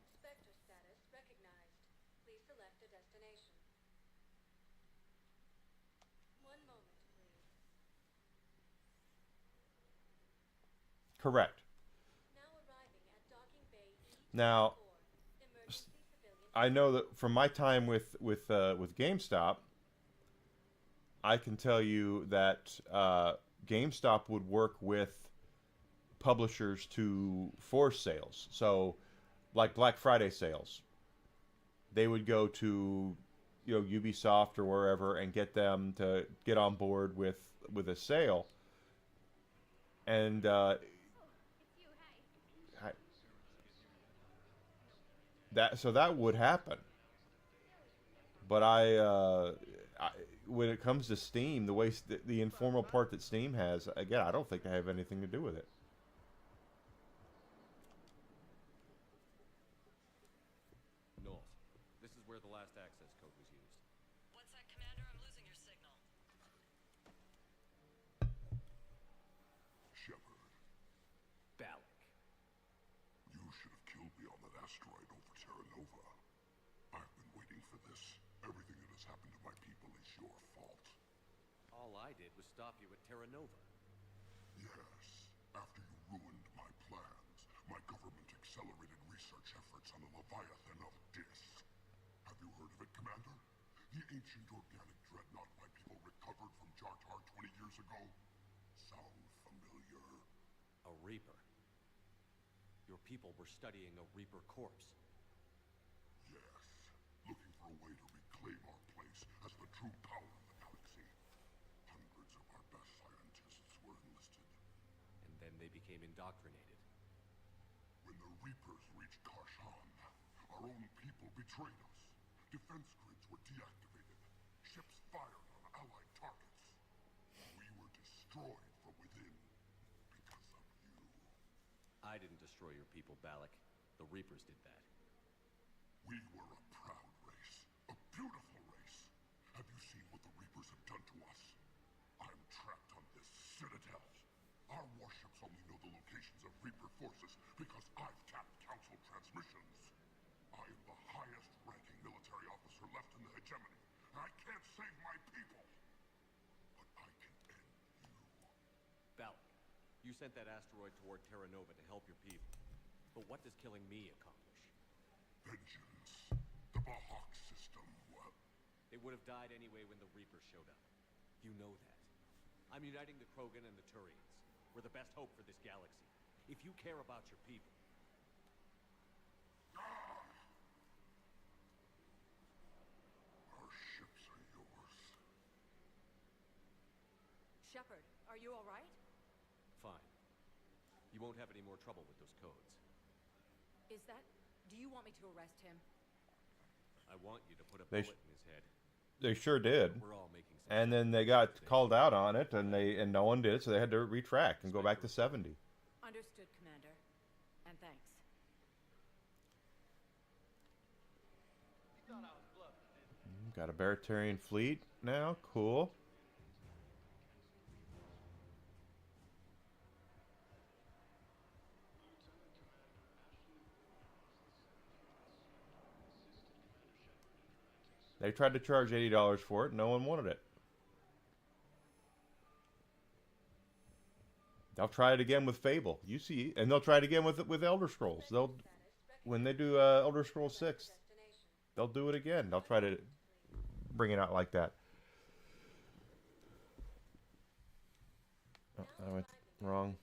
Spectre status recognized. Please select a destination. One moment, please. Correct. Now arriving at docking bay E24. Now, I know that from my time with GameStop, I can tell you that GameStop would work with publishers to force sales. So, like Black Friday sales, they would go to Ubisoft or wherever and get them to get on board with a sale. And that would happen. But when it comes to Steam, the way the informal part that Steam has, again, I don't think they have anything to do with it. Knowles, this is where the last access code was used. What's that, Commander? I'm losing your signal. All I did was stop you at Terra Nova. Yes. After you ruined my plans, my government accelerated research efforts on the Leviathan of Dis. Have you heard of it, Commander? The ancient organic dreadnought my people recovered from Jartar 20 years ago? Sound familiar? A Reaper. Your people were studying a Reaper corpse. Yes. Looking for a way to reclaim our place as the true power of the galaxy. Hundreds of our best scientists were enlisted. And then they became indoctrinated. When the Reapers reached Karshan, our own people betrayed us. Defense grids were deactivated. Ships fired on allied targets. We were destroyed from within because of you. I didn't destroy your people, Balak. The Reapers did that. We were a proud race. A beautiful race. Have you seen what the Reapers have done to us? I'm trapped on this citadel. Our warships only know the locations of Reaper forces because I've tapped Council transmissions. I am the highest ranking military officer left in the hegemony, and I can't save my people. But I can end you. Balak, you sent that asteroid toward Terra Nova to help your people. But what does killing me accomplish? Vengeance. The Bahak system, well... They would have died anyway when the Reapers showed up. You know that. I'm uniting the Krogan and the Turians. We're the best hope for this galaxy. If you care about your people... Our ships are yours. Shepard, are you all right? Fine. You won't have any more trouble with those codes. Is that... Do you want me to arrest him? I want you to put a They bullet in his head. They sure did. We're all making some And then they got called out on it, and no one did, so they had to retract and go back to 70. Understood, Commander. And thanks. Got a Baratarian fleet now. Cool. They tried to charge $80 for it. No one wanted it. They'll try it again with Fable. You see, and they'll try it again with Elder Scrolls. They'll, when they do Elder Scrolls 6, they'll do it again. They'll try to bring it out like that. Oh, I went wrong.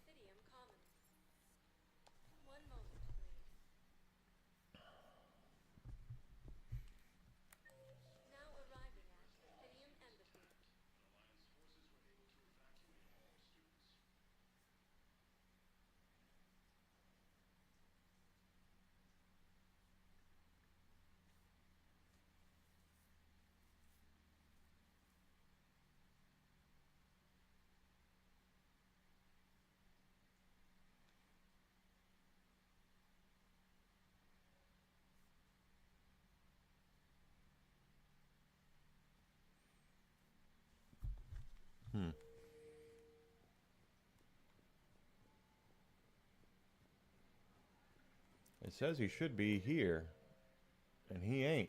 It says he should be here, and he ain't.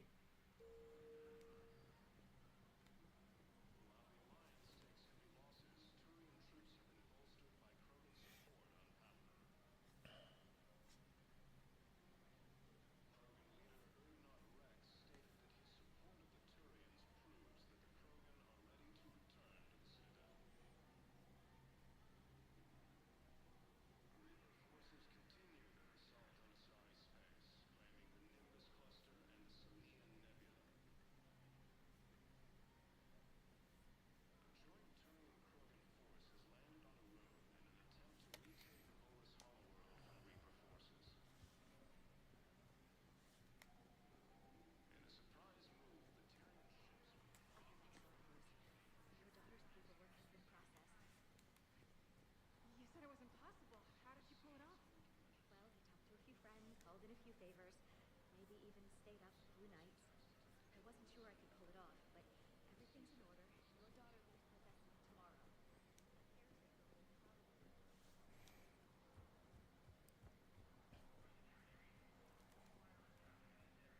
You said it was impossible. How did you pull it off? Well, he talked to a few friends, called in a few favors, maybe even stayed up through nights. I wasn't sure I could pull it off, but everything's in order. Your daughter leaves for Destiny tomorrow.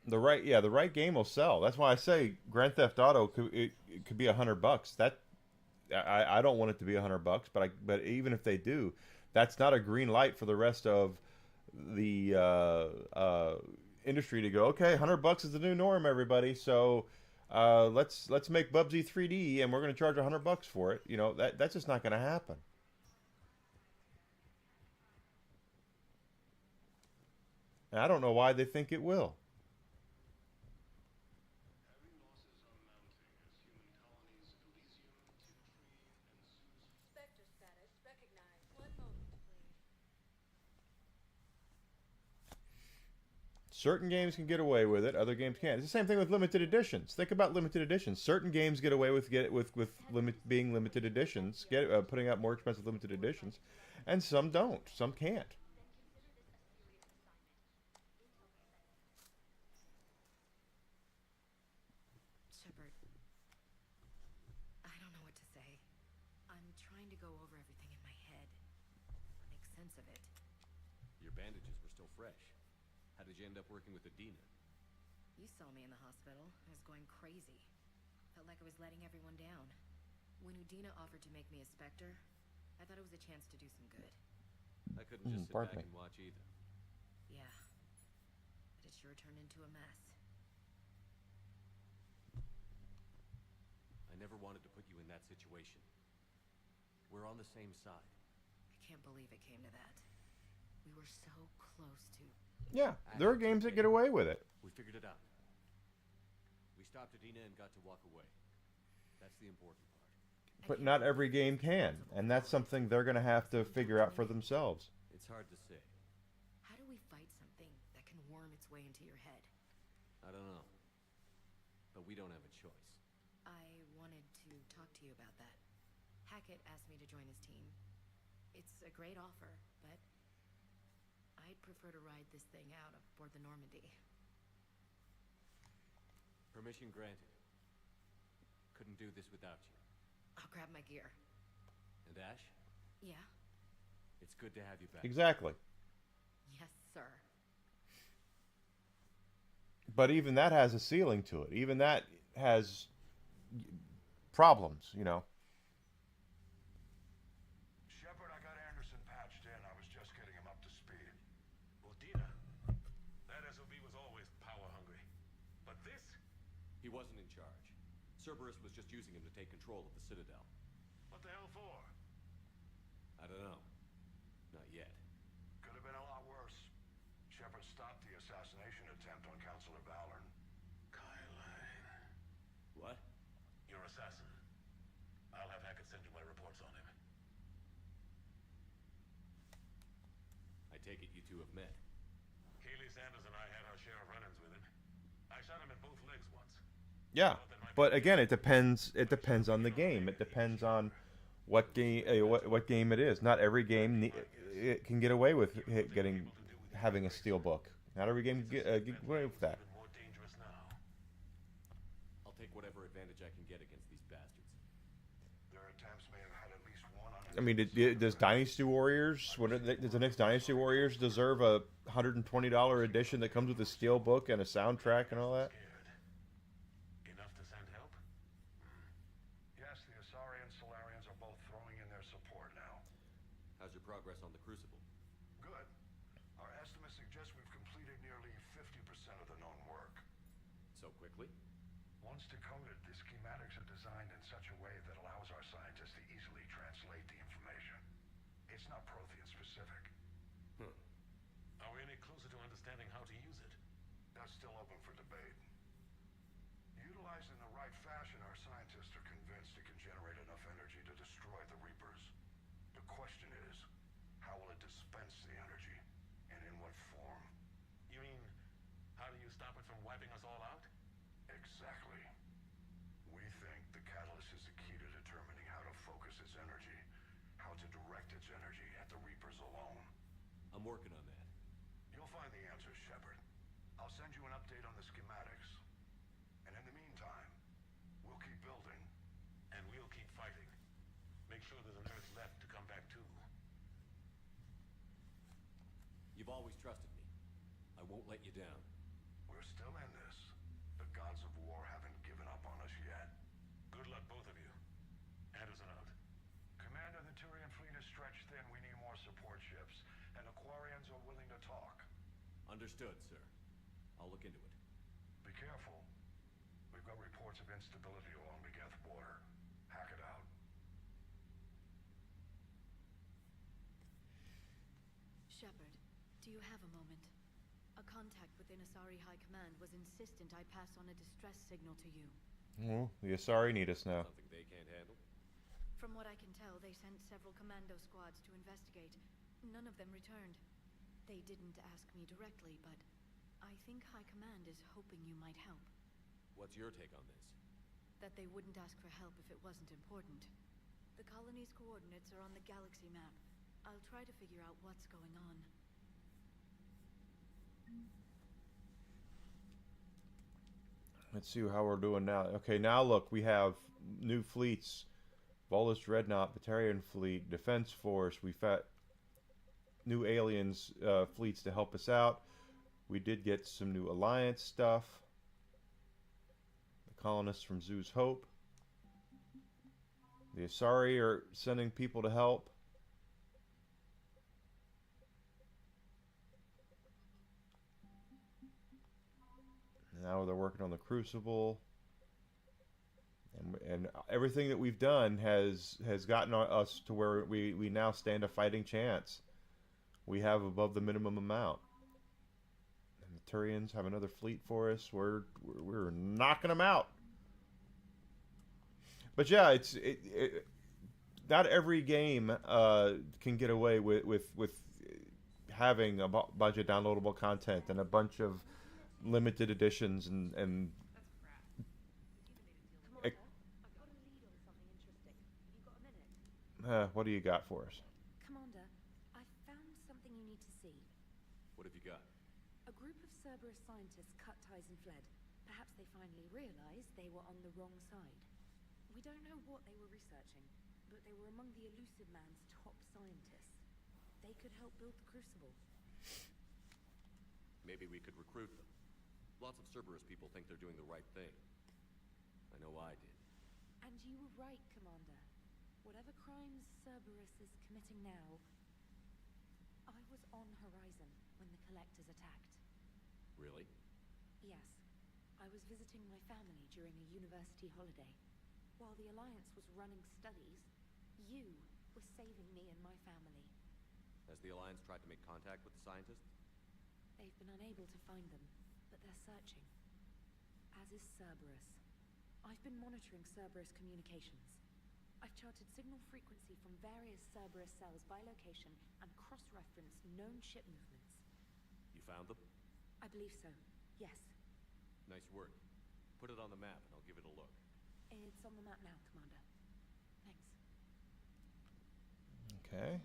The right game will sell. That's why I say Grand Theft Auto it could be $100. I don't want it to be $100, but even if they do, that's not a green light for the rest of the industry to go. Okay, $100 is the new norm, everybody. So let's make Bubsy 3D, and we're going to charge $100 for it. You know that's just not going to happen. And I don't know why they think it will. Spectre status recognized. One moment, please. Certain games can get away with it, other games can't. It's the same thing with limited editions. Think about limited editions. Certain games get away with being limited editions, putting out more expensive limited editions, and some don't. Some can't. Shepard, I don't know what to say. I'm trying to go over everything in my head, make sense of it. Your bandages were still fresh. How did you end up working with Adina? You saw me in the hospital. I was going crazy. Felt like I was letting everyone down. When Udina offered to make me a Spectre, I thought it was a chance to do some good. I couldn't just sit back and watch either. Yeah. But it sure turned into a mess. I never wanted to put you in that situation. We're on the same side. I can't believe it came to that. We were so close to... Yeah, there are games that get away with it. We figured it out. We stopped Adina and got to walk away. That's the important part. But not every game can, and that's something they're going to have to figure out for themselves. It's hard to say. How do we fight something that can worm its way into your head? I don't know. But we don't have a choice. I wanted to talk to you about that. Hackett asked me to join his team. It's a great offer, but I'd prefer to ride this thing out aboard the Normandy. Permission granted. Couldn't do this without you. I'll grab my gear. And Ash? Yeah? It's good to have you back. Exactly. Yes, sir. But even that has a ceiling to it. Even that has problems, you know. Shepard, I got Anderson patched in. I was just getting him up to speed. Udina. That SOB was always power hungry. But this? He wasn't in charge. Cerberus was just using him to take control of the Citadel. What the hell for? I don't know. Not yet. Could have been a lot worse. Shepard stopped the assassination attempt on Counselor Valorn. What? Your assassin. I'll have Hackett send you my reports on him. I take it you two have met. Kaylee Sanders and I had our share of run-ins with him. I shot him in both legs once. Yeah, but again, it depends. It depends on the game. It depends on what game what game it is. Not every game it can get away with having a steel book. Not every game can get away with that. I'll take whatever advantage I can get against these bastards. Their attempts may have had at least one on. I mean, does Dynasty Warriors? Does the next Dynasty Warriors deserve a $120 edition that comes with a steel book and a soundtrack and all that? Enough to send help? Yes, the Asari and Solarians are both throwing in their support now. How's your progress on the Crucible? Good. Our estimates suggest we've completed nearly 50% of the known work. So quickly? Once decoded, the schematics are designed in such a way that allows our scientists to easily translate the information. It's not Prothean specific. Are we any closer to understanding how to use it? That's still open for debate. Utilized in the right fashion, our scientists are convinced it can generate enough energy to destroy the Reapers. The question is, how will it dispense the energy? And in what form? You mean, how do you stop it from wiping us all out? Exactly. We think the catalyst is the key to determining how to focus its energy, how to direct its energy at the Reapers alone. I'm working on that. You'll find the answers, Shepard. I'll send you an update on the schematics. And in the meantime, we'll keep building. And we'll keep fighting. Make sure there's an Earth left to come back to. You've always trusted me. I won't let you down. We're still in this. The gods of war haven't given up on us yet. Good luck, both of you. Anderson out. more support ships, and Aquarians are willing to talk. Understood, sir. I'll look into it. Be careful. We've got reports of instability along the Geth border. Hack it out. Shepard, do you have a moment? A contact within Asari High Command was insistent I pass on a distress signal to you. Oh, the Asari need us now. Something they can't handle? From what I can tell, they sent several commando squads to investigate. None of them returned. They didn't ask me directly, but I think High Command is hoping you might help. What's your take on this? That they wouldn't ask for help if it wasn't important. The colony's coordinates are on the galaxy map. I'll try to figure out what's going on. Let's see how we're doing now. Okay, now look, we have new fleets. Volus Dreadnought, Batarian Fleet, Defense Force. We've got new aliens fleets to help us out. We did get some new Alliance stuff. The colonists from Zoo's Hope. The Asari are sending people to help. Now they're working on the Crucible. And everything that we've done has gotten us to where we now stand a fighting chance. We have above the minimum amount. And the Turians have another fleet for us. We're knocking them out. But yeah, not every game can get away with having a bunch of downloadable content and a bunch of limited editions and what do you got for us? Commander, I found something you need to see. What have you got? A group of Cerberus scientists cut ties and fled. Perhaps they finally realized they were on the wrong side. We don't know what they were researching, but they were among the Elusive Man's top scientists. They could help build the Crucible. Maybe we could recruit them. Lots of Cerberus people think they're doing the right thing. I know I did. And you were right, Commander. Whatever crimes Cerberus is committing now, I was on Horizon when the Collectors attacked. Really? Yes. I was visiting my family during a university holiday. While the Alliance was running studies, you were saving me and my family. Has the Alliance tried to make contact with the scientists? They've been unable to find them, but they're searching. As is Cerberus. I've been monitoring Cerberus communications. I've charted signal frequency from various Cerberus cells by location and cross-referenced known ship movements. You found them? I believe so, yes. Nice work. Put it on the map and I'll give it a look. It's on the map now, Commander. Thanks. Okay.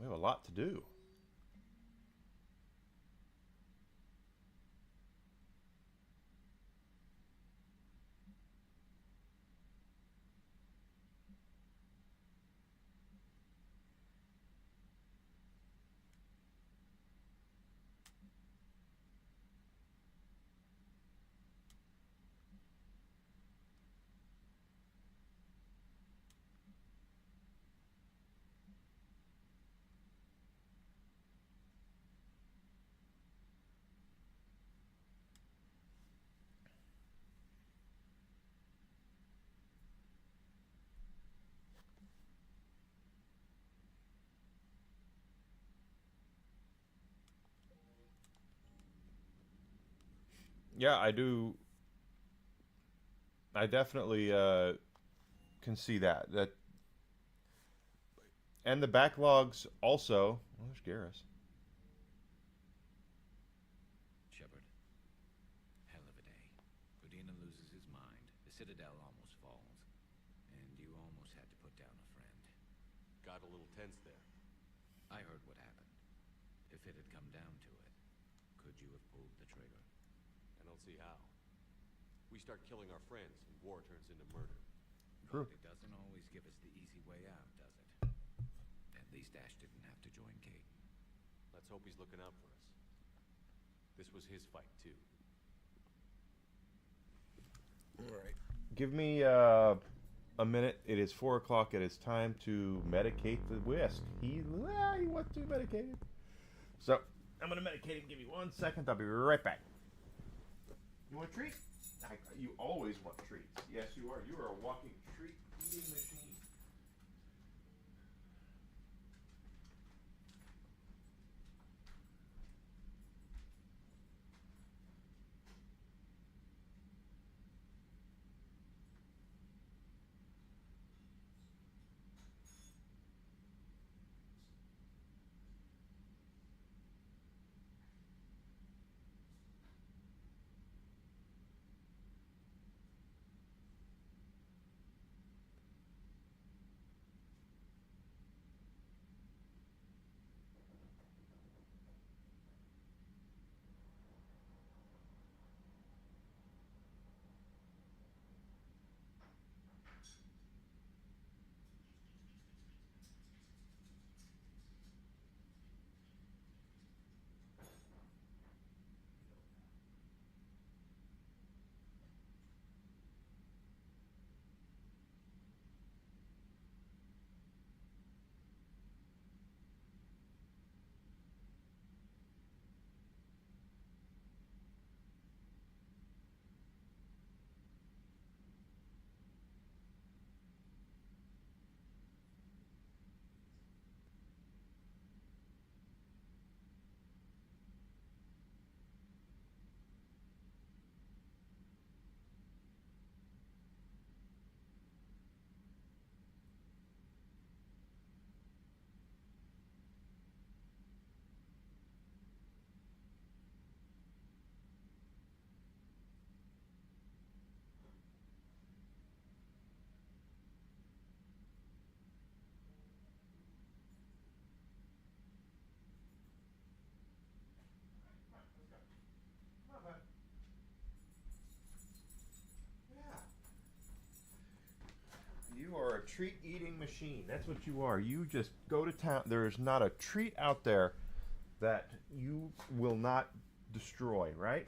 We have a lot to do. Yeah, I do. I definitely can see that. And the backlogs also. Oh, there's Garrus. Shepard. Hell of a day. Udina loses his mind. The Citadel almost falls. And you almost had to put down a friend. Got a little tense there. I heard what happened. If it had come down to it, could you have pulled the trigger? I don't see how. We start killing our friends and war turns into murder. True. But it doesn't always give us the easy way out, does it? At least Ash didn't have to join Kate. Let's hope he's looking out for us. This was his fight, too. All right. Give me a minute. It is 4 o'clock. It is time to medicate the whisk. He wants to be medicated. So I'm going to medicate him. Give me 1 second. I'll be right back. You want a treat? You always want treats. Yes, you are. You are a walking treat eating machine. You are a treat eating machine. That's what you are. You just go to town. There is not a treat out there that you will not destroy, right?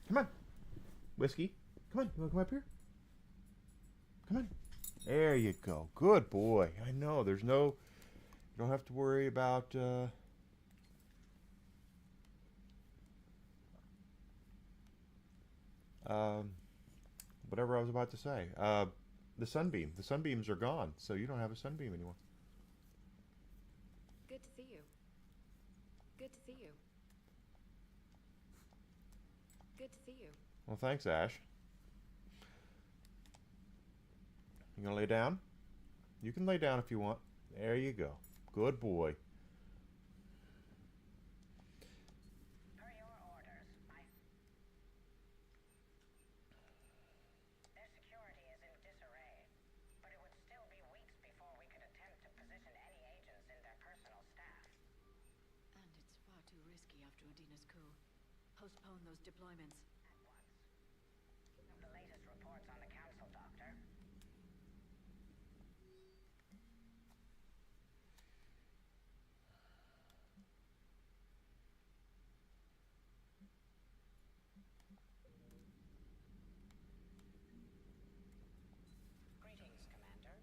Come on. Whiskey. Come on. You want to come up here? Come on. There you go. Good boy. I know. There's no... You don't have to worry about... whatever I was about to say. The sunbeam. The sunbeams are gone, so you don't have a sunbeam anymore. Good to see you. Good to see you. Good to see you. Well, thanks, Ash. You gonna lay down? You can lay down if you want. There you go. Good boy. Per your orders, their security is in disarray, but it would still be weeks before we could attempt to position any agents in their personal staff. And it's far too risky after Udina's coup. Postpone those deployments. The latest reports on the council, Doctor. Greetings, Commander.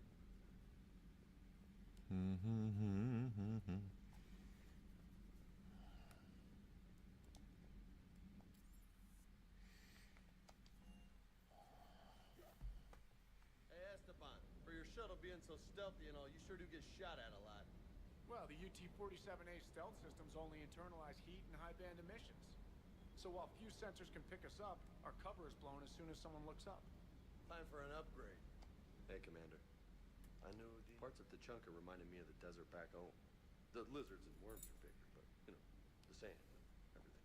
Hey, Esteban, for your shuttle being so stealthy and all, you sure do get shot at a lot. Well, the UT-47A stealth systems only internalize heat and high-band emissions. So while few sensors can pick us up, our cover is blown as soon as someone looks up. Time for an upgrade. Hey, Commander. I knew the parts of Tachanka reminded me of the desert back home. The lizards and worms are bigger, but, you know, the sand and everything.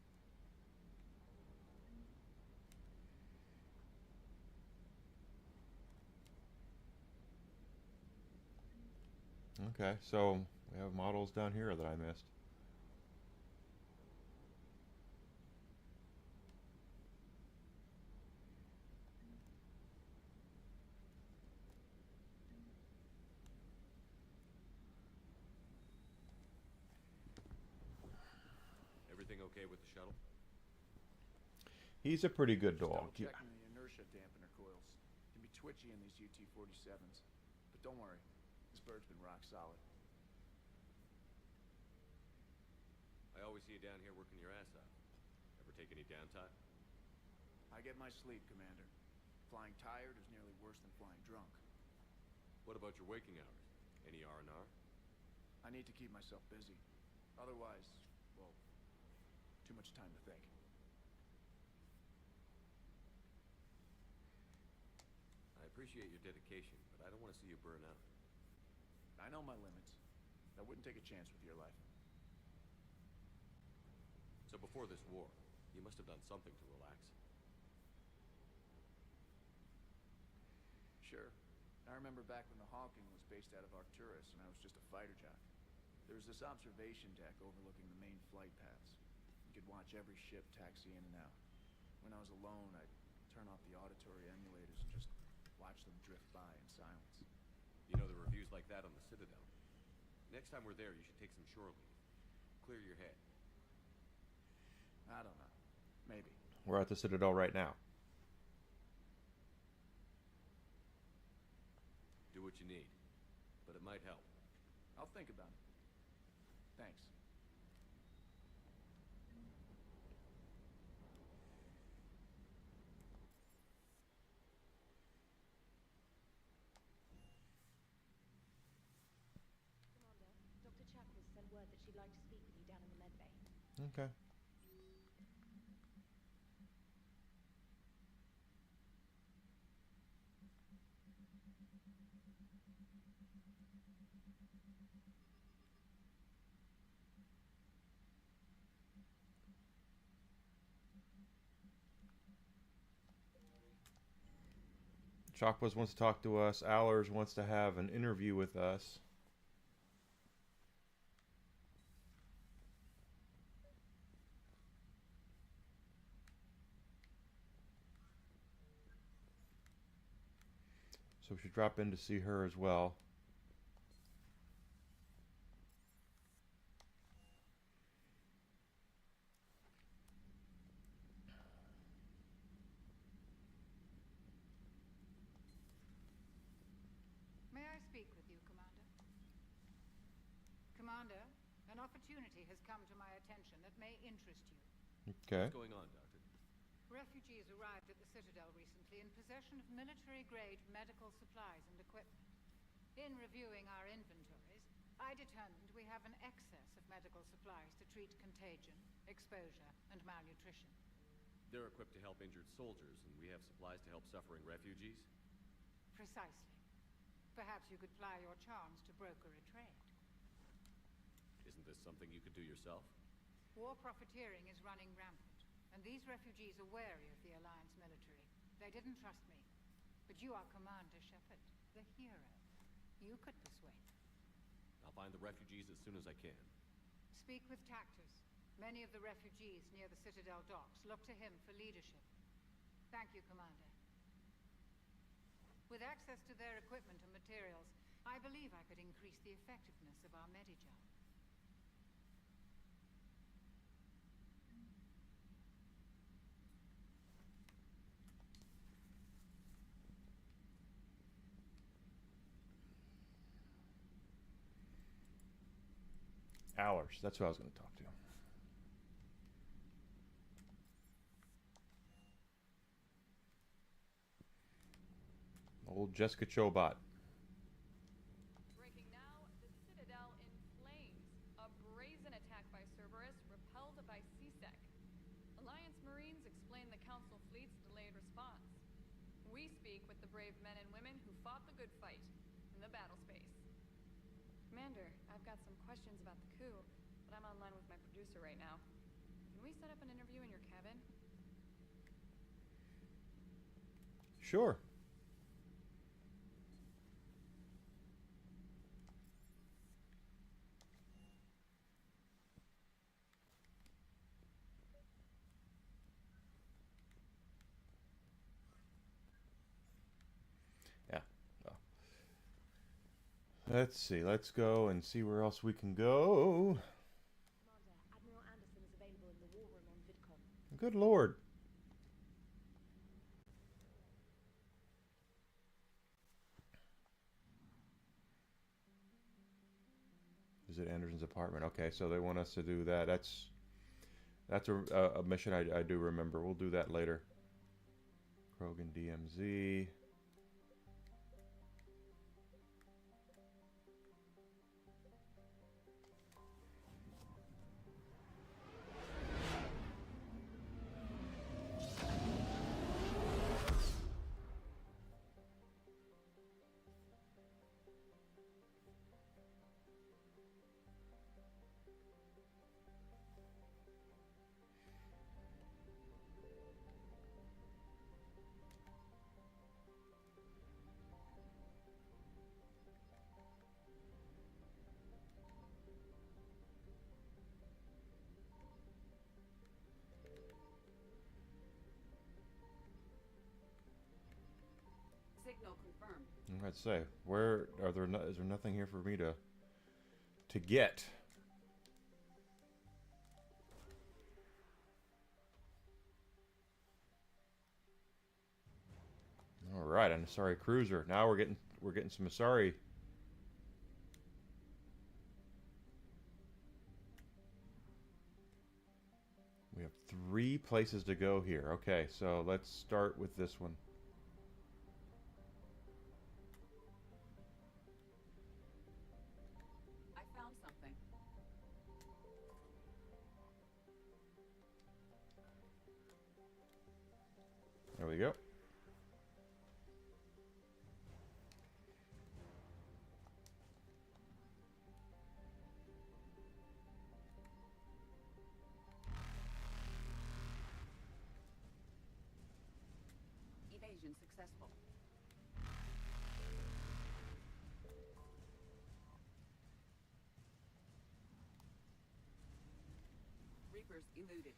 Okay, so we have models down here that I missed. Everything okay with the shuttle? He's a pretty good dog. Just double-checking the inertia dampener coils. Can be twitchy in these UT-47s. But don't worry, this bird's been rock solid. I always see you down here working your ass off. Ever take any downtime? I get my sleep, Commander. Flying tired is nearly worse than flying drunk. What about your waking hours? Any R&R? I need to keep myself busy. Otherwise, well, too much time to think. I appreciate your dedication, but I don't want to see you burn out. I know my limits. I wouldn't take a chance with your life. So before this war, you must have done something to relax. Sure. I remember back when the Hawking was based out of Arcturus and I was just a fighter jock. There was this observation deck overlooking the main flight paths. You could watch every ship taxi in and out. When I was alone, I'd turn off the auditory emulators and just watch them drift by in silence. You know, there are reviews like that on the Citadel. Next time we're there, you should take some shore leave. Clear your head. I don't know. Maybe. We're at the Citadel right now. Do what you need, but it might help. I'll think about it. Thanks. Commander, Dr. Chakras sent word that she'd like to speak with you down in the medbay. Okay. Chakwas wants to talk to us. Allers wants to have an interview with us. So we should drop in to see her as well. May I speak with you, Commander? Commander, an opportunity has come to my attention that may interest you. Okay. What's going on, Doctor? Refugees arrived at the Citadel recently in possession of military-grade medical supplies and equipment. In reviewing our inventories, I determined we have an excess of medical supplies to treat contagion, exposure, and malnutrition. They're equipped to help injured soldiers, and we have supplies to help suffering refugees? Precisely. Perhaps you could ply your charms to broker a trade. Isn't this something you could do yourself? War profiteering is running rampant, and these refugees are wary of the Alliance military. They didn't trust me. But you are Commander Shepard, the hero. You could persuade them. I'll find the refugees as soon as I can. Speak with Tactus. Many of the refugees near the Citadel docks look to him for leadership. Thank you, Commander. With access to their equipment and materials, I believe I could increase the effectiveness of our Medijar. Allers, that's who I was going to talk to. Old Jessica Chobot. Breaking now, the Citadel in flames. A brazen attack by Cerberus repelled by CSEC. Alliance Marines explain the Council fleet's delayed response. We speak with the brave men and women who fought the good fight in the battle space. Commander, I've got some questions about the coup, but I'm online with my producer right now. Can we set up an interview in your cabin? Sure. Yeah. Well. Let's see. Let's go and see where else we can go. Commander, Admiral Anderson is available in the war room on VidCom. Good Lord. department. Okay, so they want us to do that. That's a mission I do remember. We'll do that later. Krogan DMZ. Signal confirmed. Let's say, where are there? Is there nothing here for me to get? All right, an Asari cruiser. Now we're getting some Asari. We have 3 places to go here. Okay, so let's start with this one. I found something. There we go. Evasion successful. Reapers eluded.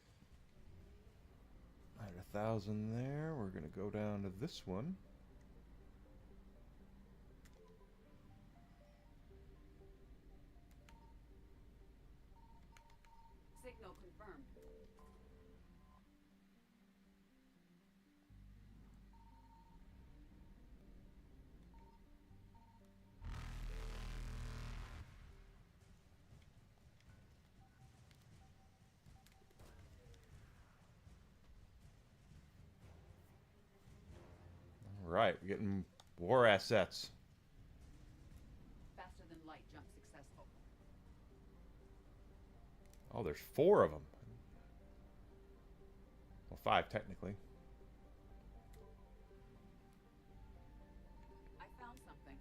At 1,000 there, we're gonna go down to this one. Signal confirmed. All right, we're getting war assets. Faster than light jump successful. Oh, there's 4 of them. Well, 5 technically. I found something.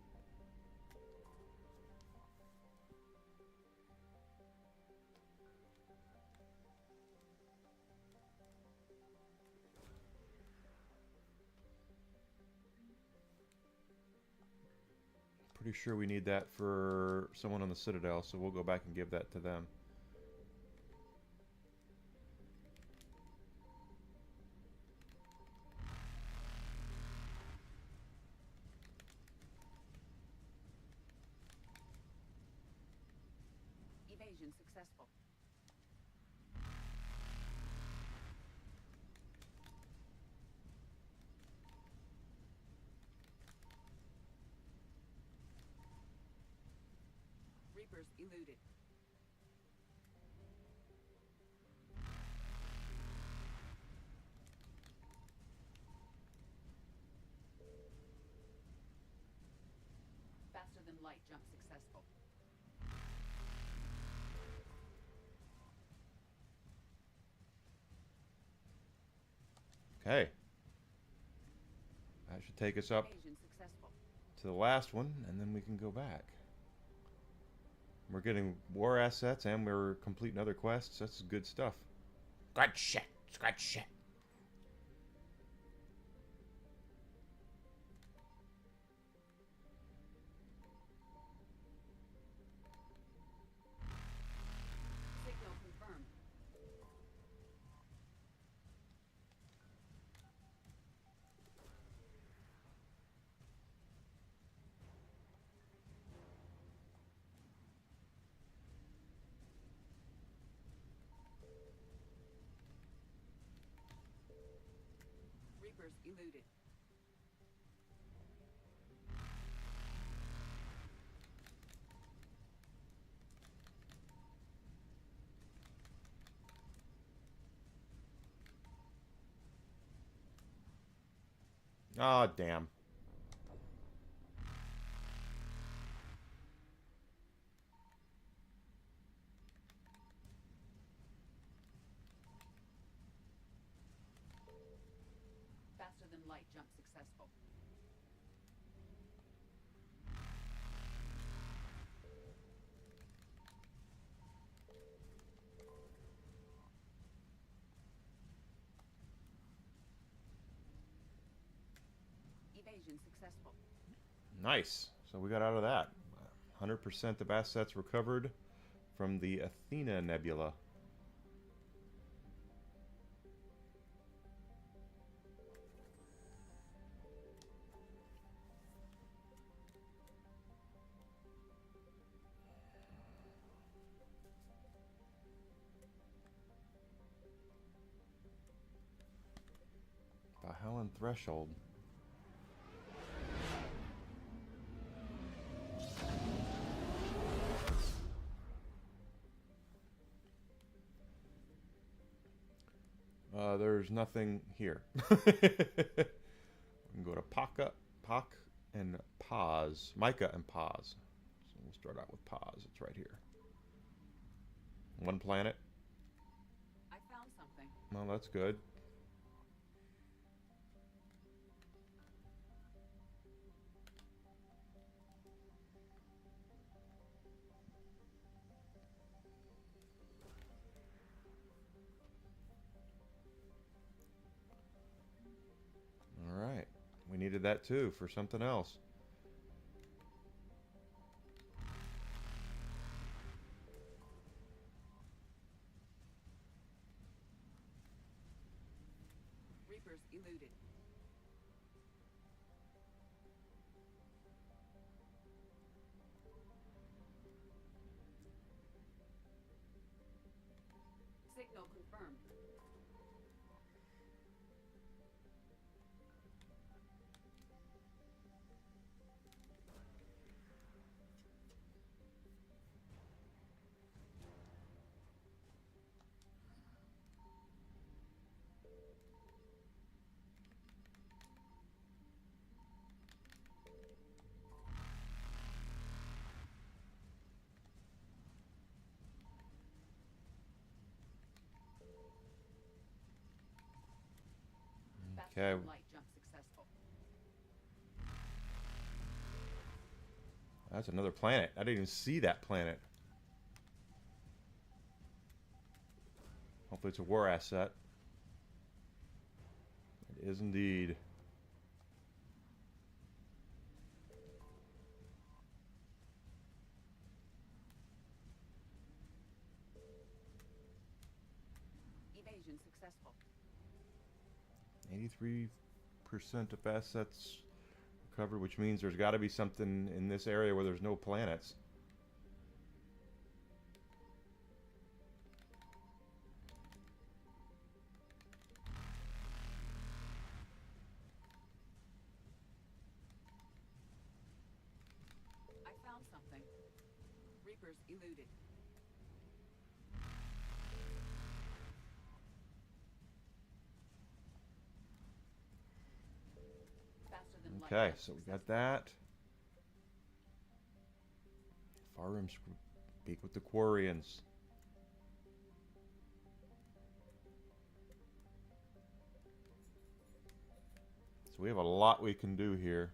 Pretty sure we need that for someone on the Citadel, so we'll go back and give that to them. Evasion successful. Reapers eluded. Faster than light jump successful. Okay. That should take us up Evasion successful. to the last one, and then we can go back. We're getting war assets, and we're completing other quests. That's good stuff. Good shit. It's good shit. Signal confirmed. Reapers eluded. Ah, damn. Faster than light jump successful. Evasion successful. Nice. So we got out of that. 100% of assets recovered from the Athena Nebula. Valhallan Threshold. There's nothing here. We can go to Pak and Paz. Micah and Paz. So we'll start out with Paz. It's right here. One planet. I found something. Well, that's good. All right. We needed that too for something else. Reapers eluded. Signal confirmed. Okay. Light jump successful. That's another planet. I didn't even see that planet. Hopefully it's a war asset. It is indeed. Evasion successful. 83% of assets recovered, which means there's got to be something in this area where there's no planets. I found something. Reapers eluded. Faster than light Okay, jump so we successful. got that. Farum speak with the Quarians. So we have a lot we can do here.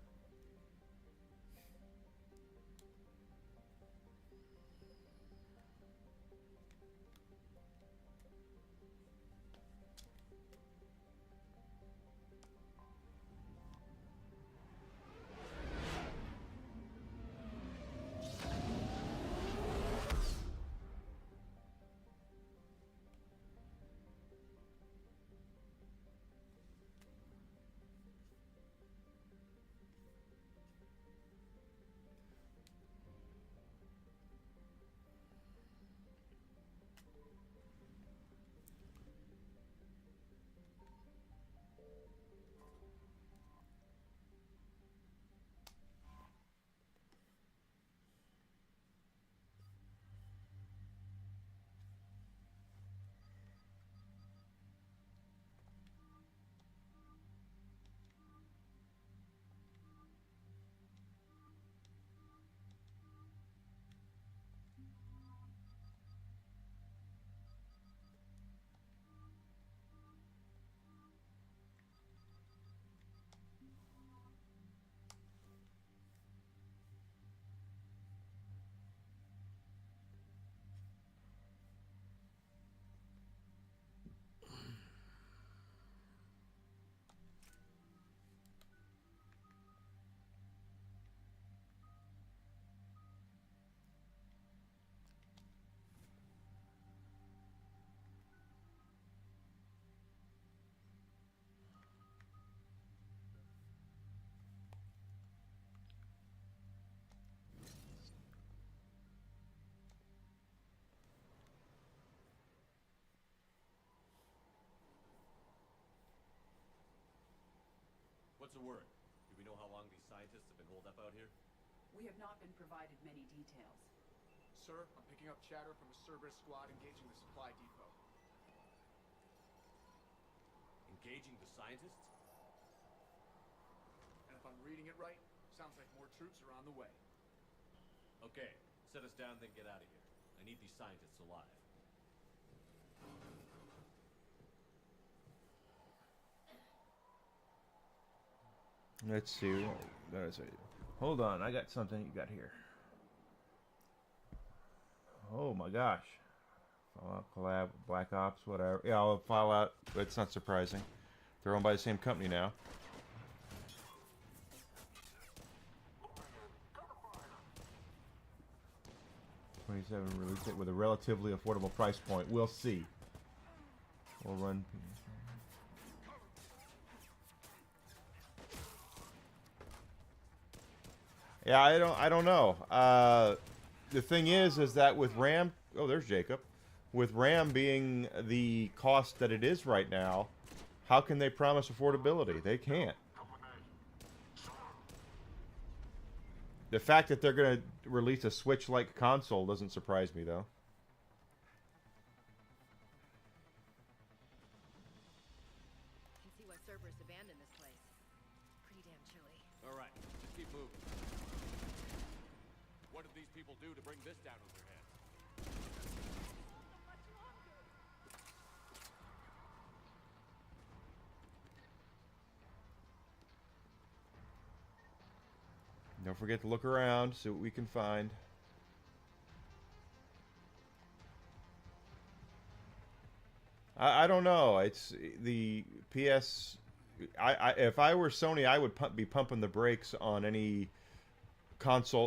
the word? Do we know how long these scientists have been holed up out here? We have not been provided many details. Sir, I'm picking up chatter from a Cerberus squad engaging the supply depot. Engaging the scientists? And if I'm reading it right, sounds like more troops are on the way. Okay, set us down, then get out of here. I need these scientists alive. Let's see. Hold on, I got something you got here. Oh my gosh. Fallout collab, Black Ops, whatever. Yeah, I'll Fallout. It's not surprising. They're owned by the same company now. $27 release it with a relatively affordable price point. We'll see. We'll run. Yeah, I don't know. The thing is that with RAM, oh, there's Jacob. With RAM being the cost that it is right now, how can they promise affordability? They can't. The fact that they're going to release a Switch-like console doesn't surprise me, though. Can see why Cerberus abandoned this place. Pretty damn chilly. All right, just keep moving. What did these people do to bring this down on their heads? Don't forget to look around, see what we can find. I don't know. It's the PS. If I were Sony, I would be pumping the brakes on any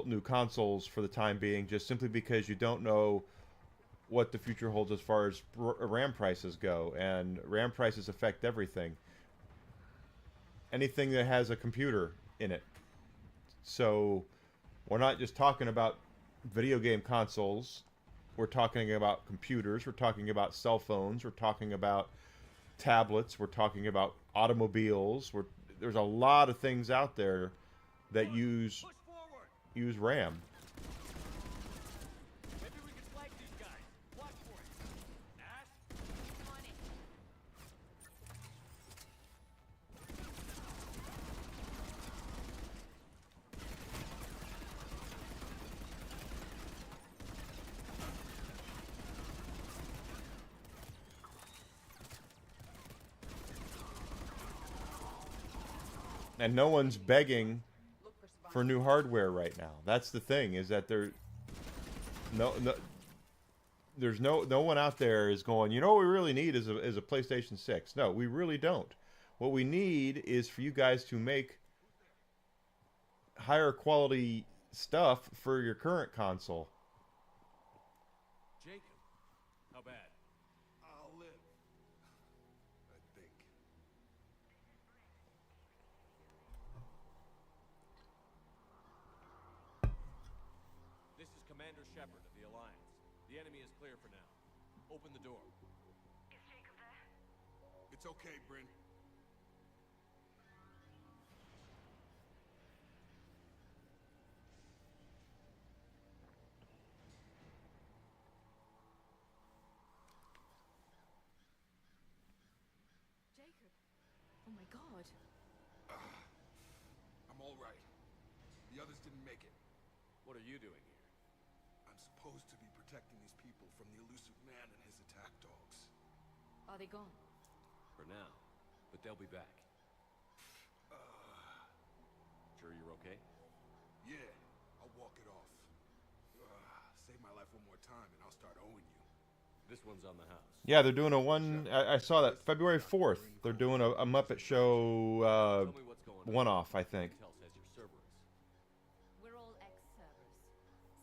new consoles for the time being, just simply because you don't know what the future holds as far as RAM prices go, and RAM prices affect everything. Anything that has a computer in it. So we're not just talking about video game consoles. We're talking about computers. We're talking about cell phones. We're talking about tablets. We're talking about automobiles. There's a lot of things out there that use RAM. Maybe we can flank these guys. Watch for it. Ash? On it. And no one's begging for new hardware right now. That's the thing, is that there's no one out there is going, you know what we really need is a PlayStation 6. No, we really don't. What we need is for you guys to make higher quality stuff for your current console. Jacob, how bad? I'll live. I think. This is Commander Shepard of the Alliance. The enemy is clear for now. Open the door. Is Jacob there? It's okay, Bryn. Jacob. Oh my god. I'm all right. The others didn't make it. What are you doing here? I'm supposed to be protecting these people from the elusive man and his attack dogs. Are they gone? For now. But they'll be back. Sure you're okay? Yeah, I'll walk it off. Save my life one more time and I'll start owing you. This one's on the house. Yeah, they're doing a one. I saw that February 4th. They're doing a Muppet Show one-off, I think. Intel says you're Cerberus. We're all ex-Cerberus.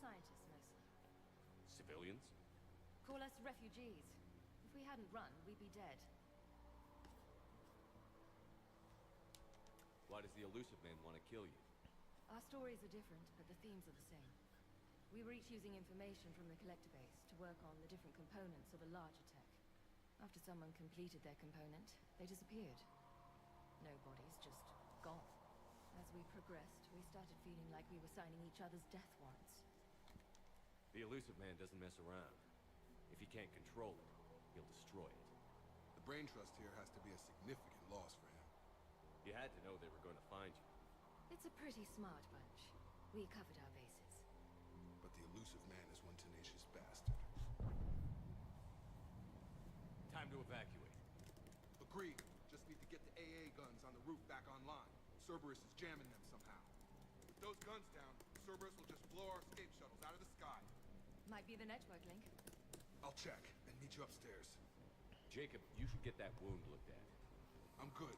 Scientists mostly. Civilians? Call us refugees. If we hadn't run, we'd be dead. Why does the elusive man want to kill you? Our stories are different, but the themes are the same. We were each using information from the collector base to work on the different components of a larger tech. After someone completed their component, they disappeared. No bodies, just gone. we progressed, we started feeling like we were signing each other's death warrants. The elusive man doesn't mess around. If he can't control it, he'll destroy it. The brain trust here has to be a significant loss for him. You had to know they were going to find you. It's a pretty smart bunch. We covered our bases. But the elusive man is one tenacious bastard. Time to evacuate. Agreed. Just need to get the AA guns on the roof back online. Cerberus is jamming them somehow. With those guns down, Cerberus will just blow our escape shuttles out of the sky. Might be the network link. I'll check and meet you upstairs. Jacob, you should get that wound looked at. I'm good.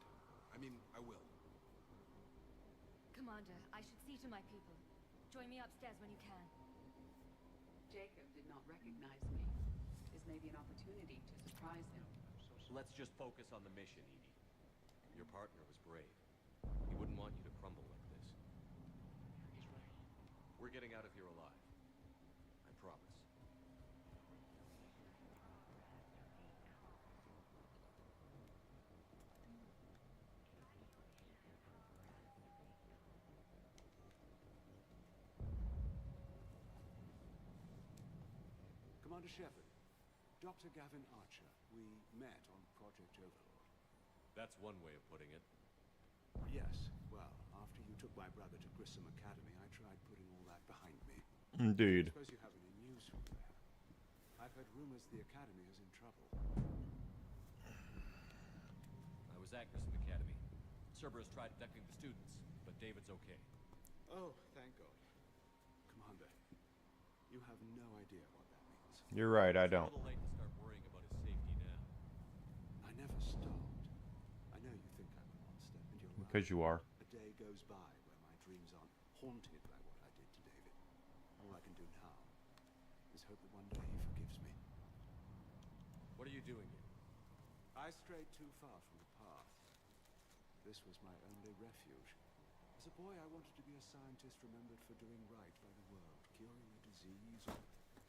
I mean, I will. Commander, I should see to my people. Join me upstairs when you can. Jacob did not recognize me. This may be an opportunity to surprise him. Let's just focus on the mission, Edie. Your partner was brave. He wouldn't want you to crumble like this. He's right. We're getting out of here alive. I promise. Commander Shepard, Dr. Gavin Archer, we met on Project Overlord. That's one way of putting it. Yes, well, after you took my brother to Grissom Academy, I tried putting all that behind me. Indeed. I suppose you have any news from there. I've heard rumors the Academy is in trouble. I was at Grissom Academy. Cerberus tried abducting the students, but David's okay. Oh, thank God. Commander, you have no idea what that means. You're right, I don't. It's a little late to start worrying about his safety now. I never stopped. I know you think I'm a monster, and you're right. Because you are. A day goes by where my dreams aren't haunted by what I did to David. All I can do now is hope that one day he forgives me. What are you doing here? I strayed too far from the path. This was my only refuge. As a boy, I wanted to be a scientist remembered for doing right by the world, curing a disease or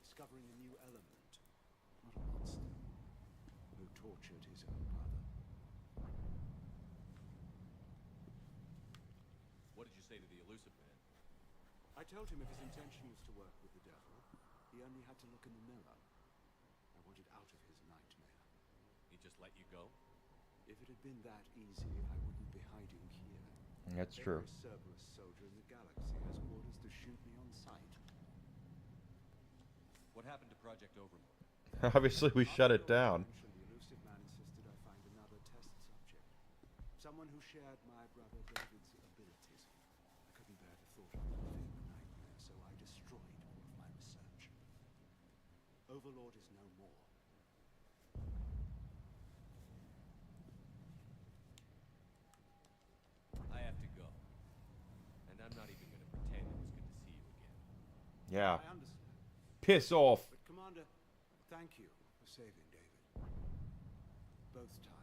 discovering a new element. Not a monster who tortured his own brother. What did you say to the elusive man? I told him if his intention was to work with the devil, he only had to look in the mirror. I wanted out of his nightmare. He just let you go? If it had been that easy, I wouldn't be hiding here. That's true. Every Cerberus soldier in the galaxy has orders to shoot me on sight. What happened to Project Overlord? Obviously, we shut it down. The elusive man insisted I find another test subject. Someone who shared my brother David's abilities. I couldn't bear the thought of living a nightmare, so I destroyed all of my research. Overlord is no more. I have to go. And I'm not even going to pretend it was good to see you again. Yeah. I understand. Piss off. But Commander, thank you for saving David. Both times.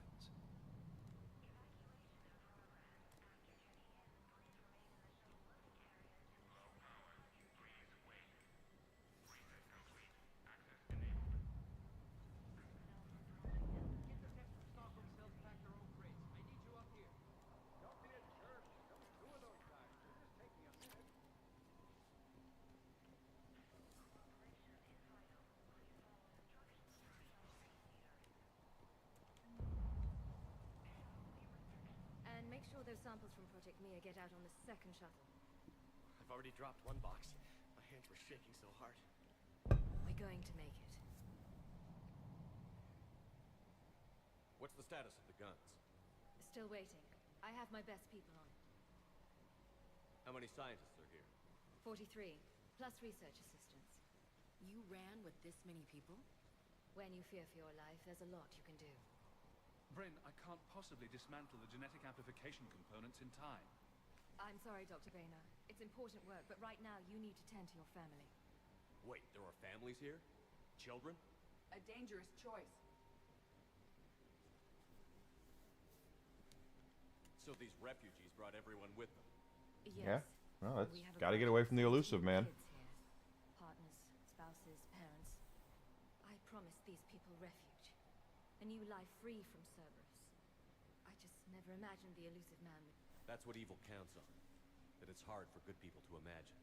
And make sure those samples from Project Mia get out on the second shuttle. I've already dropped one box. My hands were shaking so hard. We're going to make it. What's the status of the guns? Still waiting. I have my best people on it. How many scientists are here? 43, plus research assistants. You ran with this many people? When you fear for your life, there's a lot you can do. Bryn, I can't possibly dismantle the genetic amplification components in time. I'm sorry, Dr. Boehner. It's important work, but right now you need to tend to your family. Wait, there are families here? Children? A dangerous choice. So these refugees brought everyone with them? Yeah. Well, that's got to get away from the elusive man. Partners, spouses, parents. I promised these people refuge. A new life free from Cerberus. I just never imagined the elusive man would... That's what evil counts on. that it's hard for good people to imagine.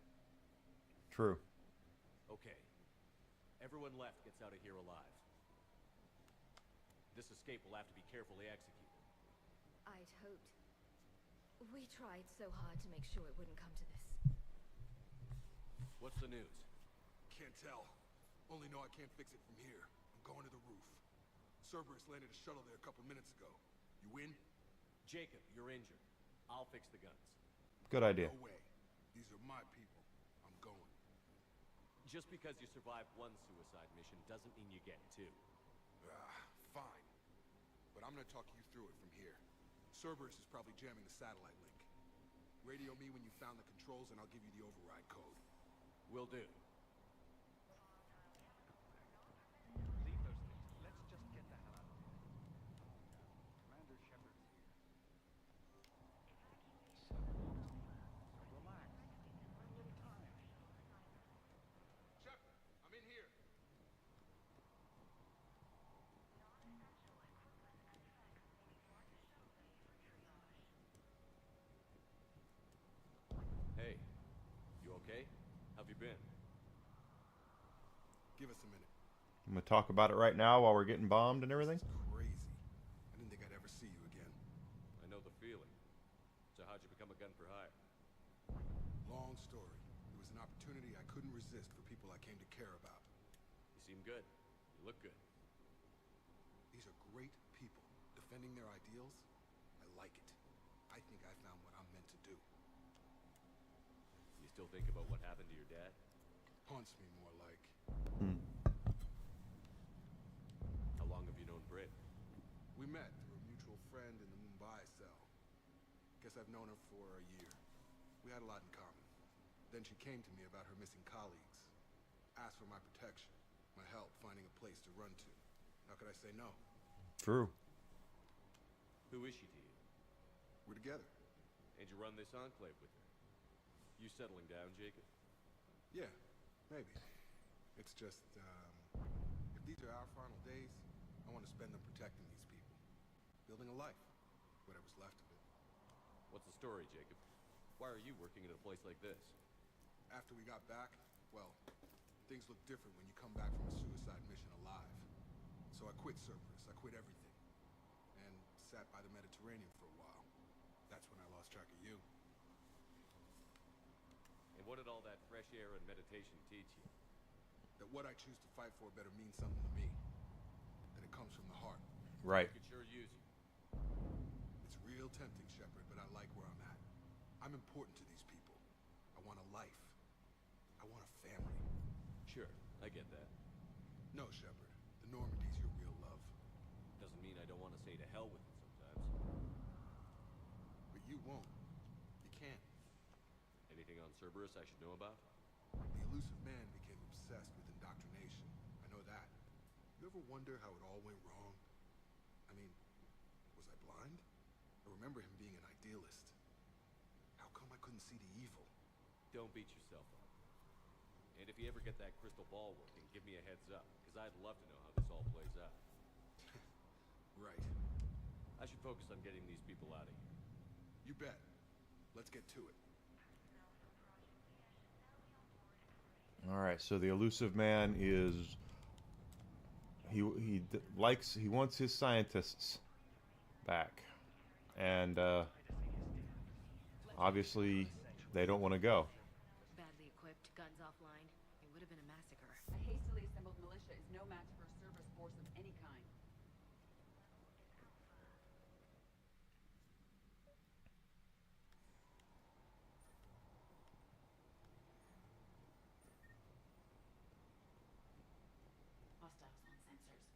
True. Okay. Everyone left gets out of here alive. This escape will have to be carefully executed. I'd hoped. We tried so hard to make sure it wouldn't come to this. What's the news? Can't tell. Only know I can't fix it from here. I'm going to the roof. Cerberus landed a shuttle there a couple minutes ago. You win? Jacob, you're injured. I'll fix the guns. Good idea. No way. These are my people. I'm going. Just because you survived one suicide mission doesn't mean you get two. Fine. But I'm gonna talk you through it from here. Cerberus is probably jamming the satellite link. Radio me when you found the controls and I'll give you the override code. Will do. Leave those things. Let's just get the hell out of here. Commander Shepard's here. So relax. We have a little time. Shepard, I'm in here. Hey, you okay? How've you been? Give us a minute. I'm gonna talk about it right now while we're getting bombed and everything. Crazy. I didn't think I'd ever see you again. I know the feeling. So how'd you become a gun for hire? Long story. It was an opportunity I couldn't resist for people I came to care about. You seem good. You look good. These are great people. Defending their ideals, I like it. I think I found what I'm meant to do. You still think about what happened to your dad? Haunts me more like. How long have you known Britt? We met through a mutual friend in the Mumbai cell. Guess I've known her for a year. We had a lot in common. Then she came to me about her missing colleagues. Asked for my protection, my help finding a place to run to. How could I say no? True. Who is she to you? We're together. And you run this enclave with her? You settling down, Jacob? Yeah, maybe. It's just, if these are our final days, I want to spend them protecting these people. Building a life. Whatever's left of it. What's the story, Jacob? Why are you working at a place like this? After we got back, well, things look different when you come back from a suicide mission alive. So I quit Cerberus. I quit everything. And sat by the Mediterranean for a while. That's when I lost track of you. And what did all that fresh air and meditation teach you? That what I choose to fight for better mean something to me. That it comes from the heart. Right. I could sure use you. It's real tempting, Shepard, but I like where I'm at. I'm important to these people. I want a life. I want a family. Sure, I get that. No, Shepard. The Normandy's your real love. Doesn't mean I don't want to say to hell with it sometimes. But you won't. You can't. Anything on Cerberus I should know about? The elusive man became obsessed with indoctrination. I know that. You ever wonder how it all went wrong? I mean, was I blind? I remember him being an idealist. How come I couldn't see the evil? Don't beat yourself up. And if you ever get that crystal ball working, give me a heads up, because I'd love to know how this all plays out. Right. I should focus on getting these people out of here. You bet. Let's get to it. All right. So the elusive man is he wants his scientists back, and obviously they don't want to go. Badly equipped, guns offline. It would have been a massacre. A hastily assembled militia is no match for a Cerberus force of any kind. Hostiles on sensors.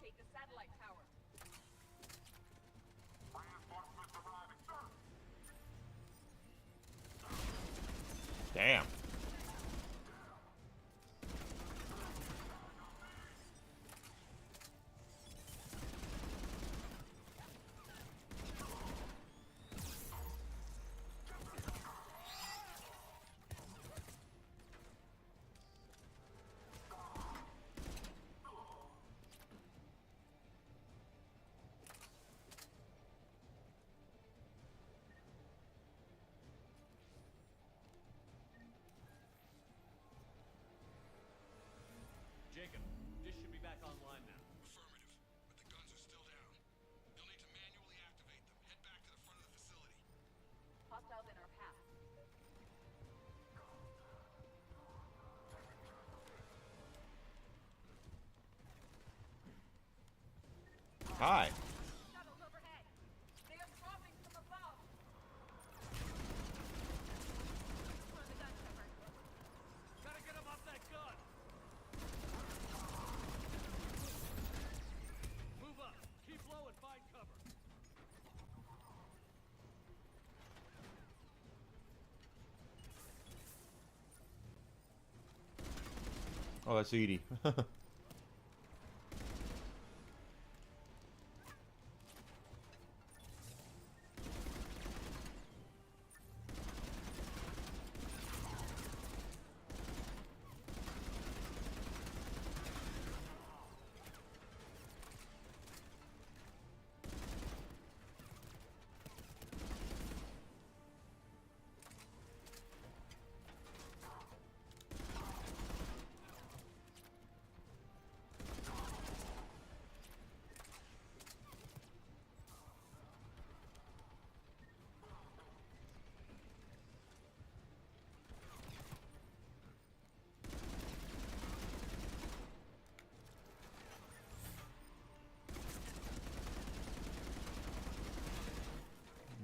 locate the satellite tower. Damn. Jacob, dish should be back online now. Affirmative, but the guns are still down. You'll need to manually activate them. Head back to the front of the facility. Hostiles in our path. Hi. Shuttles overhead. They are dropping from above. Run the gun, Shepard. Gotta get him off that gun! Move up. Keep low and find cover. Oh, that's Edie.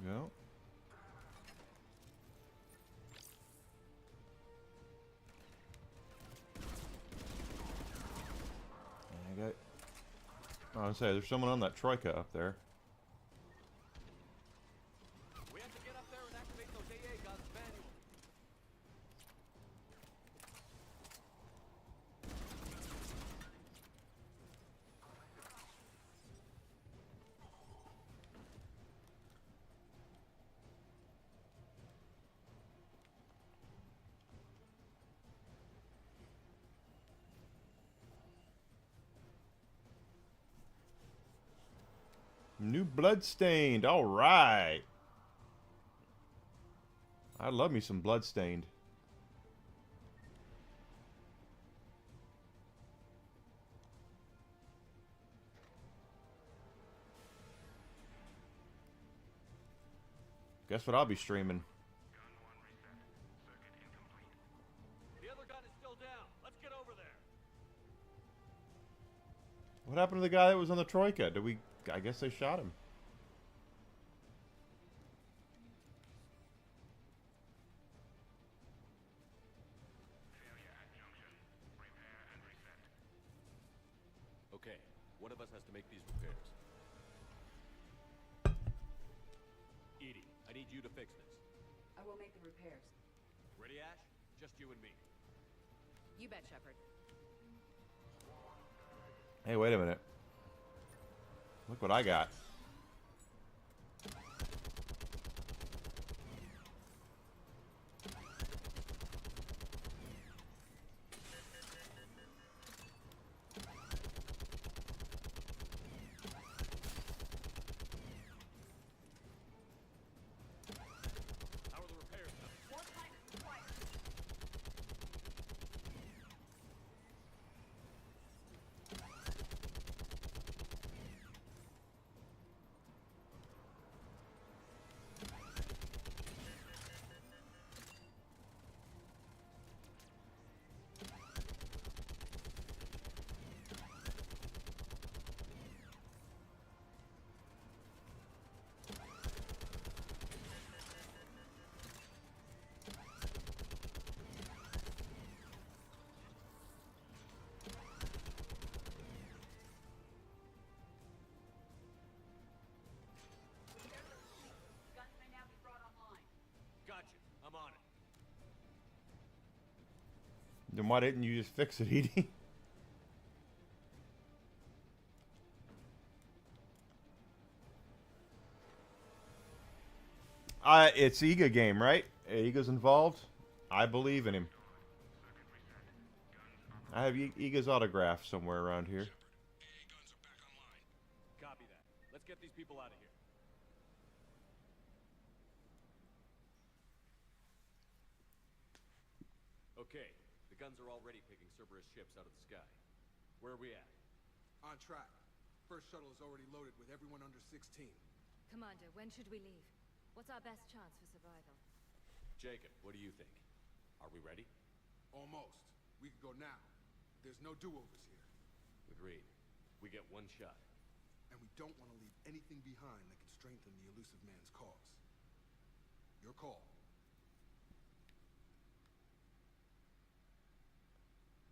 Go. I got. Oh, I was say there's someone on that troika up there. We have to get up there and activate those AA guns manually. New Bloodstained. All right. I love me some Bloodstained. Guess what I'll be streaming? The other gun is still down. Let's get over there. What happened to the guy that was on the troika? Did we? I guess they shot him. Okay, one of us has to make these repairs. Edie, I need you to fix this. I will make the repairs. Ready, Ash? Just you and me. You bet, Shepard. Hey, wait a minute. Look what I got. How are the repairs coming? More time is required. Then why didn't you just fix it, Edie? It's Iga game, right? Iga's involved. I believe in him. I have Iga's autograph somewhere around here. Copy that. Let's get these people out of here. Okay, the guns are already picking Cerberus ships out of the sky. Where are we at? On track. First shuttle is already loaded with everyone under 16. Commander, when should we leave? What's our best chance for survival? Jacob, what do you think? Are we ready? Almost. We could go now. There's no do-overs here. Agreed. We get one shot. And we don't want to leave anything behind that could strengthen the elusive man's cause. Your call.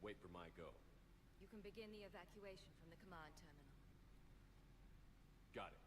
Wait for my go. You can begin the evacuation from the command terminal. Got it.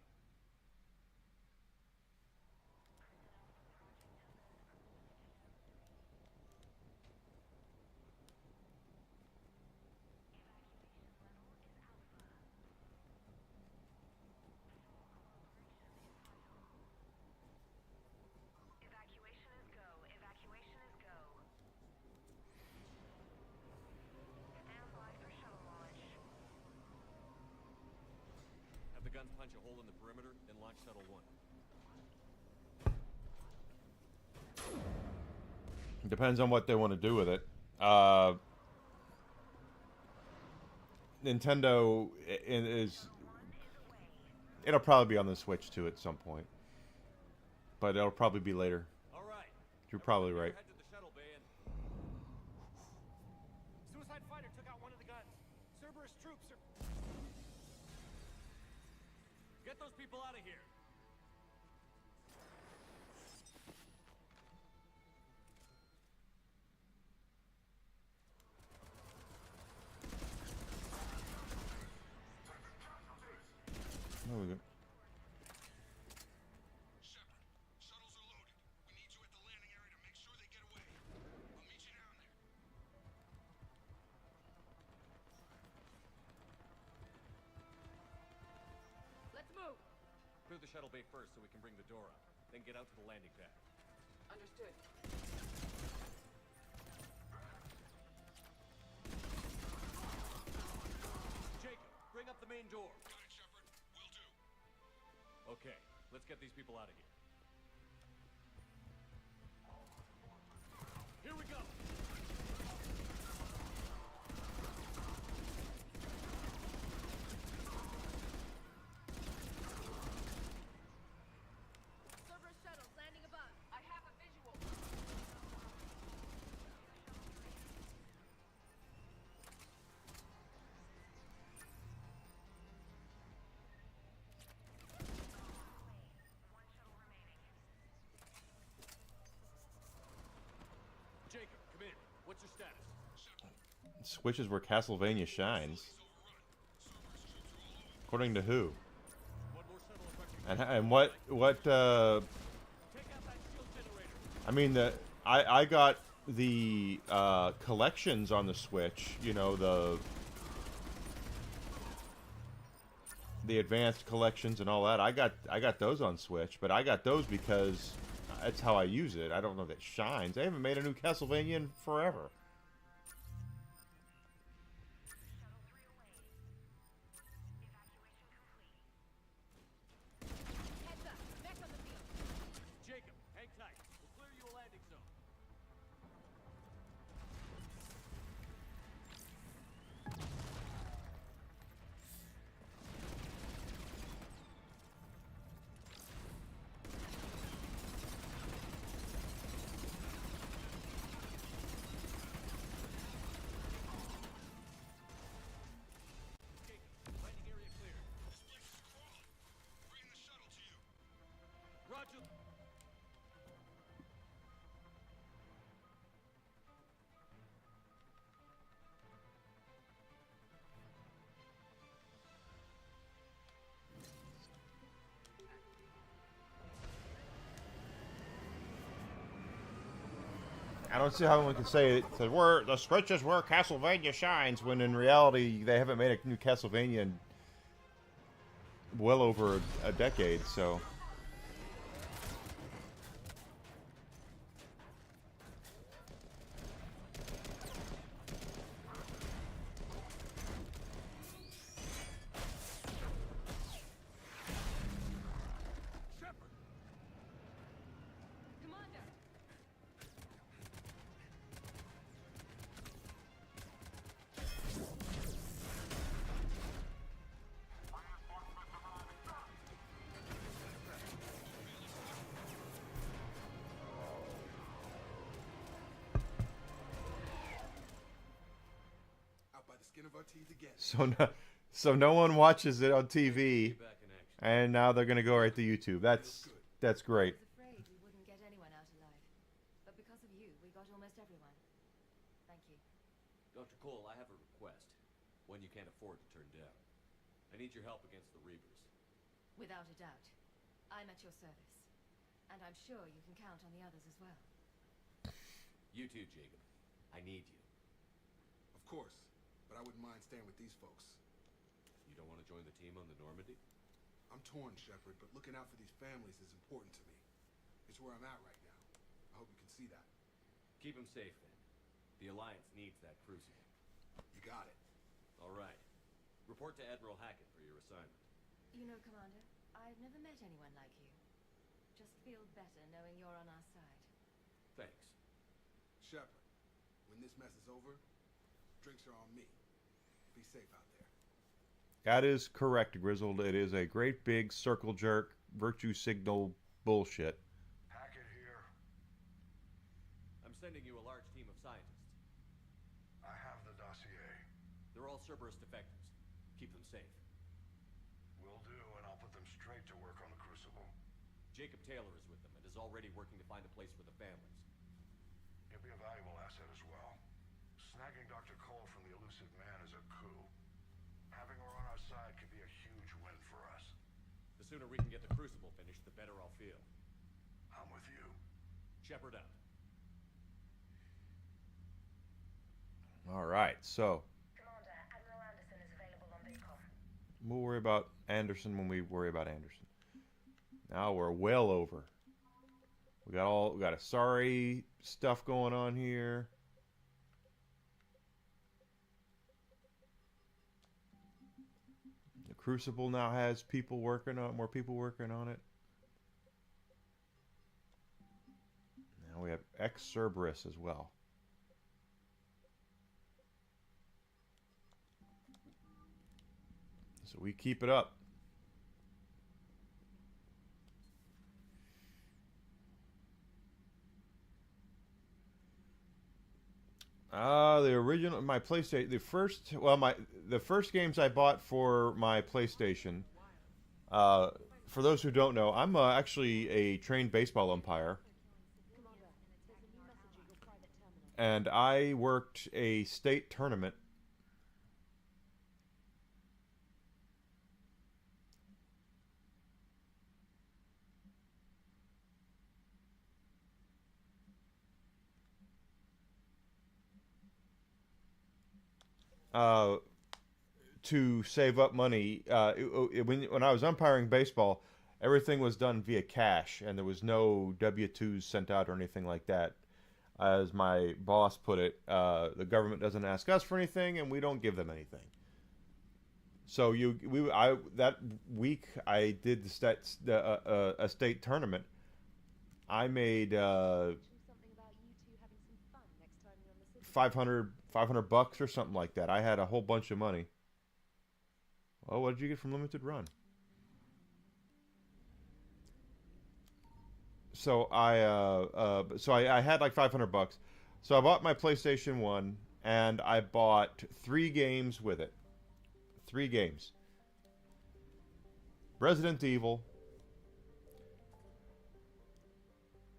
Have the guns punch a hole in the perimeter, then launch Shuttle 1. Depends on what they want to do with it. Nintendo is... It'll probably be on the Switch too at some point. But it'll probably be later. All right. You're probably right. Head to the shuttle bay and... Suicide fighter took out one of the guns. Cerberus troops are... Get those people out of here. There we go. Let's move! Clear the shuttle bay first so we can bring the door up. Then get out to the landing pad. Understood. Jacob, bring up the main door. Got it, Shepard. Will do. Okay, let's get these people out of here. Here we go. Cerberus shuttles landing above. I have a visual. Jacob, come in. What's your status? Switch is where Castlevania shines. According to who? And what I mean I got the collections on the Switch, you know, the advanced collections and all that. I got those on Switch, but I got those because that's how I use it. I don't know that it shines. They haven't made a new Castlevania in forever. Heads up. Mech on the field. Jacob, hang tight. We'll clear you a landing zone. I don't see how anyone can say it. Said, "Where the Switch is where Castlevania shines," when in reality they haven't made a new Castlevania in well over a decade. So. So no one watches it on TV, and now they're gonna go right to YouTube. That's great. I was afraid we wouldn't get anyone out alive, but because of you, we got almost everyone. Thank you. Dr. Cole, I have a request. One you can't afford to turn down. I need your help against the Reapers. Without a doubt, I'm at your service, and I'm sure you can count on the others as well. You too, Jacob. I need you. Of course, but I wouldn't mind staying with these folks. You don't want to join the team on the Normandy? I'm torn, Shepard, but looking out for these families is important to me. It's where I'm at right now. I hope you can see that. Keep them safe, then. The Alliance needs that crucible. You got it. All right. Report to Admiral Hackett for your assignment. You know, Commander, I've never met anyone like you. Just feel better knowing you're on our side. Thanks. Shepard, when this mess is over, drinks are on me. Be safe out there. That is correct, Grizzled. It is a great big circle jerk, virtue signal bullshit. Hackett here. I'm sending you a large team of scientists. I have the dossier. They're all Cerberus defectors. Keep them safe. Will do, and I'll put them straight to work on the Crucible. Jacob Taylor is with them and is already working to find a place for the families. He'll be a valuable asset as well. Snagging Dr. Cole from the elusive man is a coup. Having her on our side could be a huge win for us. The sooner we can get the Crucible finished, the better I'll feel. I'm with you. Shepard out. All right, so Commander, Admiral Anderson is available on VidCom. we'll worry about Anderson when we worry about Anderson. Now we're well over. We got a sorry stuff going on here. The Crucible now has more people working on it. Now we have ex-Cerberus as well. So we keep it up. The original, my PlayStation, the first games I bought for my PlayStation. For those who don't know, I'm actually a trained baseball umpire, and I worked a state tournament. To save up money. When I was umpiring baseball, everything was done via cash, and there was no W-2s sent out or anything like that. As my boss put it, the government doesn't ask us for anything, and we don't give them anything. So that week I did a state tournament. I made $500 or something like that. I had a whole bunch of money. Well, what did you get from Limited Run? So I had like $500. So I bought my PlayStation 1 and I bought 3 games with it. 3 games. Resident Evil,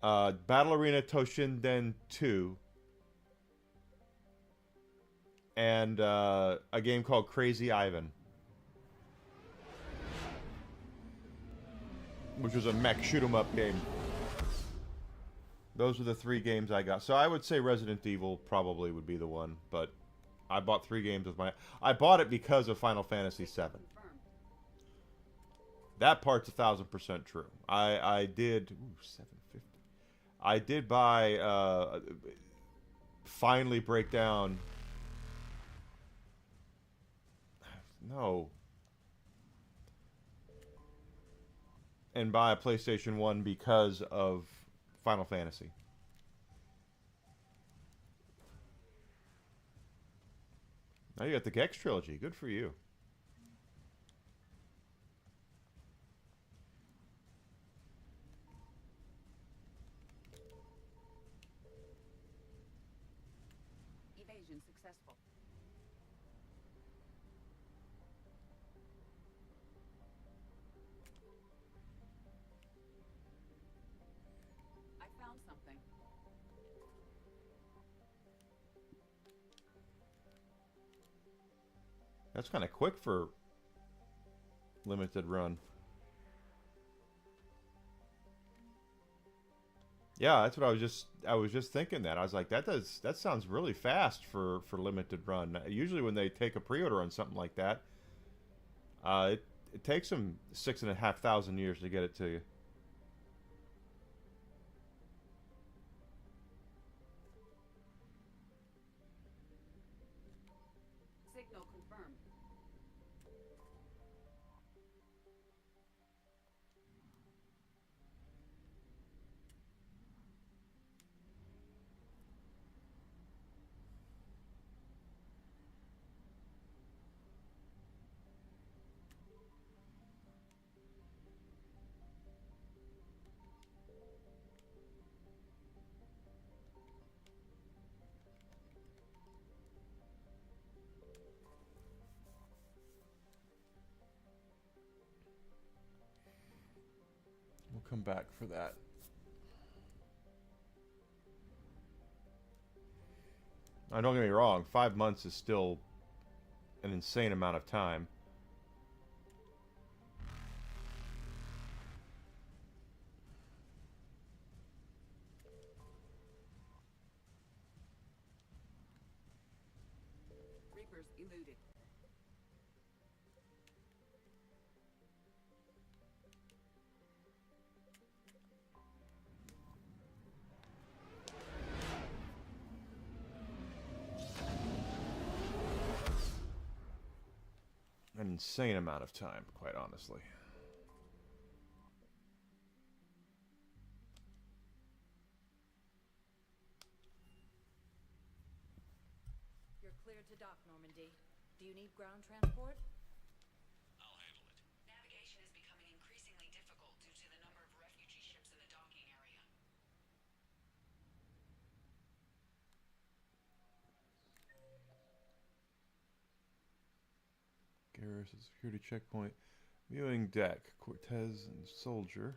Battle Arena Toshinden 2, and a game called Crazy Ivan, which was a mech shoot 'em up game. Those are the 3 games I got. So I would say Resident Evil probably would be the one, but I bought 3 games with my... I bought it because of Final Fantasy VII. That part's 1,000% true. I did... Ooh, 750. I did buy... finally break down... No. And buy a PlayStation 1 because of Final Fantasy. Now you got the Gex trilogy. Good for you. Evasion successful. I found something. That's kind of quick for limited run. Yeah, that's what I was just thinking that. I was like, that sounds really fast for limited run. Usually when they take a pre-order on something like that, it takes them 6,500 years to get it to you. Signal confirmed. We'll come back for that. Now, don't get me wrong, 5 months is still an insane amount of time. Reapers eluded. An insane amount of time, quite honestly. You're cleared to dock, Normandy. Do you need ground transport? I'll handle it. Navigation is becoming increasingly difficult due to the number of refugee ships in the docking area. Garrison security checkpoint. Viewing deck. Cortez and Soldier.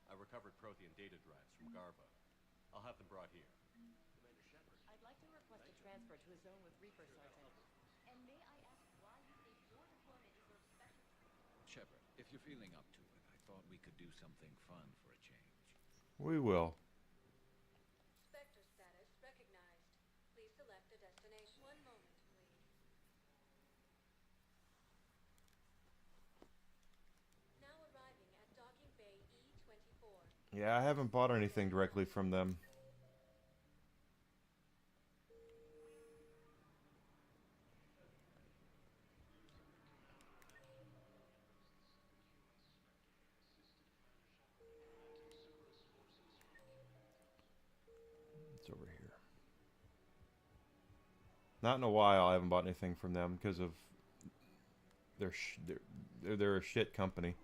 I recovered Prothean data drives from Garva. I'll have them brought here. Commander Shepard. I'd like to request a transfer to a zone with Reaper, Sergeant. And may I ask why you think your deployment deserves special... Shepard, if you're feeling up to it, I thought we could do something fun for a change. We will. Spectre status recognized. Please select a destination. One moment, please. Now arriving at docking bay E24. Yeah, I haven't bought anything directly from them. It's over here. Not in a while. I haven't bought anything from them because of they're a shit company.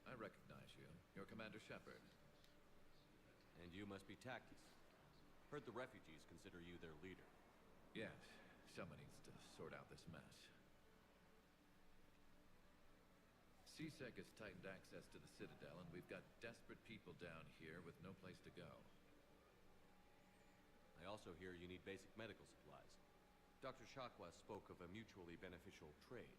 I recognize you. You're Commander Shepard. And you must be Tactus. Heard the refugees consider you their leader. Yes, someone needs to sort out this mess. CSEC has tightened access to the Citadel, and we've got desperate people down here with no place to go. I also hear you need basic medical supplies. Dr. Shakwa spoke of a mutually beneficial trade.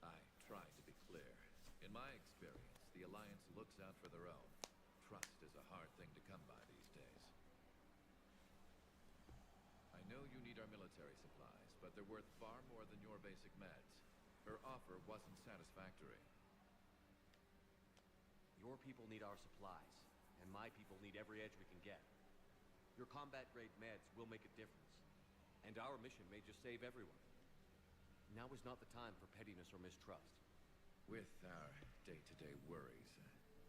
I tried to be clear. In my experience, the Alliance looks out for their own. Trust is a hard thing to come by these days. I know you need our military supplies, but they're worth far more than your basic meds. Her offer wasn't satisfactory. Your people need our supplies, and my people need every edge we can get. Your combat-grade meds will make a difference, and our mission may just save everyone. Now is not the time for pettiness or mistrust. With our day-to-day worries,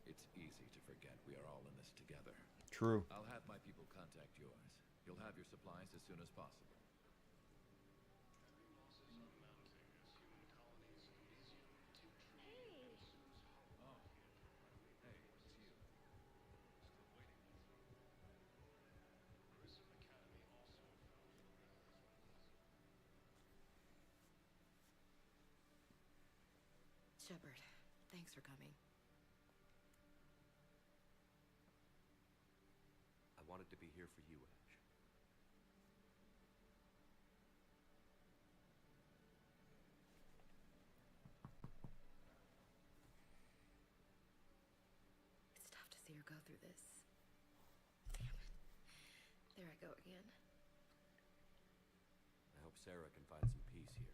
it's easy to forget we are all in this together. True. I'll have my people contact yours. You'll have your supplies as soon as possible. Hey! Oh. Hey, it's you. Still waiting. Shepard, thanks for coming. I wanted to be here for you, Ash. It's tough to see her go through this. Damn it. There I go again. I hope Sarah can find some peace here.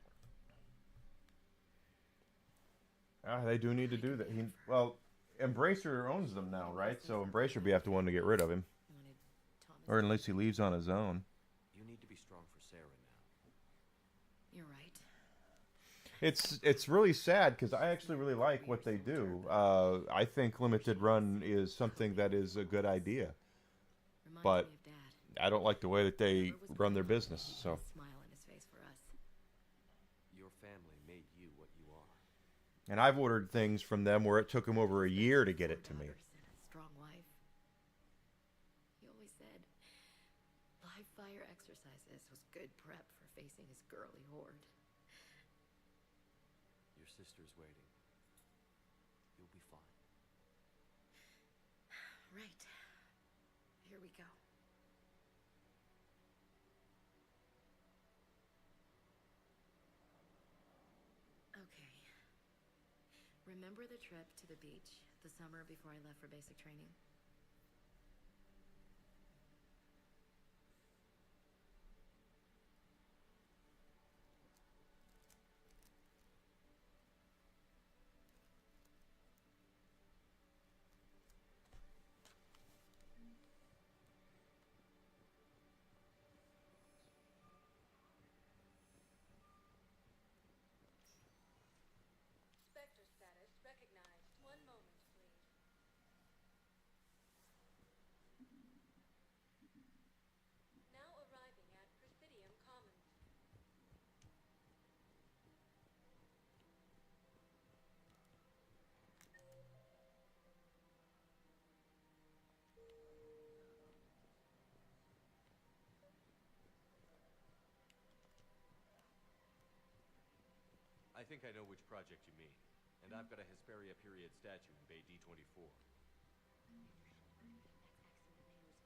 They do need to do that. Well, Embracer owns them now, right? So Embracer would be have to want to get rid of him. Or unless he leaves on his own. You need to be strong for Sarah now. You're right. It's really sad because I actually really like what they do. I think limited run is something that is a good idea, but I don't like the way that they run their business. So. Smile on his face for us. Your family made you what you are. And I've ordered things from them where it took them over a year to get it to me. Strong wife. He always said live fire exercises was good prep for facing his girly horde. Your sister's waiting. You'll be fine. Right. Here we go. Okay. Remember the trip to the beach the summer before I left for basic training? Spectre status recognized. One moment, please. Now arriving at Presidium Commons. I think I know which project you mean. And I've got a Hesperia period statue in Bay D24. That's excellent news.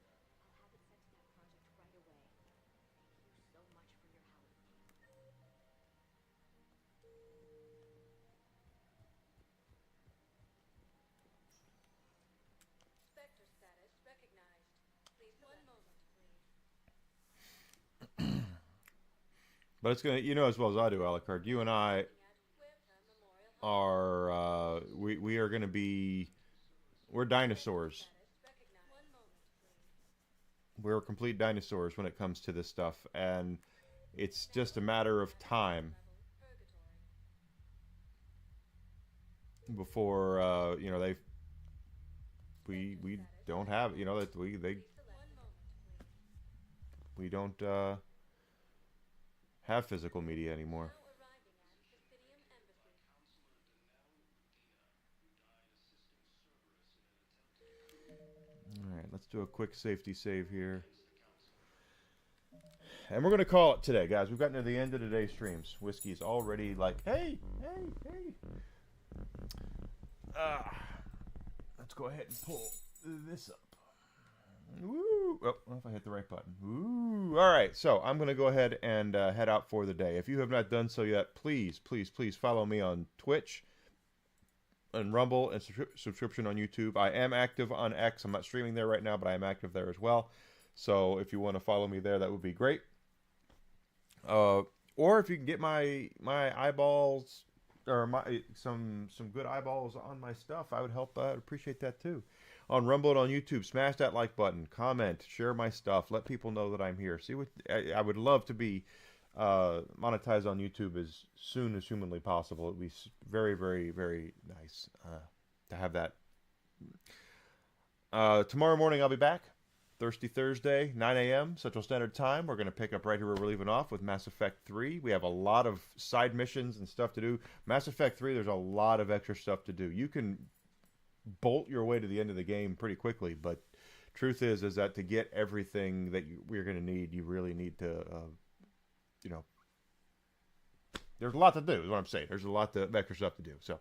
I'll have it sent to that project right away. Thank you so much for your help. Spectre status recognized. Please, one moment, please. But it's gonna, you know as well as I do, Alucard. You and I are we are gonna be, we're dinosaurs. We're complete dinosaurs when it comes to this stuff, and it's just a matter of time before you know we don't have, you know, that we don't have physical media anymore. Alright, let's do a quick safety save here. And we're going to call it today, guys. We've gotten to the end of today's streams. Whiskey's already like, hey, hey, hey. Let's go ahead and pull this up. Woo! Oh, I don't know if I hit the right button. Woo! All right, so I'm going to go ahead and head out for the day. If you have not done so yet, please, please, please follow me on Twitch and Rumble and subscription on YouTube. I am active on X. I'm not streaming there right now, but I am active there as well. So if you want to follow me there, that would be great. Or if you can get my eyeballs or some good eyeballs on my stuff, I would help. I'd appreciate that too. On Rumble and on YouTube, smash that like button, comment, share my stuff, let people know that I'm here. See what I would love to be monetized on YouTube as soon as humanly possible. It'd be very, very, very nice to have that. Tomorrow morning I'll be back. Thirsty Thursday, 9 a.m. Central Standard Time. We're going to pick up right here where we're leaving off with Mass Effect 3. We have a lot of side missions and stuff to do. Mass Effect 3, there's a lot of extra stuff to do. You can bolt your way to the end of the game pretty quickly, but truth is that to get everything that we're going to need, you really need to, there's a lot to do, is what I'm saying. There's a lot of extra stuff to do. So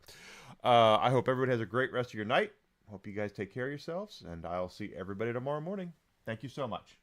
I hope everybody has a great rest of your night. Hope you guys take care of yourselves, and I'll see everybody tomorrow morning. Thank you so much.